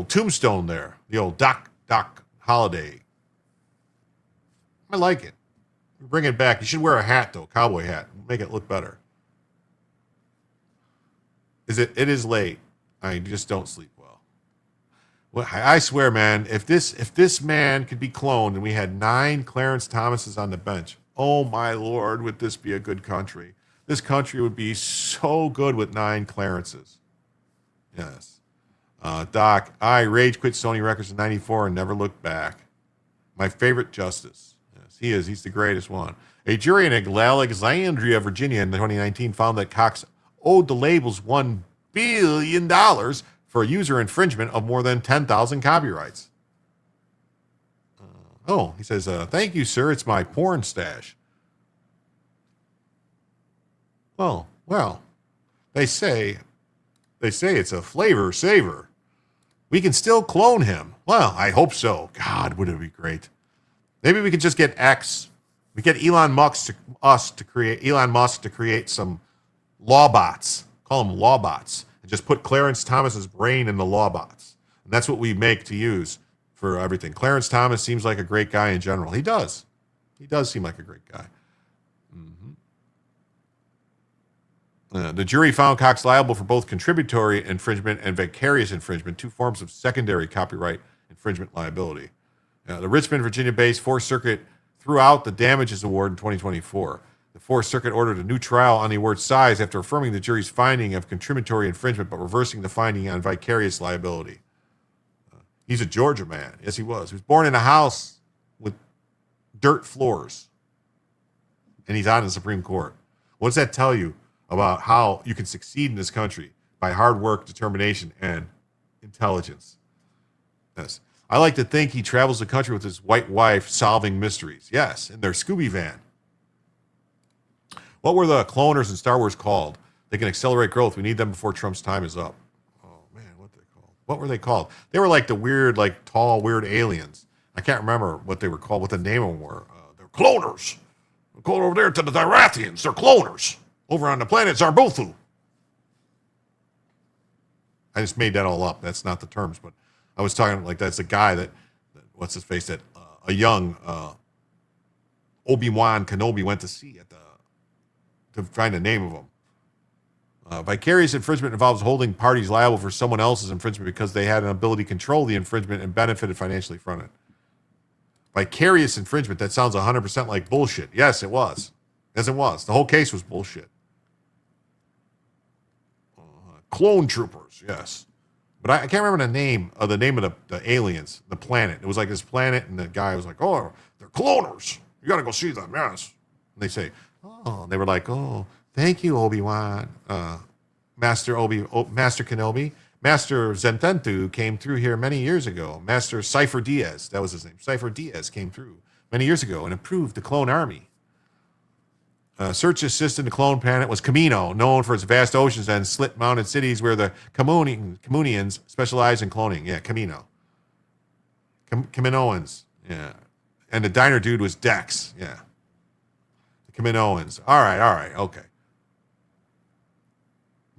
tombstone there, the old Doc Holiday. I like it. Bring it back. You should wear a hat though, cowboy hat. Make it look better. It is late. I just don't sleep well. Well, I swear, man, if this man could be cloned and we had 9 Clarence Thomases on the bench, oh my Lord, would this be a good country? This country would be so good with 9 Clarences. Yes. Doc, I rage quit Sony Records in 94 and never looked back. My favorite justice. Yes, he is. He's the greatest one. A jury in Alexandria, Virginia in 2019 found that Cox owed the labels $1 billion for user infringement of more than 10,000 copyrights. He says, thank you, sir. It's my porn stash. Well, they say it's a flavor saver. We can still clone him. Well, I hope so. God, wouldn't it be great? Maybe we could just get X. We get Elon Musk to create some law bots. Call them law bots. And just put Clarence Thomas's brain in the law bots. And that's what we make to use for everything. Clarence Thomas seems like a great guy in general. He does. He does seem like a great guy. The jury found Cox liable for both contributory infringement and vicarious infringement, two forms of secondary copyright infringement liability. The Richmond, Virginia-based Fourth Circuit threw out the damages award in 2024. The Fourth Circuit ordered a new trial on the award's size after affirming the jury's finding of contributory infringement but reversing the finding on vicarious liability. He's a Georgia man. Yes, he was. He was born in a house with dirt floors, and he's on the Supreme Court. What does that tell you about how you can succeed in this country? By hard work, determination, and intelligence. Yes. I like to think he travels the country with his white wife solving mysteries. Yes, in their Scooby van. What were the cloners in Star Wars called? They can accelerate growth. We need them before Trump's time is up. Oh, man, what were they called? They were like the weird, like tall, weird aliens. I can't remember what they were called, what the name of them were. They're cloners. We're going over there to the Dirathians. They're cloners. Over on the planet Zarbuthu. I just made that all up. That's not the terms, but I was talking like that's a guy that what's his face, that a young Obi-Wan Kenobi went to see to find the name of him. Vicarious infringement involves holding parties liable for someone else's infringement because they had an ability to control the infringement and benefited financially from it. Vicarious infringement, that sounds 100% like bullshit. Yes, it was. Yes, it was. The whole case was bullshit. Clone troopers, yes. But I can't remember the name of the aliens, the planet. It was like this planet, and the guy was like, oh, they're cloners. You got to go see them, yes. And they say, oh, they were like, oh, thank you, Obi-Wan, Master Kenobi. Master Zententu came through here many years ago. Master Cypher Diaz, that was his name. Cypher Diaz came through many years ago and improved the clone army. Search assistant to clone planet was Camino, known for its vast oceans and slit-mounted cities where the Communians specialize in cloning. Yeah, Camino. Caminoans. Yeah. And the diner dude was Dex. Yeah. The Caminoans. All right, okay.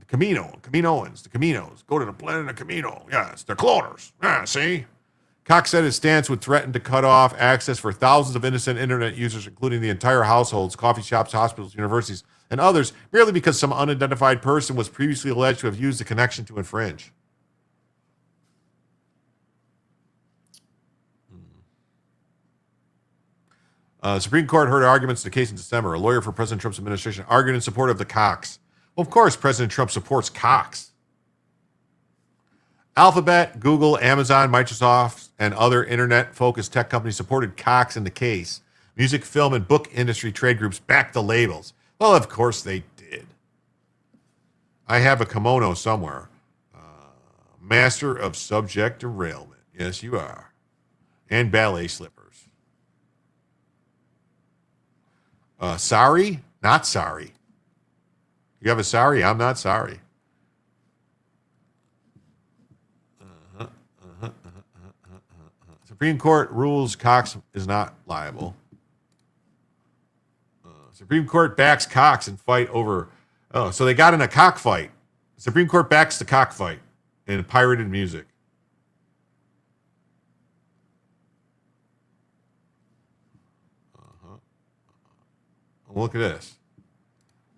The Caminoans, the Caminos. Go to the planet of Camino. Yes, they're cloners. Yeah, see? Cox said his stance would threaten to cut off access for thousands of innocent internet users, including the entire households, coffee shops, hospitals, universities, and others, merely because some unidentified person was previously alleged to have used the connection to infringe. Supreme Court heard arguments in the case in December. A lawyer for President Trump's administration argued in support of the Cox. Well, of course, President Trump supports Cox. Alphabet, Google, Amazon, Microsoft, and other internet-focused tech companies supported Cox in the case. Music, film, and book industry trade groups backed the labels. Well, of course they did. I have a kimono somewhere. Master of subject derailment. Yes, you are. And ballet slippers. Sorry? Not sorry. You have a sorry? I'm not sorry. Supreme Court rules Cox is not liable. Supreme Court backs Cox in fight over... Oh, so they got in a cockfight. Supreme Court backs the cockfight in pirated music. Look at this.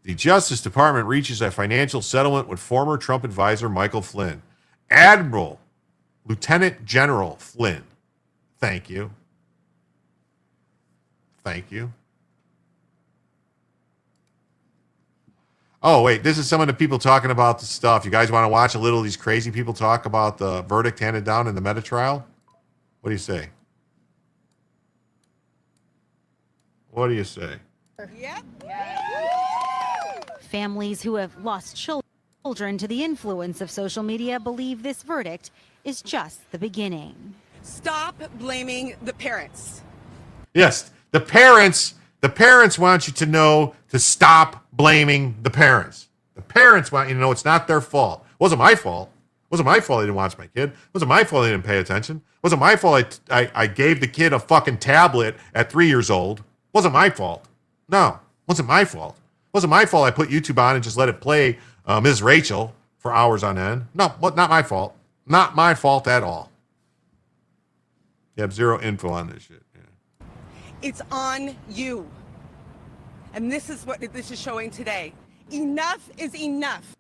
The Justice Department reaches a financial settlement with former Trump advisor Michael Flynn. Admiral Lieutenant General Flynn. Thank you. Thank you. Oh, wait. This is some of the people talking about the stuff. You guys want to watch a little of these crazy people talk about the verdict handed down in the Meta trial? What do you say? What do you say? Yep. Families who have lost children to the influence of social media believe this verdict is just the beginning. Stop blaming the parents. Yes, the parents want you to know to stop blaming the parents. The parents want you to know it's not their fault. It wasn't my fault. It wasn't my fault I didn't watch my kid. It wasn't my fault I didn't pay attention. It wasn't my fault I gave the kid a fucking tablet at 3 years old. It wasn't my fault. No, it wasn't my fault. It wasn't my fault I put YouTube on and just let it play Ms. Rachel for hours on end. No, not my fault. Not my fault at all. You have zero info on this shit. Yeah. It's on you. And this is what this is showing today. Enough is enough.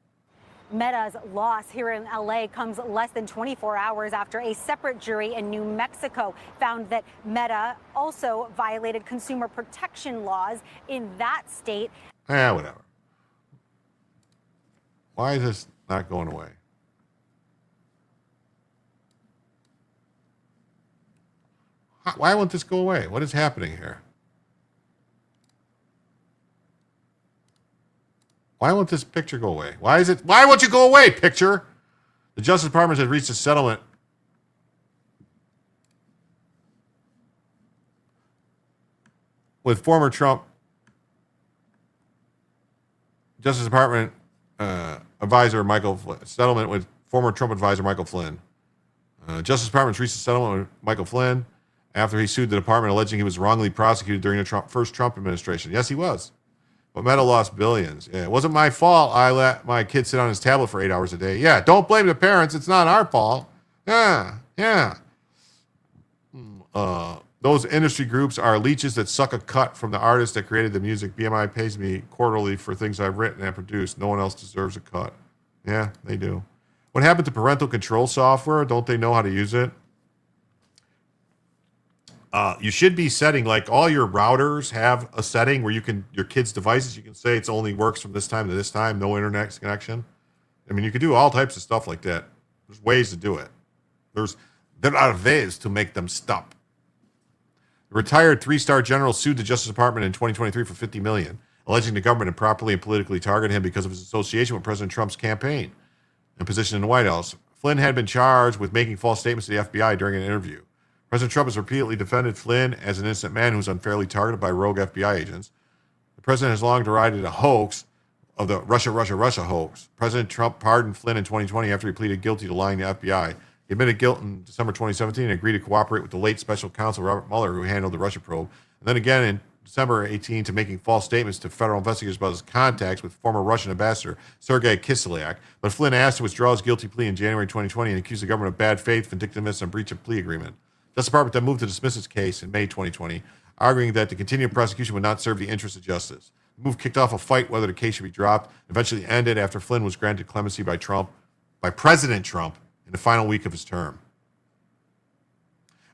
Meta's loss here in LA comes less than 24 hours after a separate jury in New Mexico found that Meta also violated consumer protection laws in that state. Whatever. Why is this not going away? Why won't this go away? What is happening here? Why won't this picture go away? Why won't you go away, picture? The Justice Department has reached a settlement with former Trump Justice Department advisor Michael Flynn. Settlement with former Trump advisor Michael Flynn. Justice Department's reached a settlement with Michael Flynn after he sued the department alleging he was wrongly prosecuted during the first Trump administration. Yes, he was. But Meta lost billions. Yeah, it wasn't my fault I let my kid sit on his tablet for 8 hours a day. Yeah, don't blame the parents. It's not our fault. Yeah. Those industry groups are leeches that suck a cut from the artist that created the music. BMI pays me quarterly for things I've written and produced. No one else deserves a cut. Yeah, they do. What happened to parental control software? Don't they know how to use it? You should be setting, like, all your routers have a setting where you can, your kids' devices, you can say it's only works from this time to this time, no internet connection. I mean, you could do all types of stuff like that. There's ways to do it. There are ways to make them stop. The retired 3-star general sued the Justice Department in 2023 for $50 million, alleging the government improperly and politically targeted him because of his association with President Trump's campaign and position in the White House. Flynn had been charged with making false statements to the FBI during an interview. President Trump has repeatedly defended Flynn as an innocent man who was unfairly targeted by rogue FBI agents. The president has long derided a hoax of the Russia hoax. President Trump pardoned Flynn in 2020 after he pleaded guilty to lying to the FBI. He admitted guilt in December 2017 and agreed to cooperate with the late special counsel Robert Mueller, who handled the Russia probe, and then again in December 18 to making false statements to federal investigators about his contacts with former Russian ambassador Sergei Kislyak. But Flynn asked to withdraw his guilty plea in January 2020 and accused the government of bad faith, vindictiveness, and breach of plea agreement. The Justice Department then moved to dismiss his case in May 2020, arguing that the continued prosecution would not serve the interests of justice. The move kicked off a fight whether the case should be dropped, eventually ended after Flynn was granted clemency by President Trump in the final week of his term.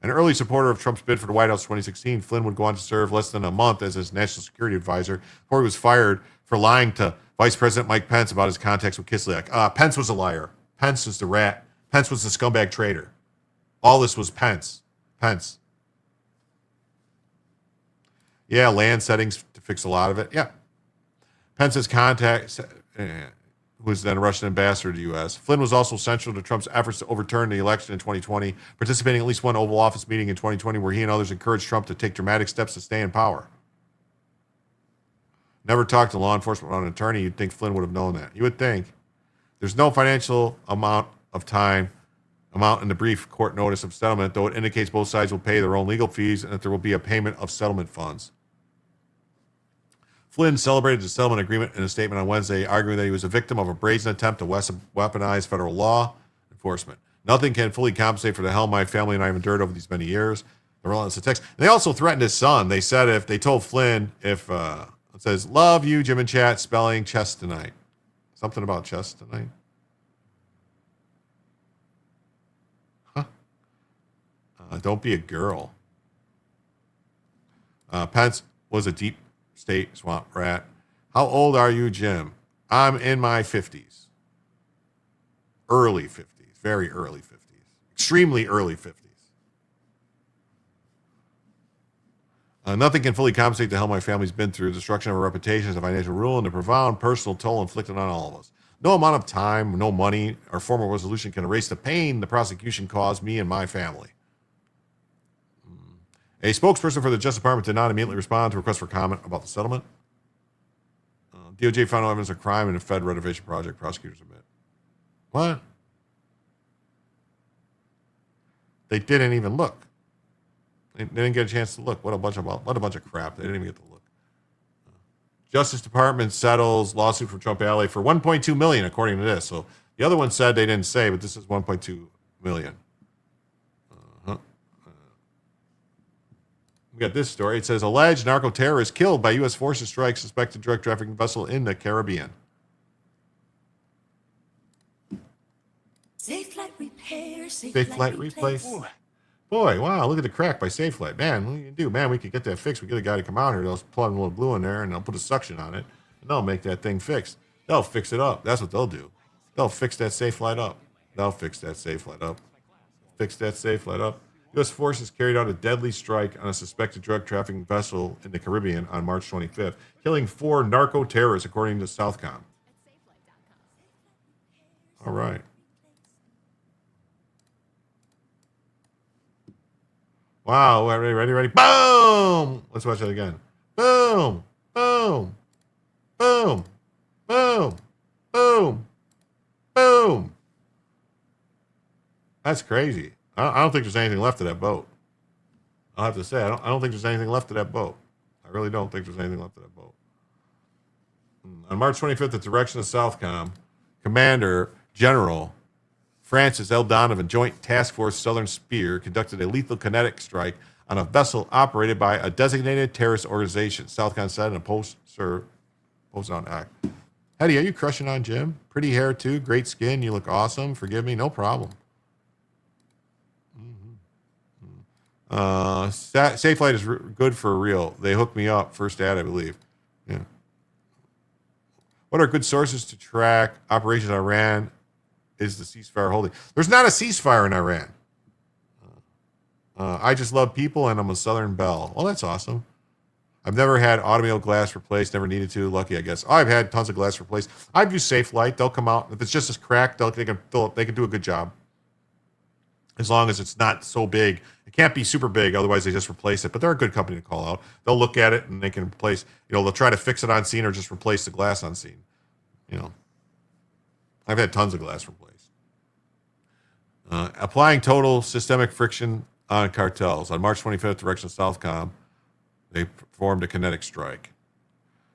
An early supporter of Trump's bid for the White House in 2016, Flynn would go on to serve less than a month as his national security advisor before he was fired for lying to Vice President Mike Pence about his contacts with Kislyak. Pence was a liar. Pence was the rat. Pence was the scumbag traitor. All this was Pence. Yeah, land settings to fix a lot of it. Yeah. Pence's contacts, who was then a Russian ambassador to the U.S. Flynn was also central to Trump's efforts to overturn the election in 2020, participating in at least one Oval Office meeting in 2020 where he and others encouraged Trump to take dramatic steps to stay in power. Never talked to law enforcement without an attorney. You'd think Flynn would have known that. You would think. There's no financial amount in the brief court notice of settlement, though it indicates both sides will pay their own legal fees and that there will be a payment of settlement funds. Flynn celebrated the settlement agreement in a statement on Wednesday, arguing that he was a victim of a brazen attempt to weaponize federal law enforcement. Nothing can fully compensate for the hell my family and I have endured over these many years. The relentless attacks. And they also threatened his son. They said if they told Flynn, it says, love you, Jim and Chat, spelling chess tonight. Something about chess tonight. Don't be a girl. Pence was a deep state swamp rat. How old are you, Jim? I'm in my 50s. Early 50s. Very early 50s. Extremely early 50s. Nothing can fully compensate the hell my family's been through. Destruction of our reputations, the financial ruin, and the profound personal toll inflicted on all of us. No amount of time, no money, or formal resolution can erase the pain the prosecution caused me and my family. A spokesperson for the Justice Department did not immediately respond to requests for comment about the settlement. DOJ found no evidence of crime in the Fed renovation project, prosecutors admit. What? They didn't even look. They didn't get a chance to look. What a bunch of crap. They didn't even get to look. Justice Department settles lawsuit from Trump Alley for $1.2 million, according to this. So the other one said they didn't say, but this is $1.2 million. We got this story. It says alleged narco-terrorist killed by U.S. forces strike suspected drug trafficking vessel in the Caribbean. Safe Flight Replace. Boy, wow, look at the crack by Safe Flight. Man, what do you do? Man, we could get that fixed. We get a guy to come out here. They'll plug a little glue in there, and they'll put a suction on it, and they'll make that thing fixed. They'll fix it up. That's what they'll do. They'll fix that Safe Flight up. They'll fix that Safe Flight up. Fix that Safe Flight up. U.S. forces carried out a deadly strike on a suspected drug trafficking vessel in the Caribbean on March 25th, killing 4 narco-terrorists, according to Southcom. All right. Wow, ready. Boom! Let's watch that again. Boom! Boom! Boom! Boom! Boom! Boom! That's crazy. I don't think there's anything left of that boat. I'll have to say, I don't think there's anything left of that boat. I really don't think there's anything left of that boat. On March 25th, at the direction of Southcom, Commander General Francis L. Donovan, Joint Task Force Southern Spear, conducted a lethal kinetic strike on a vessel operated by a designated terrorist organization, Southcom said in a post on act. Hetty, are you crushing on Jim? Pretty hair, too. Great skin. You look awesome. Forgive me. No problem. Safe Flight is good for real. They hooked me up. First ad, I believe. Yeah. What are good sources to track operations in Iran? Is the ceasefire holding? There's not a ceasefire in Iran. I just love people, and I'm a Southern Belle. Well, that's awesome. I've never had automobile glass replaced. Never needed to. Lucky, I guess. I've had tons of glass replaced. I've used Safe Flight. They'll come out. If it's just a crack, they can fill it. They can do a good job. As long as it's not so big. It can't be super big, otherwise they just replace it. But they're a good company to call out. They'll look at it and they can replace, they'll try to fix it on scene or just replace the glass on scene. I've had tons of glass replaced. Applying total systemic friction on cartels. On March 25th, direction of Southcom, they performed a kinetic strike.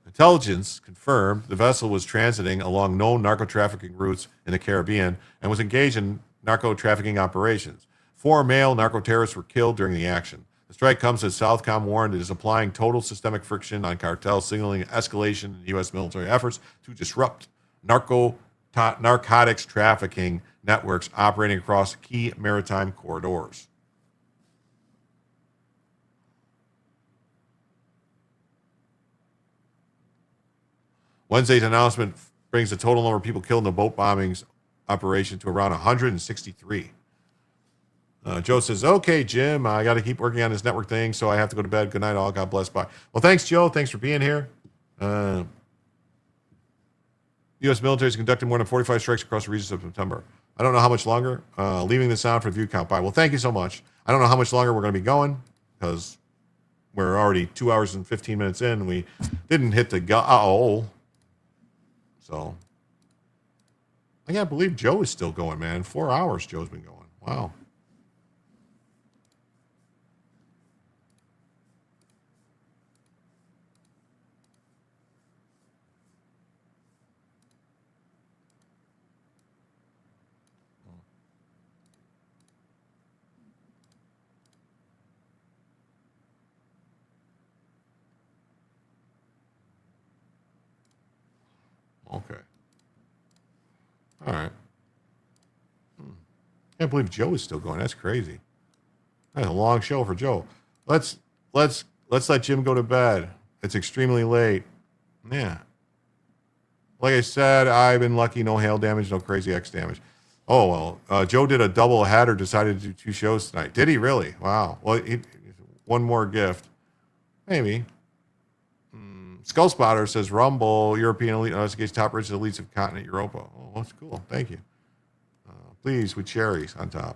Intelligence confirmed the vessel was transiting along known narco-trafficking routes in the Caribbean and was engaged in narco-trafficking operations. 4 male narco-terrorists were killed during the action. The strike comes as Southcom warned it is applying total systemic friction on cartels, signaling escalation in U.S. military efforts to disrupt narcotics trafficking networks operating across key maritime corridors. Wednesday's announcement brings the total number of people killed in the boat bombings operation to around 163. Joe says, okay, Jim, I got to keep working on this network thing, so I have to go to bed. Good night, all. God bless. Bye. Well, thanks, Joe. Thanks for being here. U.S. military has conducted more than 45 strikes across the regions of September. I don't know how much longer. Leaving this on for the view count. Bye. Well, thank you so much. I don't know how much longer we're going to be going because we're already 2 hours and 15 minutes in. And we didn't hit the So I can't believe Joe is still going, man. 4 hours Joe's been going. Wow. Okay. All right. Can't believe Joe is still going. That's crazy. That's a long show for Joe. Let's let Jim go to bed. It's extremely late. Yeah. Like I said, I've been lucky. No hail damage, no crazy X damage. Oh, well, Joe did a double header, decided to do 2 shows tonight. Did he really? Wow. Well, one more gift. Maybe. Skull Spotter says, Rumble, European elite investigates top richest elites of continent Europa. Oh, that's cool. Thank you. Please, with cherries on top.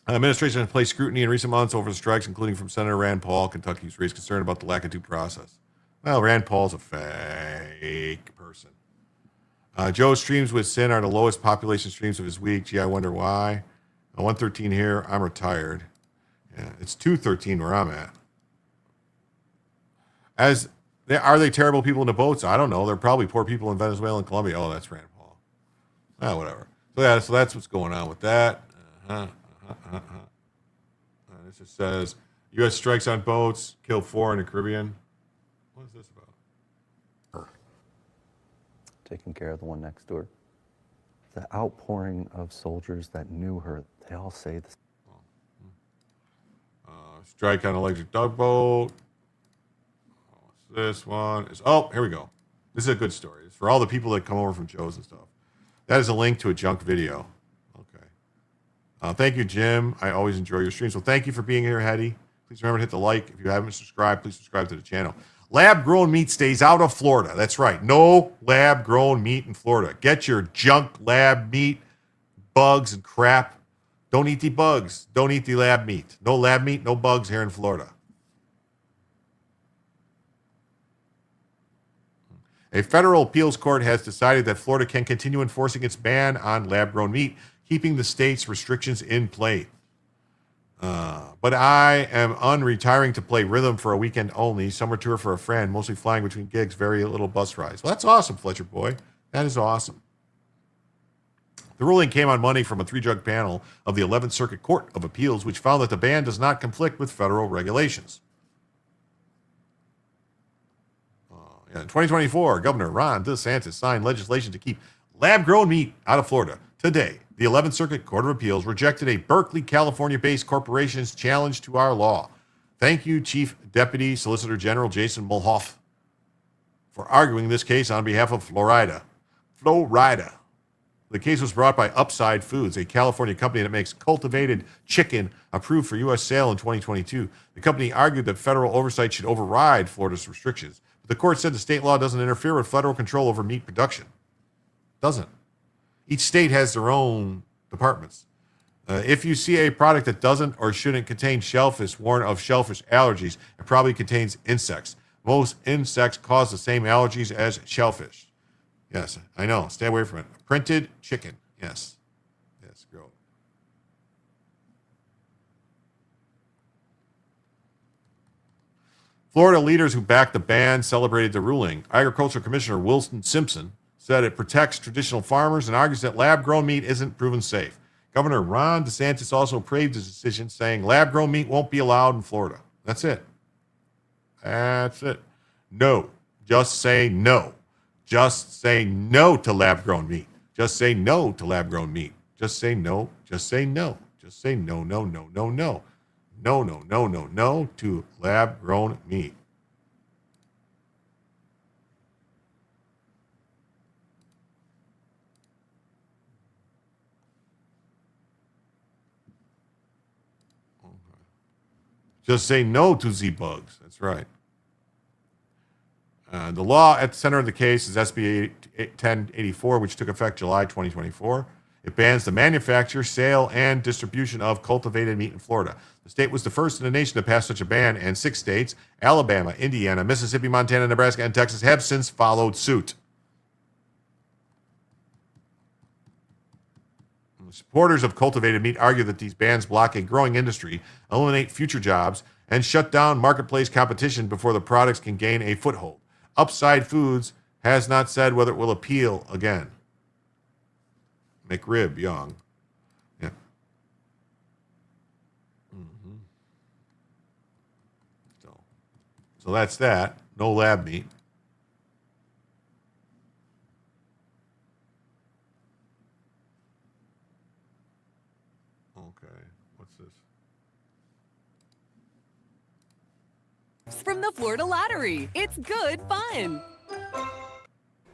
Administration has placed scrutiny in recent months over the strikes, including from Senator Rand Paul, Kentucky, who's raised concern about the lack of due process. Well, Rand Paul's a fake person. Joe's streams with Sin are the lowest population streams of his week. Gee, I wonder why. 113 here. I'm retired. Yeah, it's 213 where I'm at. Are they terrible people in the boats? I don't know. They're probably poor people in Venezuela and Colombia. Oh, that's Rand Paul. Whatever. So that's what's going on with that. This just says U.S. strikes on boats, kill 4 in the Caribbean. What is this about? Taking care of the one next door. the outpouring of soldiers that knew her, they all say this. Strike on electric tugboat. This one is, oh, here we go. This is a good story. It's for all the people that come over from Joe's and stuff. That is a link to a junk video. Okay. Thank you, Jim. I always enjoy your streams. So thank you for being here, Hetty. Please remember to hit the like. If you haven't subscribed, please subscribe to the channel. Lab-grown meat stays out of Florida. That's right. No lab-grown meat in Florida. Get your junk lab meat, bugs and crap. Don't eat the bugs. Don't eat the lab meat. No lab meat, no bugs here in Florida. A federal appeals court has decided that Florida can continue enforcing its ban on lab-grown meat, keeping the state's restrictions in place. But I am unretiring to play rhythm for a weekend only, summer tour for a friend, mostly flying between gigs, very little bus rides. Well, that's awesome, Fletcher boy. That is awesome. The ruling came on Monday from a 3-judge panel of the 11th Circuit Court of Appeals, which found that the ban does not conflict with federal regulations. In 2024, Governor Ron DeSantis signed legislation to keep lab-grown meat out of Florida. Today, the 11th Circuit Court of Appeals rejected a Berkeley, California-based corporation's challenge to our law. Thank you, Chief Deputy Solicitor General Jason Mulhoff, for arguing this case on behalf of Florida. The case was brought by Upside Foods, a California company that makes cultivated chicken approved for U.S. sale in 2022. The company argued that federal oversight should override Florida's restrictions. But the court said the state law doesn't interfere with federal control over meat production. Doesn't. Each state has their own departments. If you see a product that doesn't or shouldn't contain shellfish, warn of shellfish allergies. It probably contains insects. Most insects cause the same allergies as shellfish. Yes, I know. Stay away from it. Printed chicken. Yes. Yes, grow. Florida leaders who backed the ban celebrated the ruling. Agricultural Commissioner Wilson Simpson said it protects traditional farmers and argues that lab-grown meat isn't proven safe. Governor Ron DeSantis also praised his decision, saying lab-grown meat won't be allowed in Florida. That's it. That's it. No. Just say no. Just say no to lab-grown meat. Just say no to lab-grown meat. Just say no. Just say no. Just say no, no, no, no, no. No, no, no, no, no to lab-grown meat. Okay. Just say no to Z-bugs. That's right. The law at the center of the case is SB 1084, which took effect July 2024. It bans the manufacture, sale, and distribution of cultivated meat in Florida. The state was the first in the nation to pass such a ban, and 6 states, Alabama, Indiana, Mississippi, Montana, Nebraska, and Texas, have since followed suit. Supporters of cultivated meat argue that these bans block a growing industry, eliminate future jobs, and shut down marketplace competition before the products can gain a foothold. Upside Foods has not said whether it will appeal again. McRib Young. Yeah. Mm-hmm. So that's that. No lab meat. Okay. What's this? From the Florida Lottery. It's good fun.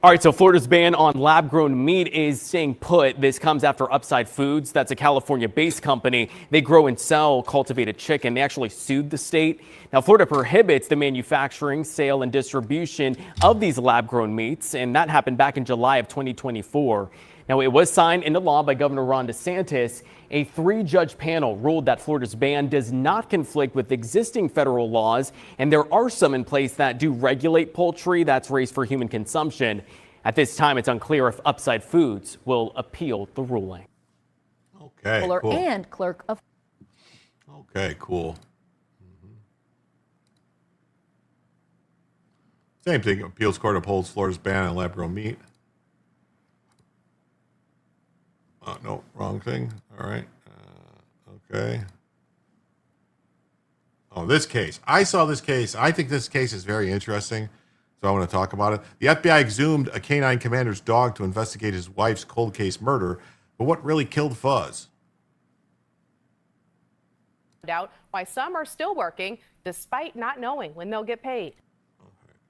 All right, so Florida's ban on lab-grown meat is staying put. This comes after Upside Foods, that's a California-based company. They grow and sell cultivated chicken. They actually sued the state. Now, Florida prohibits the manufacturing, sale, and distribution of these lab-grown meats, and that happened back in July of 2024. Now, it was signed into law by Governor Ron DeSantis. A 3-judge panel ruled that Florida's ban does not conflict with existing federal laws, and there are some in place that do regulate poultry that's raised for human consumption. At this time, it's unclear if Upside Foods will appeal the ruling. Okay, cool. And clerk of. Okay, cool. Same thing. Appeals court upholds Florida's ban on lab-grown meat. No, wrong thing. All right. Okay. Oh, this case. I saw this case. I think this case is very interesting. so I want to talk about it. The FBI exhumed a canine commander's dog to investigate his wife's cold case murder, but what really killed Fuzz? Out why some are still working despite not knowing when they'll get paid.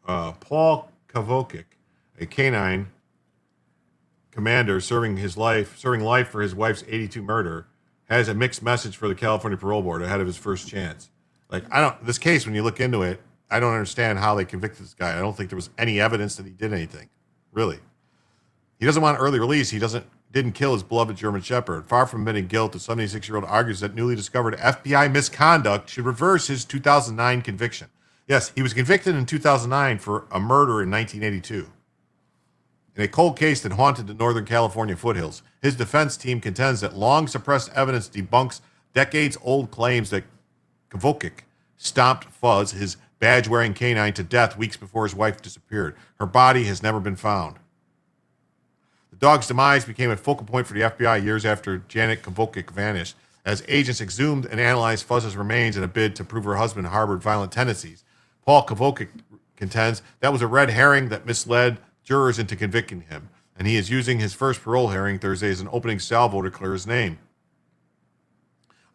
Paul Kavokic, a canine commander serving life for his wife's 82 murder, has a mixed message for the California Parole Board ahead of his first chance. Like, this case, when you look into it, I don't understand how they convicted this guy. I don't think there was any evidence that he did anything, really. He doesn't want early release. He didn't kill his beloved German Shepherd. Far from admitting guilt, the 76-year-old argues that newly discovered FBI misconduct should reverse his 2009 conviction. Yes, he was convicted in 2009 for a murder in 1982. In a cold case that haunted the Northern California foothills, his defense team contends that long-suppressed evidence debunks decades-old claims that Kavokic stomped Fuzz, his badge-wearing canine, to death weeks before his wife disappeared. Her body has never been found. The dog's demise became a focal point for the FBI years after Janet Kavokic vanished, as agents exhumed and analyzed Fuzz's remains in a bid to prove her husband harbored violent tendencies. Paul Kavokic contends that was a red herring that misled jurors into convicting him, and he is using his first parole hearing Thursday as an opening salvo to clear his name.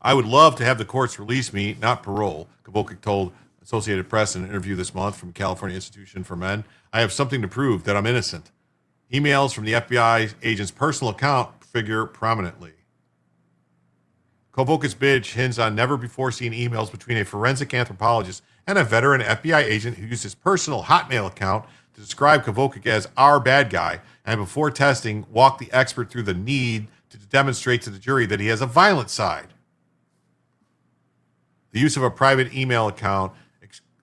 I would love to have the courts release me, not parole, Kavokic told Associated Press in an interview this month from California Institution for Men. I have something to prove that I'm innocent. Emails from the FBI agent's personal account figure prominently. Kovokic's bid hints on never-before-seen emails between a forensic anthropologist and a veteran FBI agent who used his personal Hotmail account to describe Kavokic as our bad guy, and before testing, walked the expert through the need to demonstrate to the jury that he has a violent side. The use of a private email account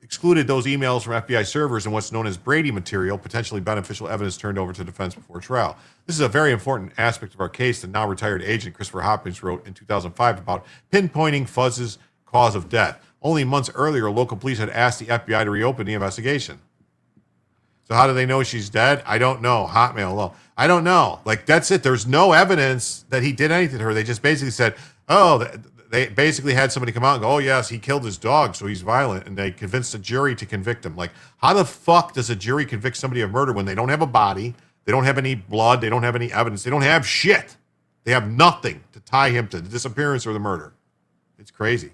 excluded those emails from FBI servers and what's known as Brady material, potentially beneficial evidence turned over to defense before trial. This is a very important aspect of our case that now retired agent Christopher Hopkins wrote in 2005 about pinpointing Fuzz's cause of death. Only months earlier, local police had asked the FBI to reopen the investigation. So how do they know she's dead? I don't know. Hotmail alone. I don't know. Like, that's it. There's no evidence that he did anything to her. They just basically said, they basically had somebody come out and go, oh, yes, he killed his dog, so he's violent. And they convinced a jury to convict him. Like, how the fuck does a jury convict somebody of murder when they don't have a body, they don't have any blood, they don't have any evidence, they don't have shit. They have nothing to tie him to the disappearance or the murder. It's crazy.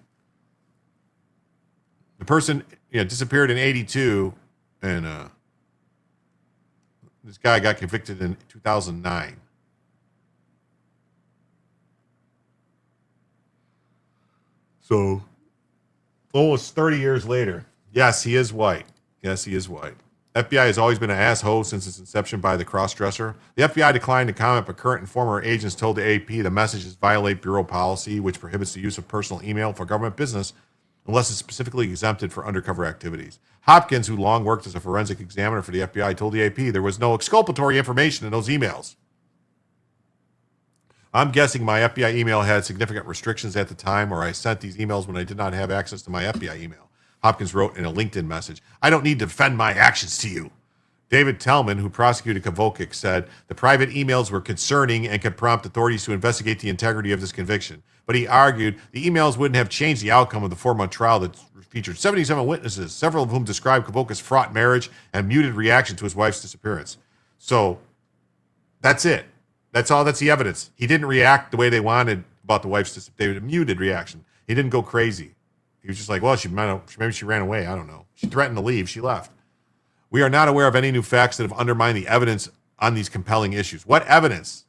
The person disappeared in 82, and this guy got convicted in 2009. So, almost 30 years later, yes, he is white. Yes, he is white. FBI has always been an asshole since its inception by the cross-dresser. The FBI declined to comment, but current and former agents told the AP the messages violate bureau policy, which prohibits the use of personal email for government business unless it's specifically exempted for undercover activities. Hopkins, who long worked as a forensic examiner for the FBI, told the AP there was no exculpatory information in those emails. I'm guessing my FBI email had significant restrictions at the time, or I sent these emails when I did not have access to my FBI email. Hopkins wrote in a LinkedIn message, I don't need to defend my actions to you. David Tellman, who prosecuted Kavokic, said the private emails were concerning and could prompt authorities to investigate the integrity of this conviction. But he argued the emails wouldn't have changed the outcome of the 4-month trial that featured 77 witnesses, several of whom described Kavokic's fraught marriage and muted reaction to his wife's disappearance. So that's it. That's all. That's the evidence. He didn't react the way they wanted about the wife's disappearance. They had a muted reaction. He didn't go crazy. He was just like, well, maybe she ran away. I don't know. She threatened to leave. She left. We are not aware of any new facts that have undermined the evidence on these compelling issues. What evidence?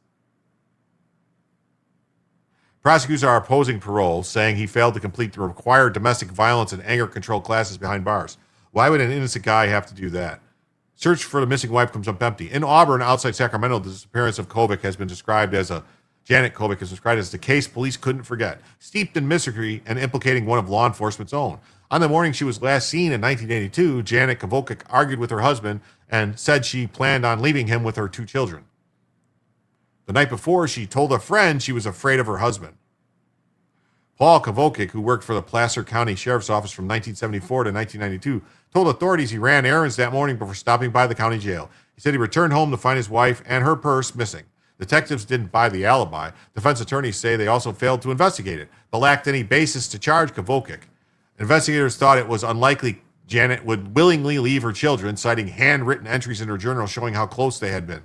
Prosecutors are opposing parole, saying he failed to complete the required domestic violence and anger control classes behind bars. Why would an innocent guy have to do that? Search for the missing wife comes up empty. In Auburn, outside Sacramento, the disappearance of Janet Kovic has been described as the case police couldn't forget, steeped in mystery and implicating one of law enforcement's own. On the morning she was last seen in 1982, Janet Kovic argued with her husband and said she planned on leaving him with her 2 children. The night before, she told a friend she was afraid of her husband. Paul Kavokic, who worked for the Placer County Sheriff's Office from 1974 to 1992, told authorities he ran errands that morning before stopping by the county jail. He said he returned home to find his wife and her purse missing. Detectives didn't buy the alibi. Defense attorneys say they also failed to investigate it, but lacked any basis to charge Kavokic. Investigators thought it was unlikely Janet would willingly leave her children, citing handwritten entries in her journal showing how close they had been.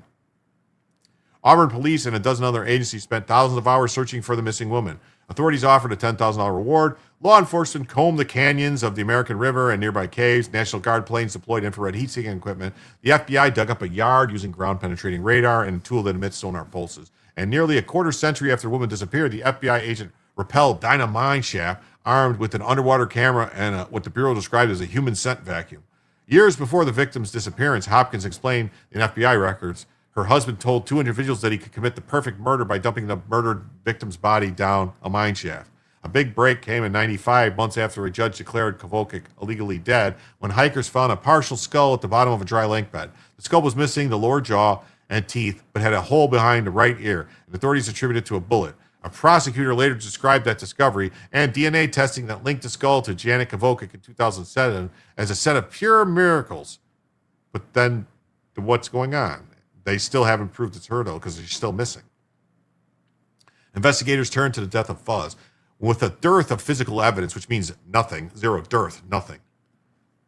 Auburn police and a dozen other agencies spent thousands of hours searching for the missing woman. Authorities offered a $10,000 reward. Law enforcement combed the canyons of the American River and nearby caves. National Guard planes deployed infrared heat-seeking equipment. The FBI dug up a yard using ground-penetrating radar and a tool that emits sonar pulses. And nearly a quarter century after the woman disappeared, the FBI agent repelled Dinah Mineshaft, armed with an underwater camera and what the Bureau described as a human scent vacuum. Years before the victim's disappearance, Hopkins explained in FBI records her husband told two individuals that he could commit the perfect murder by dumping the murdered victim's body down a mine shaft. A big break came in 95, months after a judge declared Kovacic illegally dead, when hikers found a partial skull at the bottom of a dry lake bed. The skull was missing the lower jaw and teeth, but had a hole behind the right ear, and authorities attributed it to a bullet. A prosecutor later described that discovery and DNA testing that linked the skull to Janet Kovacic in 2007 as a set of pure miracles. But then, what's going on? They still haven't proved it's her, though, because she's still missing. Investigators turned to the death of Fuzz. With a dearth of physical evidence, which means nothing, zero, dearth, nothing,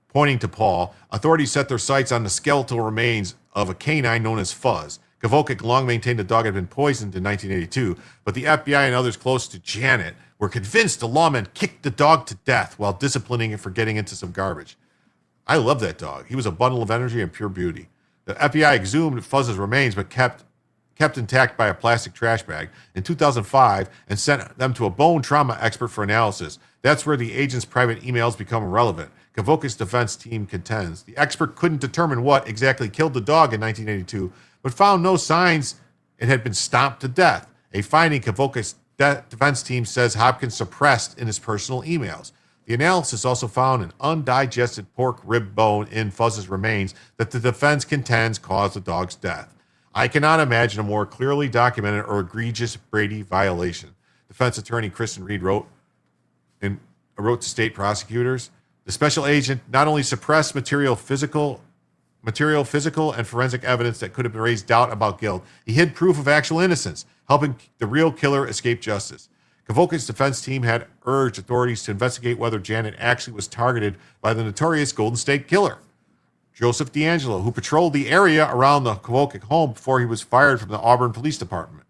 pointing to Paul, authorities set their sights on the skeletal remains of a canine known as Fuzz. Kovacic long maintained the dog had been poisoned in 1982, but the FBI and others close to Janet were convinced the lawman kicked the dog to death while disciplining it for getting into some garbage. I love that dog. He was a bundle of energy and pure beauty. The FBI exhumed Fuzz's remains, but kept intact by a plastic trash bag in 2005 and sent them to a bone trauma expert for analysis. That's where the agent's private emails become irrelevant. Kovacic's defense team contends the expert couldn't determine what exactly killed the dog in 1982, but found no signs it had been stomped to death. A finding Kovacic's defense team says Hopkins suppressed in his personal emails. The analysis also found an undigested pork rib bone in Fuzz's remains that the defense contends caused the dog's death. I cannot imagine a more clearly documented or egregious Brady violation. Defense attorney Kristen Reed wrote to state prosecutors, the special agent not only suppressed material physical and forensic evidence that could have raised doubt about guilt, he hid proof of actual innocence, helping the real killer escape justice. Kovacic's defense team had urged authorities to investigate whether Janet actually was targeted by the notorious Golden State Killer, Joseph D'Angelo, who patrolled the area around the Kovacic home before he was fired from the Auburn Police Department.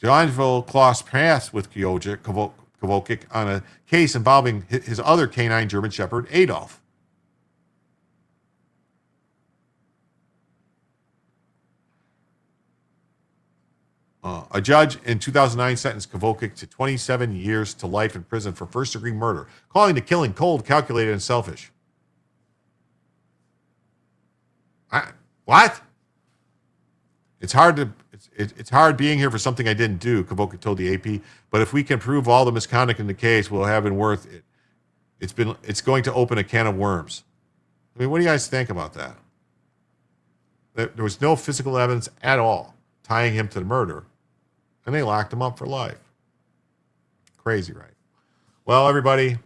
D'Angelo crossed paths with Kovacic on a case involving his other canine German Shepherd, Adolf. A judge in 2009 sentenced Kovacic to 27 years to life in prison for first-degree murder, calling the killing cold, calculated, and selfish. What? It's hard being here for something I didn't do, Kovacic told the AP. But if we can prove all the misconduct in the case, we'll have been worth it. It's going to open a can of worms. I mean, what do you guys think about that? There was no physical evidence at all tying him to the murder, and they locked him up for life. Crazy, right? Well, everybody,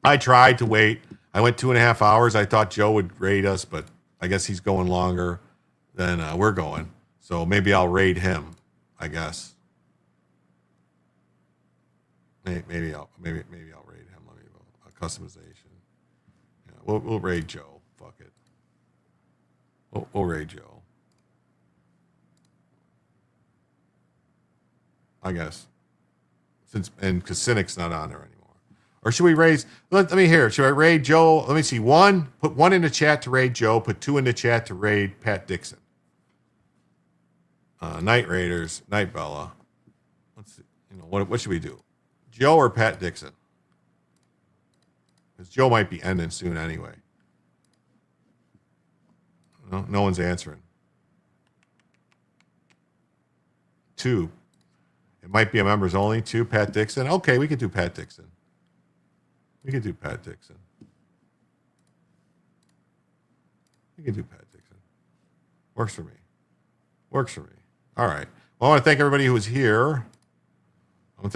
I tried to wait. I went 2.5 hours. I thought Joe would raid us, but I guess he's going longer than we're going. So maybe I'll raid him, I guess. Maybe I'll raid him. Let me a customization. Yeah, we'll raid Joe. Fuck it. We'll raid Joe. I guess. Because Cynic's not on there anymore. Or should we raise? Let me hear. Should I raid Joe? Let me see. Put one in the chat to raid Joe. Put 2 in the chat to raid Pat Dixon. Night Raiders, Night Bella. Let's see. What should we do? Joe or Pat Dixon? Because Joe might be ending soon anyway. No one's answering. 2. It might be a members only. 2, Pat Dixon. Okay, we could do Pat Dixon. Works for me. All right. Well, I want to thank everybody who was here. Who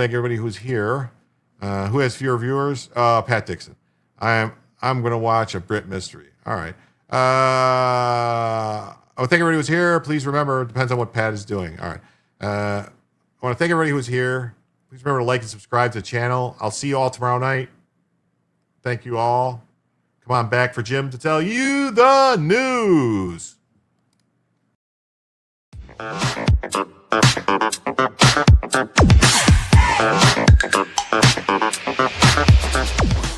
has fewer viewers? Pat Dixon. I'm going to watch a Brit mystery. All right. I want to thank everybody who was here. Please remember, it depends on what Pat is doing. All right. I want to thank everybody who was here. Please remember to like and subscribe to the channel. I'll see you all tomorrow night. Thank you all. Come on back for Jim to tell you the news.